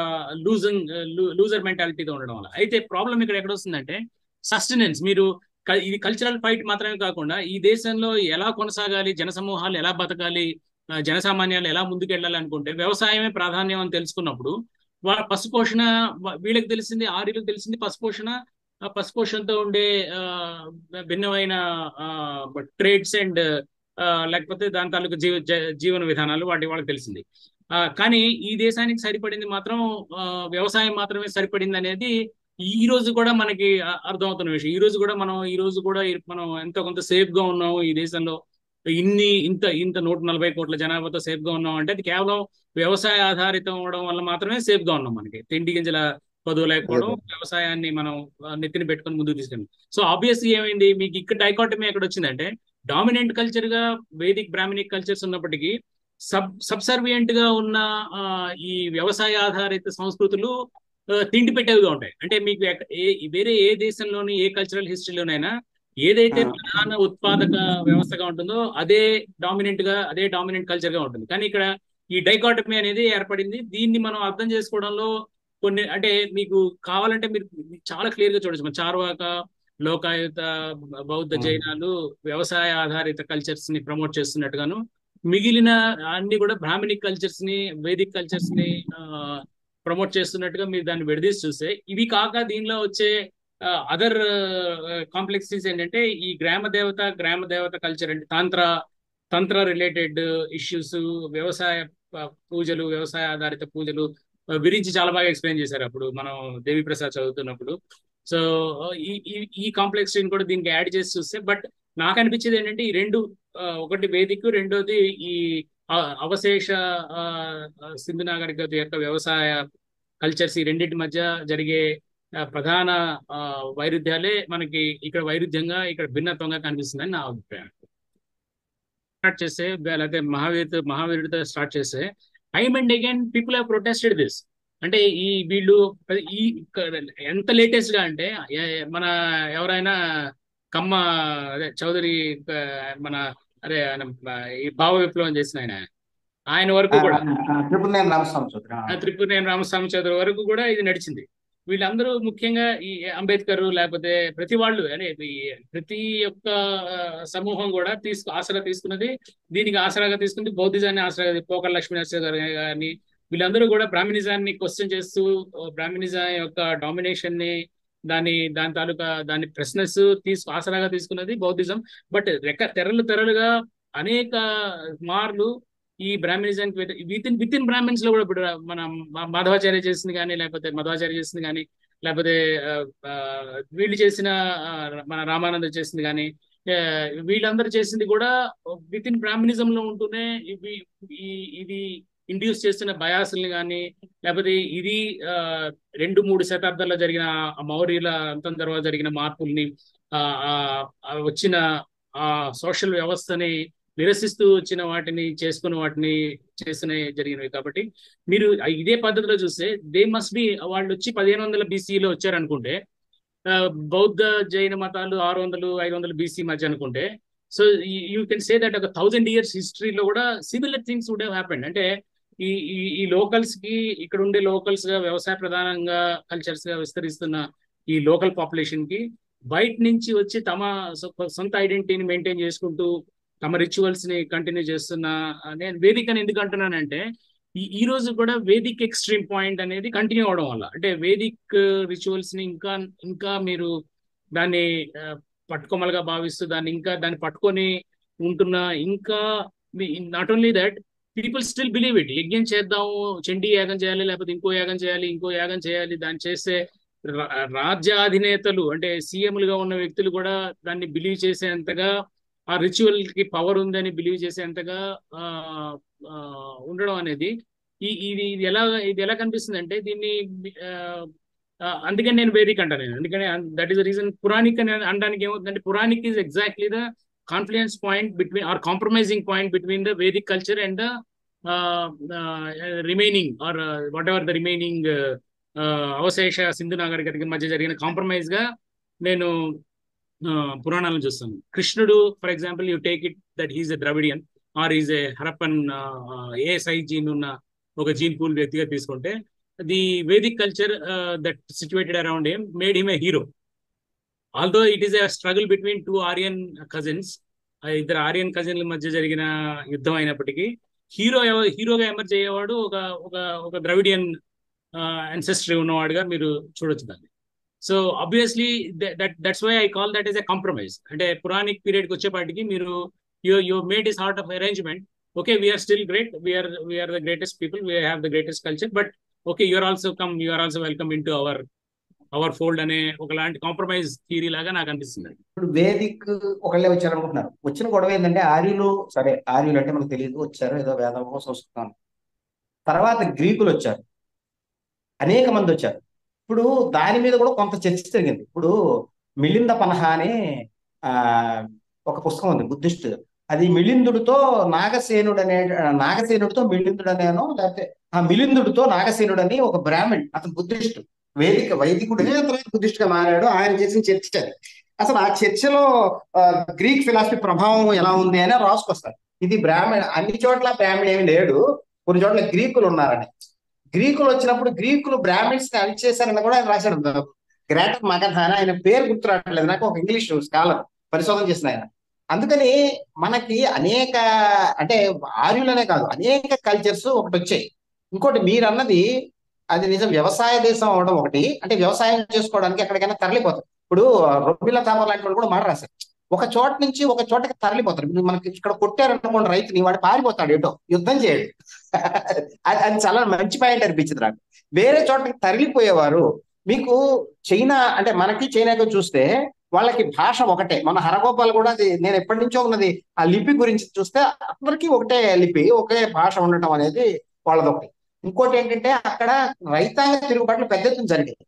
లూజర్ మెంటాలిటీతో ఉండడం వల్ల. అయితే ప్రాబ్లం ఇక్కడ ఎక్కడ వస్తుందంటే సస్టెనెన్స్. మీరు ఇది కల్చరల్ ఫైట్ మాత్రమే కాకుండా ఈ దేశంలో ఎలా కొనసాగాలి, జనసమూహాలు ఎలా బతకాలి, జనసామాన్యాలు ఎలా ముందుకెళ్ళాలి అనుకుంటే వ్యవసాయమే ప్రాధాన్యం అని తెలుసుకున్నప్పుడు పశుపోషణ, వీళ్ళకి తెలిసింది, ఆర్యులకు తెలిసింది పశుపోషణతో ఉండే భిన్నమైన ట్రేడ్స్ అండ్ లేకపోతే దాని తాలూకు జీవన విధానాలు వాళ్ళకి తెలిసింది. కానీ ఈ దేశానికి సరిపడింది మాత్రం వ్యవసాయం మాత్రమే సరిపడింది అనేది ఈ రోజు కూడా మనకి అర్థమవుతున్న విషయం. ఈ రోజు కూడా మనం ఎంతో కొంత సేఫ్ గా ఉన్నాము ఈ దేశంలో. ఇంత 140 కోట్ల జనాభాతో సేఫ్ గా ఉన్నాం అంటే అది కేవలం వ్యవసాయ ఆధారితం అవడం వల్ల మాత్రమే సేఫ్ గా ఉన్నాం. మనకి తిండి గింజల పదువు లేకపోవడం, వ్యవసాయాన్ని మనం నెత్తిని పెట్టుకుని ముందుకు తీసుకెళ్ళి. సో ఆబ్వియస్లీ ఏమైంది, మీకు ఇక్కడ డైకాటమీ ఎక్కడ వచ్చిందంటే, డామినెంట్ కల్చర్ గా వేదిక్ బ్రాహ్మణిక్ కల్చర్స్ ఉన్నప్పటికీ సబ్సర్వియంట్ గా ఉన్న ఈ వ్యవసాయ ఆధారిత సంస్కృతులు తిండి పెట్టేవిగా ఉంటాయి. అంటే మీకు వేరే ఏ దేశంలోని ఏ కల్చరల్ హిస్టరీలోనైనా ఏదైతే ప్రధాన ఉత్పాదక వ్యవస్థగా ఉంటుందో అదే డామినెంట్ కల్చర్ గా ఉంటుంది. కానీ ఇక్కడ ఈ డైకాటమీ అనేది ఏర్పడింది. దీన్ని మనం అర్థం చేసుకోవడంలో కొన్ని, అంటే మీకు కావాలంటే మీరు చాలా క్లియర్ గా చూడొచ్చు. చార్వాక, లోకాయుత, బౌద్ధ, జైనాలు వ్యవసాయ ఆధారిత కల్చర్స్ ని ప్రమోట్ చేస్తున్నట్టుగాను, మిగిలిన అన్ని కూడా బ్రాహ్మణిక్ కల్చర్స్ ని, వేదిక్ కల్చర్స్ ని ప్రమోట్ చేస్తున్నట్టుగా మీరు దాన్ని విడదీసి చూస్తే, ఇవి కాక దీనిలో వచ్చే అదర్ కాంప్లెక్సిటీస్ ఏంటంటే ఈ గ్రామ దేవత కల్చర్, అంటే తంత్ర రిలేటెడ్ ఇష్యూస్, వ్యవసాయ పూజలు, వ్యవసాయ ఆధారిత పూజలు గురించి చాలా బాగా ఎక్స్ప్లెయిన్ చేశారు అప్పుడు మనం దేవి ప్రసాద్ చదువుతున్నప్పుడు. సో ఈ కాంప్లెక్సిటీని కూడా దీనికి యాడ్ చేసి చూస్తే, బట్ నాకు అనిపించేది ఏంటంటే ఈ రెండు, ఒకటి వేదిక్, రెండోది ఈ అవశేష సింధు నాగరికత యొక్క వ్యవసాయ కల్చర్స్, ఈ రెండింటి మధ్య జరిగే ప్రధాన వైరుధ్యాలే మనకి ఇక్కడ వైరుధ్యంగా, ఇక్కడ భిన్నత్వంగా కనిపిస్తుందని నా అభిప్రాయం. స్టార్ట్ చేస్తే, లేకపోతే మహావీరుడితో స్టార్ట్ చేస్తే, time and again people have protested this. అంటే వీళ్ళు ఎంత లేటెస్ట్ గా అంటే, మన ఎవరైనా కమ్మ, అదే చౌదరి, మన ఈ భావ విప్లవం చేసిన ఆయన వరకు కూడా, త్రిపురనేని రామస్వామి చౌదరి వరకు కూడా ఇది నడిచింది. వీళ్ళందరూ ముఖ్యంగా ఈ అంబేద్కర్, లేకపోతే ప్రతి వాళ్ళు, అంటే ప్రతి ఒక్క సమూహం కూడా ఆసరా తీసుకున్నది, దీనికి ఆసరాగా తీసుకుంది బౌద్ధిజాన్ని ఆసరాగా, పోకర్ లక్ష్మీనరసింహ గారిని, వీళ్ళందరూ కూడా బ్రాహ్మణిజాన్ని క్వశ్చన్ చేస్తూ, బ్రాహ్మణిజం యొక్క డామినేషన్ ని దాని తాలూకా దాని ప్రశ్నస్ ఆసరాగా తీసుకున్నది బౌద్ధిజం. బట్ తెరలుగా అనేక మార్లు ఈ బ్రాహ్మణిజానికి విత్ ఇన్ బ్రాహ్మిన్స్ లో కూడా ఇప్పుడు మన మాధవాచార్య చేసింది కానీ, లేకపోతే మధ్వాచార్య చేసింది కానీ, లేకపోతే వీళ్ళు చేసిన మన రామానంద చేసింది కానీ, వీళ్ళందరూ చేసింది కూడా విత్ ఇన్ బ్రాహ్మణిజం లో ఉంటూనే ఇది ఇండ్యూస్ చేస్తున్న బయాసుల్ని కానీ, లేకపోతే ఇది 2-3 శతాబ్దాల్లో జరిగిన మౌర్యుల అంతం తర్వాత జరిగిన మార్పుల్ని, వచ్చిన ఆ సోషల్ వ్యవస్థని నిరసిస్తూ వచ్చిన వాటిని చేసిన జరిగినవి. కాబట్టి మీరు ఇదే పద్ధతిలో చూస్తే వాళ్ళు వచ్చి 1500 BCలో వచ్చారనుకుంటే, బౌద్ధ జైన మతాలు 600-500 BC మధ్య అనుకుంటే, so you can say that ఒక 1000 years హిస్టరీలో కూడా similar things would have happened. అంటే ఈ లోకల్స్ కి, ఇక్కడ ఉండే లోకల్స్ గా వ్యవసాయ ప్రధానంగా కల్చర్స్ గా విస్తరిస్తున్న ఈ లోకల్ పాపులేషన్ కి బయట నుంచి వచ్చి తమ సొంత ఐడెంటిటీని మెయింటైన్ చేసుకుంటూ తమ రిచువల్స్ ని కంటిన్యూ చేస్తున్న, నేను వేదిక అని ఎందుకు అంటున్నానంటే ఈ రోజు కూడా వేదిక్ ఎక్స్ట్రీమ్ పాయింట్ అనేది కంటిన్యూ అవడం వల్ల, అంటే వేదిక్ రిచువల్స్ ని ఇంకా మీరు దాన్ని పట్టుకోమలుగా భావిస్తూ దాన్ని పట్టుకొని ఉంటున్న, ఇంకా not only that people still believe it. యజ్ఞం చేద్దాము, చండీ యాగం చేయాలి, లేకపోతే ఇంకో యాగం చేయాలి, దాన్ని చేస్తే రాజ్యాధినేతలు అంటే సీఎంలుగా ఉన్న వ్యక్తులు కూడా దాన్ని బిలీవ్ చేసేంతగా, ఆ రిచువల్ కి పవర్ ఉందని బిలీవ్ చేసేంతగా ఉండడం అనేది ఇది ఎలా కనిపిస్తుంది అంటే దీన్ని అందుకని నేను వేదిక్ అంటాను. అందుకని that is the reason. Puranic అని అనడానికి ఏమవుతుందంటే, Puranic is exactly the confluence point between or compromising point between the Vedic culture and the remaining or whatever the remaining అవశేష సింధు నాగరికతకి మధ్య జరిగిన కాంప్రమైజ్ గా నేను పురాణాలను చూస్తాను. కృష్ణుడు for example, you take it that he's a Dravidian or is a Harappan ASI gene ఉన్న ఒక జీన్ పూల్ వ్యక్తిగా తీసుకుంటే, the Vedic culture that situated around him made him a hero. Although it is a struggle between 2 Aryan cousins, ఇద్దరు ఆర్యన్ కజిన్ల మధ్య జరిగిన యుద్ధం అయినప్పటికీ హీరోగా ఎమర్జ్ అయ్యేవాడు ఒక ద్రవిడియన్ ancestry ఉన్నవాడుగా మీరు చూడొచ్చు దాన్ని. So obviously that's why I call that is a compromise. అంటే పురాణిక్ పీరియడ్కి వచ్చేపాటికి మీరు you made is heart of arrangement. Okay, we are still great, we are the greatest people, we have the greatest culture, but okay, you are also welcome in to our fold అనే ఒకలాంటి compromise theory లాగా నాకు అనిపిస్తుంది. ఇప్పుడు వేదిక్ ఒకళ్ళే వచ్చారనుకుంటున్నారు. వచ్చిన గొడవ ఏంటంటే ఆర్యులు అంటే మనకు తెలియదు, వచ్చారు ఏదో వేదమో సంస్కృతం. తర్వాత గ్రీకులు వచ్చారు, అనేక మంది వచ్చారు. ఇప్పుడు దాని మీద కూడా కొంత చర్చ జరిగింది. ఇప్పుడు మిలింద పనహ అని ఒక పుస్తకం ఉంది, బుద్ధిస్ట్. అది మిలిందుడితో నాగసేనుడితో మిలిందుడు అనేనో, లేకపోతే మిలిందుడితో నాగసేనుడు అని ఒక బ్రాహ్మణ్, అతను బుద్ధిస్ట్, వైదికుడే తర్వాత బుద్ధిస్ట్ గా మారాడు. ఆయన చేసిన చర్చ అసలు ఆ చర్చలో గ్రీక్ ఫిలాసఫీ ప్రభావం ఎలా ఉంది అని రాసుకొస్తారు. ఇది అన్ని చోట్ల బ్రాహ్మణ్ ఏమి లేడు, కొన్ని చోట్ల గ్రీకులు ఉన్నారని. గ్రీకులు వచ్చినప్పుడు గ్రీకులు బ్రాహ్మిన్స్ ని అణిచేశారని కూడా ఆయన రాశాడు. గ్రేటర్ మగధ అని, ఆయన పేరు గుర్తు రావట్లేదు నాకు, ఒక ఇంగ్లీష్ స్కాలర్ పరిశోధన చేసిన ఆయన. అందుకని మనకి అనేక, అంటే ఆర్యులనే కాదు, అనేక కల్చర్స్ ఒకటి వచ్చాయి. ఇంకోటి మీరు అన్నది అది నిజం, వ్యవసాయ దేశం అవడం ఒకటి, అంటే వ్యవసాయం చేసుకోవడానికి ఎక్కడికైనా తరలిపోతారు. ఇప్పుడు రొబ్బిల తాపర్ లాంటి వాళ్ళు కూడా మాట రాశారు, ఒక చోట నుంచి ఒక చోటకి తరలిపోతారు. ఇప్పుడు మనకి ఇక్కడ కొట్టారనుకోండి రైతుని, వాడు పారిపోతాడు, ఏటో యుద్ధం చేయడు. అది చాలా మంచి పాయింట్ అనిపించింది నాకు. వేరే చోటకి తరలిపోయేవారు. మీకు చైనా, అంటే మనకి చైనాకి చూస్తే వాళ్ళకి భాష ఒకటే. మన హరగోపాల్ కూడా అది నేను ఎప్పటి నుంచో ఉన్నది, ఆ లిపి గురించి చూస్తే అందరికీ ఒకటే లిపి, ఒకే భాష ఉండటం అనేది వాళ్ళది ఒకటి. ఇంకోటి ఏంటంటే అక్కడ రైతాంగ తిరుగుబాట్లు పెద్ద ఎత్తున జరిగాయి,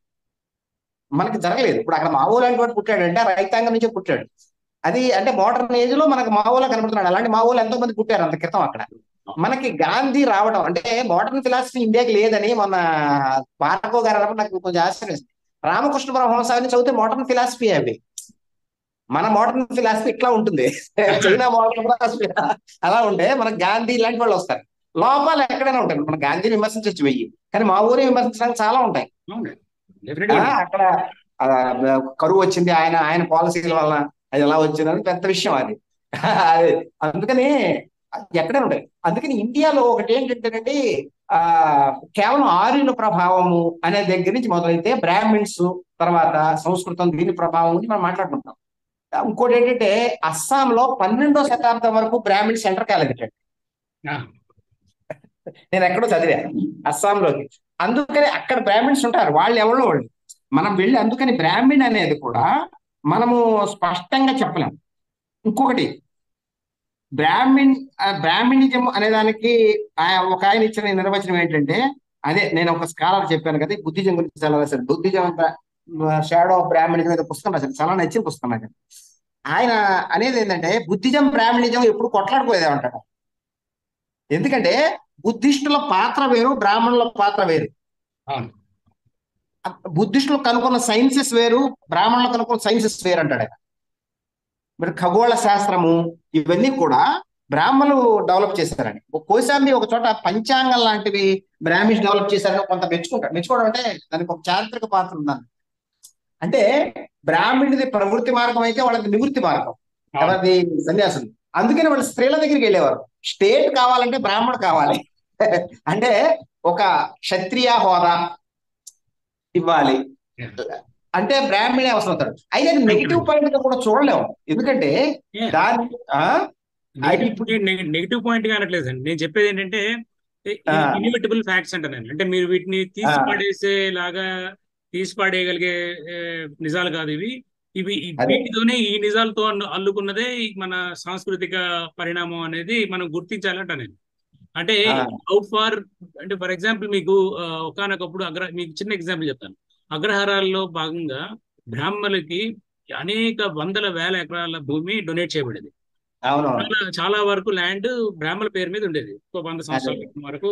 మనకి జరగలేదు. ఇప్పుడు అక్కడ మావో లాంటి వాడు పుట్టాడంటే రైతాంగం నుంచే పుట్టాడు. అది అంటే మోడర్న్ ఏజ్ లో మనకు మావోలా కనబడుతున్నాడు. అలాంటి మావోలు ఎంతో మంది పుట్టారు అంత క్రితం అక్కడ. మనకి గాంధీ రావడం అంటే మోడర్న్ ఫిలాసఫీ ఇండియాకి లేదని మొన్న భార్గవ్ గారు అన్నప్పుడు నాకు కొంచెం ఆశ్చర్యం. రామకృష్ణ పరమహంసని చదివితే మోడర్న్ ఫిలాసఫీ అవి, మన మోడర్న్ ఫిలాసఫీ ఇట్లా ఉంటుంది, చైనా మోడర్న్ ఫిలాసఫీ అలా ఉంటే మనకు గాంధీ ఇలాంటి వాళ్ళు వస్తారు. లోపాలు ఎక్కడైనా ఉంటాయి, మన గాంధీని విమర్శించవచ్చు వెయ్యి, కానీ మా ఊరిని విమర్శించడానికి చాలా ఉంటాయి. అక్కడ కరువు వచ్చింది ఆయన పాలసీల వల్ల, అది ఎలా వచ్చిందని పెద్ద విషయం అది. అందుకని ఎక్కడే ఉంటాయి. అందుకని ఇండియాలో ఒకటి ఏంటంటేనండి, కేవలం ఆర్యుల ప్రభావము అనే దగ్గర నుంచి మొదలైతే బ్రాహ్మిన్స్ తర్వాత సంస్కృతం దీని ప్రభావం గురించి మనం మాట్లాడుకుంటాం. ఇంకోటి ఏంటంటే అస్సాంలో 12వ శతాబ్దం వరకు బ్రాహ్మిన్ సెంటర్ కాలేదు. నేను ఎక్కడో చదివా అస్సాంలోకి. అందుకని అక్కడ బ్రాహ్మిన్స్ ఉంటారు, వాళ్ళు ఎవరో వాళ్ళు మనం వెళ్ళి, అందుకని బ్రాహ్మిన్ అనేది కూడా మనము స్పష్టంగా చెప్పలేం. ఇంకొకటి బ్రాహ్మినిజం అనే దానికి ఒక ఆయన ఇచ్చిన నిర్వచనం ఏంటంటే, అదే నేను ఒక స్కాలర్ చెప్పాను కదా, బుద్ధిజం గురించి చాలా రాశారు. బుద్ధిజం షాడో ఆఫ్ బ్రాహ్మినిజం ఏదో పుస్తకం రాశారు, చాలా నచ్చిన పుస్తకం నాకు. ఆయన అనేది ఏంటంటే బుద్ధిజం బ్రాహ్మినిజం ఎప్పుడు కొట్లాడిపోయేదే అంటాడు. ఎందుకంటే బుద్ధిస్టుల పాత్ర వేరు, బ్రాహ్మణుల పాత్ర వేరు. బుద్ధిస్టులు కనుక్కున్న సైన్సెస్ వేరు, బ్రాహ్మణులు కనుక్కున్న సైన్సెస్ వేరు అంటాడు ఆయన. మరి ఖగోళ శాస్త్రము ఇవన్నీ కూడా బ్రాహ్మణులు డెవలప్ చేశారని. కోశాంబి ఒక చోట పంచాంగం లాంటివి బ్రాహ్మిన్స్ డెవలప్ చేశారని కొంత మెచ్చుకోవడం అంటే దానికి ఒక చారిత్రక పాత్ర ఉందని. అంటే బ్రాహ్మణుడిది ప్రవృత్తి మార్గం అయితే వాళ్ళది నివృత్తి మార్గం, ఎవరిది సన్యాసులు. అందుకని వాళ్ళు స్త్రీల దగ్గరికి వెళ్ళేవారు. స్టేట్ కావాలంటే బ్రాహ్మణుడు కావాలి అంటే ఒక క్షత్రియ హోదా ఇవ్వాలి అంటే బ్రాహ్మణే అవసరం అవుతాడు. అయితే అది నెగిటివ్ పాయింట్ గా కూడా చూడలేము, ఎందుకంటే దాని నెగిటివ్ పాయింట్ గా అనట్లేదు అండి. నేను చెప్పేది ఏంటంటే ఇన్విటబుల్ ఫ్యాక్ట్స్ అంటాను. అంటే మీరు వీటిని తీసి పడేసేలాగా తీసి పడేయగలిగే నిజాలు కాదు ఇవి. వీటితోనే ఈ నిజాలతో అల్లుకున్నదే మన సాంస్కృతిక పరిణామం అనేది మనం గుర్తించాలంట నేను. అంటే అవుట్ ఫార్ అంటే ఫర్ ఎగ్జాంపుల్ మీకు ఒకానొకప్పుడు మీకు చిన్న ఎగ్జాంపుల్ చెప్తాను. అగ్రహారాల్లో భాగంగా బ్రాహ్మణులకి అనేక వందల వేల ఎకరాల భూమి డొనేట్ చేయబడేది. చాలా వరకు ల్యాండ్ బ్రాహ్మణుల పేరు మీద ఉండేది. 100 సంవత్సరాల క్రితం వరకు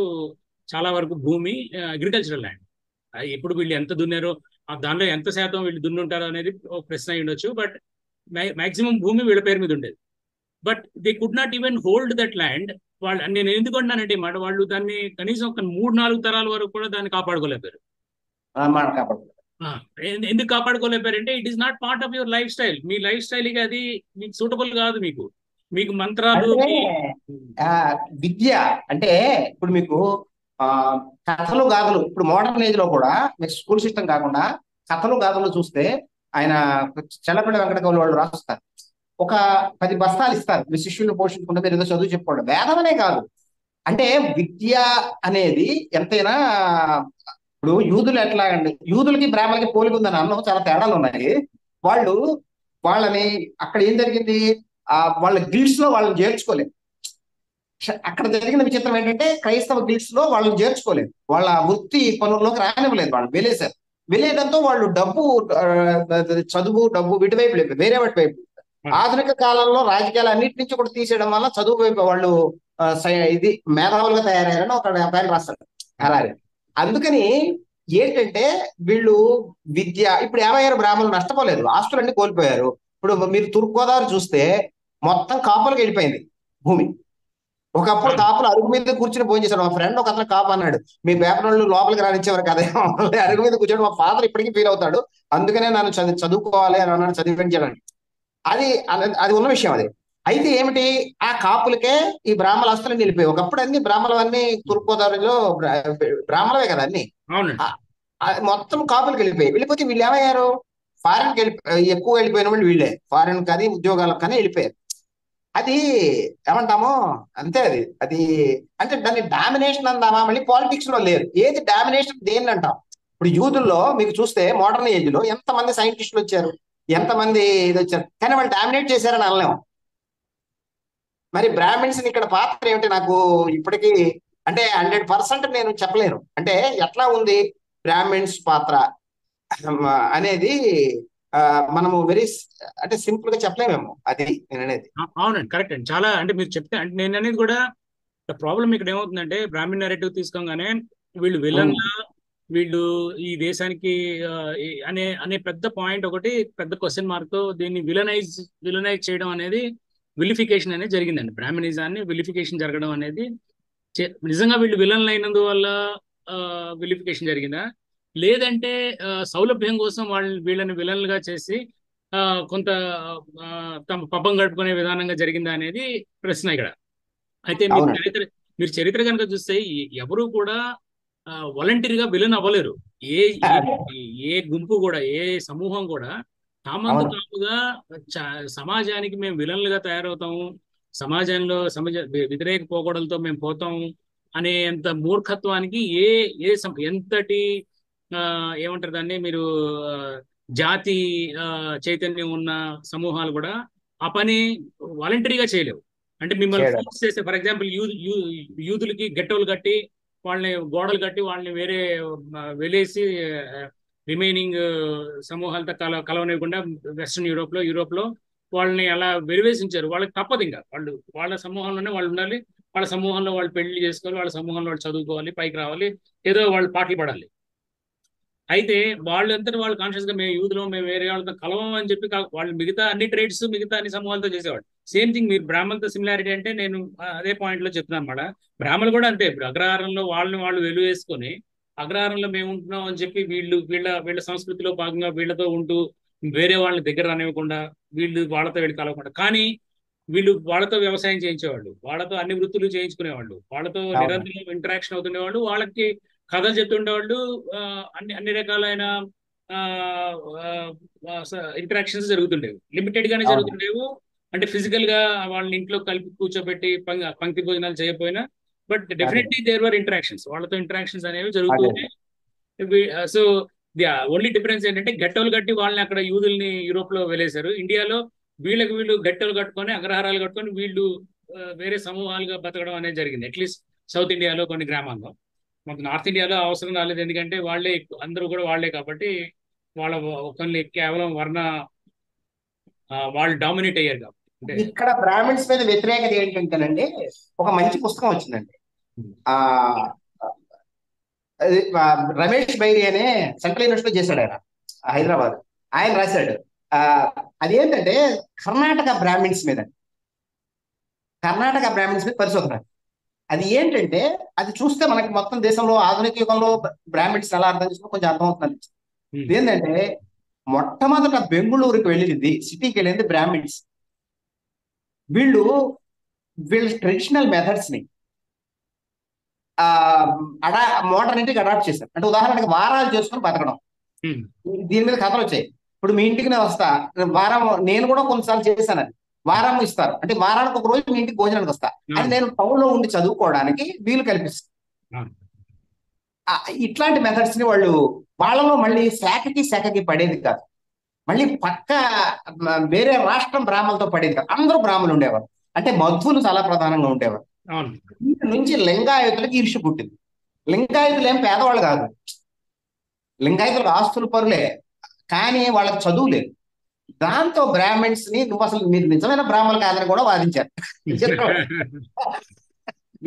చాలా వరకు భూమి అగ్రికల్చరల్ ల్యాండ్. ఇప్పుడు వీళ్ళు ఎంత దున్నారో దానిలో ఎంత శాతం వీళ్ళు దున్నుంటారో అనేది ఒక ప్రశ్న అయి ఉండొచ్చు. బట్ మాక్సిమం భూమి వీళ్ళ పేరు మీద ఉండేది. But they could not even hold that land. నేను ఎందుకు అంటానంటే మాట వాళ్ళు దాన్ని కనీసం ఒక 3-4 తరాల వరకు కూడా దాన్ని కాపాడుకోలేపారు. ఎందుకు కాపాడుకోలేపారంటే it is not part of your life style. మీ లైఫ్ స్టైల్ కి అది మీకు సూటబుల్ కాదు. మీకు మంత్రాలు విద్య అంటే ఇప్పుడు మీకు కథలు గాథలు, ఇప్పుడు మోడర్న్ ఏజ్ లో కూడా మీకు స్కూల్ సిస్టమ్ కాకుండా కథలు గాథలు చూస్తే ఆయన చల్లపల్లి వెంకట కవులు వాళ్ళు రాస్తారు. ఒక 10 బస్తాలు ఇస్తారు, మీ శిష్యుల్ని పోషించుకుంటే మీరు ఏదో చదువు చెప్పుకోండి. వేదం అనే కాదు, అంటే విద్య అనేది ఎంతైనా. ఇప్పుడు యూదులు ఎట్లా అండి, యూదులకి బ్రాహ్మణులకి పోలిక ఉందని అన్నం చాలా తేడాలు ఉన్నాయి. వాళ్ళని అక్కడ ఏం జరిగింది, వాళ్ళ గిల్డ్స్ లో వాళ్ళని చేర్చుకోలేదు. అక్కడ జరిగిన విచిత్రం ఏంటంటే క్రైస్తవ గిల్డ్స్ లో వాళ్ళని చేర్చుకోలేదు, వాళ్ళ వృత్తి పనుల్లోకి రానివ్వలేదు. వాళ్ళు వెలేశారు. వెలేయడంతో వాళ్ళు చదువు డబ్బు వీటి వైపు లేదు, వేరే వాటి వైపు. ఆధునిక కాలంలో రాజకీయాలు అన్నిటి నుంచి కూడా తీసేయడం వల్ల చదువు వైపు వాళ్ళు ఇది మేధావులుగా తయారయ్యారని ఒక వ్యాపారం రాస్తారు అలాగే. అందుకని ఏంటంటే వీళ్ళు విద్య ఇప్పుడు 56 బ్రాహ్మణులు నష్టపోలేదు, ఆస్తులన్నీ కోల్పోయారు. ఇప్పుడు మీరు తూర్పుగోదావరి చూస్తే మొత్తం కాపులకు వెళ్ళిపోయింది భూమి. ఒకప్పుడు కాపులు అరుగు మీద కూర్చుని భోజనం చేశాడు. మా ఫ్రెండ్ ఒక అతను కాపు అన్నాడు, మీ పేపర్ వాళ్ళు లోపలికి రానిచ్చేవారు కదా, అరుగు మీద కూర్చోడు. మా ఫాదర్ ఇప్పటికీ ఫీల్ అవుతాడు, అందుకనే నన్ను చదువుకోవాలి అని అన్నాడు, చదివించాలని. అది ఉన్న విషయం అది. అయితే ఏమిటి, ఆ కాపులకే ఈ బ్రాహ్మణ ఆస్తులు నిలిపోయి. ఒకప్పుడు అన్ని బ్రాహ్మణులన్నీ తూర్పుగోదావరిలో బ్రాహ్మణవే కదా అన్ని, మొత్తం కాపులకి వెళ్ళిపోతే వీళ్ళు ఏమయ్యారు, ఫారెన్కి ఎక్కువ వెళ్ళిపోయిన వాళ్ళు వీళ్ళే. ఫారెన్ కానీ ఉద్యోగాలకు కానీ వెళ్ళిపోయారు. అది ఏమంటామో అంతే. అది అంటే దాన్ని డామినేషన్ అందామా, మళ్ళీ పాలిటిక్స్ లో లేరు. ఏది డామినేషన్ దేన్ని అంటాం. ఇప్పుడు యూదుల్లో మీకు చూస్తే మోడర్న్ ఏజ్ లో ఎంతమంది సైంటిస్టులు వచ్చారు, ఎంతమంది ఇది వచ్చారు, కానీ వాళ్ళు డామినేట్ చేశారని అనలేము. మరి బ్రాహ్మిన్స్ ఇక్కడ పాత్ర ఏమిటి నాకు ఇప్పటికీ అంటే 100% నేను చెప్పలేను. అంటే ఎట్లా ఉంది బ్రాహ్మిన్స్ పాత్ర అనేది మనము అంటే సింపుల్ గా చెప్పలేమేమో, అది నేను అనేది. అవునండి, కరెక్ట్ అండి. చాలా అంటే మీరు చెప్తే అంటే నేను అనేది కూడా ప్రాబ్లం ఇక్కడ ఏమవుతుందంటే బ్రాహ్మణ్ నెరేటివ్ తీసుకోగానే వీళ్ళు విలన్లా, వీళ్ళు ఈ దేశానికి అనే పెద్ద పాయింట్, ఒకటి పెద్ద క్వశ్చన్ మార్క్ తో దీన్ని విలనైజ్ చేయడం అనేది, విలిఫికేషన్ అనేది జరిగిందండి. బ్రాహ్మణిజాన్ని విలిఫికేషన్ జరగడం అనేది నిజంగా వీళ్ళు విలన్లు అయినందువల్ల విలిఫికేషన్ జరిగిందా, లేదంటే సౌలభ్యం కోసం వీళ్ళని విలన్లుగా చేసి కొంత తమ పబ్బం గడుపుకునే విధానంగా జరిగిందా అనేది ప్రశ్న ఇక్కడ. అయితే మీరు చరిత్ర కనుక చూస్తే ఎవరు కూడా వాలంటీర్గా విలన్ అవ్వలేరు. ఏ ఏ గుంపు కూడా, ఏ సమూహం కూడా తామంతు తాముగా సమాజానికి మేము విలన్లుగా తయారవుతాము, సమాజంలో వ్యతిరేక పోకడలతో మేము పోతాము అనేంత మూర్ఖత్వానికి ఎంతటి ఏమంటారు దాన్ని మీరు, జాతి చైతన్యం ఉన్న సమూహాలు కూడా ఆ పని వాలంటరీగా చేయలేవు. అంటే మిమ్మల్ని ఫోర్స్ చేస్తే, ఫర్ ఎగ్జాంపుల్ యూదులకి గెట్టోలు కట్టి వాళ్ళని గోడలు కట్టి వాళ్ళని వేరే వెలేసి రిమైనింగ్ సమూహాలతో కలవనివ్వకుండా వెస్ట్రన్ యూరోప్లో వాళ్ళని అలా వెలివేసించారు. వాళ్ళకి తప్పదు, ఇంకా వాళ్ళ సమూహంలోనే వాళ్ళు ఉండాలి, వాళ్ళ సమూహంలో వాళ్ళు పెళ్లి చేసుకోవాలి, వాళ్ళ సమూహంలో వాళ్ళు చదువుకోవాలి, పైకి రావాలి, ఏదో వాళ్ళు పాటలు పడాలి. అయితే వాళ్ళంతా వాళ్ళు కాన్షియస్ గా మేము యూత్లో మేము వేరే వాళ్ళతో కలవం అని చెప్పి వాళ్ళు మిగతా అన్ని ట్రేడ్స్ మిగతా అన్ని సమూహాలతో చేసేవాళ్ళు. సేమ్ థింగ్ మీరు బ్రాహ్మణులతో సిమిలారిటీ అంటే నేను అదే పాయింట్ లో చెప్తున్నాను అన్నమాట. బ్రాహ్మణులు కూడా అంతే, ఇప్పుడు అగ్రహారంలో వాళ్ళని వాళ్ళు వెలువ వేసుకొని అగ్రహారంలో మేము ఉంటున్నాం అని చెప్పి వీళ్ళ సంస్కృతిలో భాగంగా వీళ్ళతో ఉంటూ వేరే వాళ్ళని దగ్గర రానివ్వకుండా వాళ్ళతో వెళ్ళి కలవకుండా, కానీ వీళ్ళు వాళ్ళతో వ్యవసాయం చేయించేవాళ్ళు, వాళ్ళతో అన్ని వృత్తులు చేయించుకునేవాళ్ళు, వాళ్ళతో నిరంతరం ఇంటరాక్షన్ అవుతుండేవాళ్ళు, వాళ్ళకి కథలు చెప్తుండేవాళ్ళు, అన్ని రకాలైన ఇంటరాక్షన్స్ జరుగుతుండేవి. లిమిటెడ్ గానే జరుగుతుండేవి. అంటే ఫిజికల్ గా వాళ్ళని ఇంట్లో కలిపి కూర్చోబెట్టి పంక్తి భోజనాలు చేయకపోయినా, but definitely there were interactions, వాళ్ళతో ఇంటరాక్షన్స్ అనేవి జరుగుతున్నాయి. సో ది ఓన్లీ డిఫరెన్స్ ఏంటంటే గట్టోలు కట్టి వాళ్ళని అక్కడ యూదుల్ని యూరోప్ లో వెలేశారు. ఇండియాలో వీళ్ళు గట్టోలు కట్టుకొని అగ్రహారాలు కట్టుకొని వీళ్ళు వేరే సమూహాలుగా బతకడం అనేది జరిగింది. అట్లీస్ట్ సౌత్ ఇండియాలో కొన్ని గ్రామాల్లో. మాకు నార్త్ ఇండియాలో అవసరం రాలేదు, ఎందుకంటే వాళ్ళే అందరూ కూడా వాళ్ళే కాబట్టి వాళ్ళ కొన్ని కేవలం వాళ్ళు డామినేట్ అయ్యారు కాబట్టి. ఇక్కడ బ్రాహ్మిన్స్ మీద వ్యతిరేకత ఏంటంటేనండి, ఒక మంచి పుస్తకం వచ్చిందండి, రమేష్ బైరి అనే సెంట్రల్ యూనివర్సిటీలో చేశాడు ఆయన, హైదరాబాద్. ఆయన రాశాడు, అదేంటంటే కర్ణాటక బ్రాహ్మిన్స్ మీద పరిశోధన. అది ఏంటంటే అది చూస్తే మనకి మొత్తం దేశంలో ఆధునిక యుగంలో బ్రాహ్మిన్స్ ఎలా అర్థం చేసుకుని కొంచెం అర్థమవుతుంది. ఏంటంటే మొట్టమొదట బెంగుళూరుకి వెళ్ళింది, సిటీకి వెళ్ళింది బ్రాహ్మిన్స్. వీళ్ళ ట్రెడిషనల్ మెథడ్స్ ని మోడర్నిటీకి అడాప్ట్ చేశారు. అంటే ఉదాహరణకి వారాలు చేసుకుని బతకడం, దీని మీద కథలు వచ్చాయి. ఇప్పుడు మీ ఇంటికి నేను వస్తా, వారం నేను కూడా కొన్నిసార్లు చేశాను. అది వారం ఇస్తారు, అంటే వారానికి ఒక రోజు మీ ఇంటికి భోజనానికి వస్తా, అది నేను టౌన్ లో ఉండి చదువుకోవడానికి వీలు కల్పిస్తాను. ఇట్లాంటి మెథడ్స్ ని వాళ్ళలో మళ్ళీ శాఖకి పడేది కాదు, మళ్ళీ పక్క వేరే రాష్ట్రం బ్రాహ్మణులతో పడేది కాదు. అందరూ బ్రాహ్మణులు ఉండేవారు, అంటే మధ్వులు చాలా ప్రధానంగా ఉండేవారు. వీటి నుంచి లింగాయతులకు ఈర్ష్య పుట్టింది. లింగాయతులు ఏం పేదవాళ్ళు కాదు, లింగాయతులకు ఆస్తుల పరులే, కానీ వాళ్ళకి చదువు లేదు. దాంతో బ్రాహ్మణ్స్ ని నువ్వు అసలు మీరు నిజమైన బ్రాహ్మణులు కాదని కూడా వాదించారు.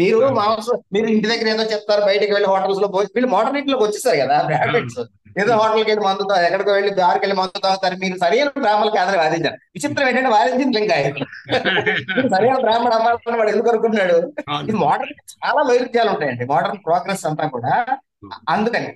మీరు ఇంటి దగ్గర ఏదో చెప్తారు, బయటకు వెళ్ళి హోటల్స్ లో వీళ్ళు మోడర్నిటీలోకి వచ్చేసారు కదా బ్రాహ్మణ్స్. ఏదో హోటల్కి వెళ్ళి మందు ఎక్కడికో వెళ్ళి దారికి వెళ్ళి మందు తాగుతారు. మీరు సరైన బ్రాహ్మణులు కాదని వాదించారు. విచిత్రం ఏంటంటే వాదించింది లింగాయతులు. సరైన బ్రాహ్మణ అమ్మాలని వాడు ఎందుకు అనుకుంటున్నాడు? ఇది మోడర్న్ చాలా వైరుధ్యాలు ఉంటాయండి, మోడర్న్ ప్రోగ్రెస్ అంతా కూడా. అందుకని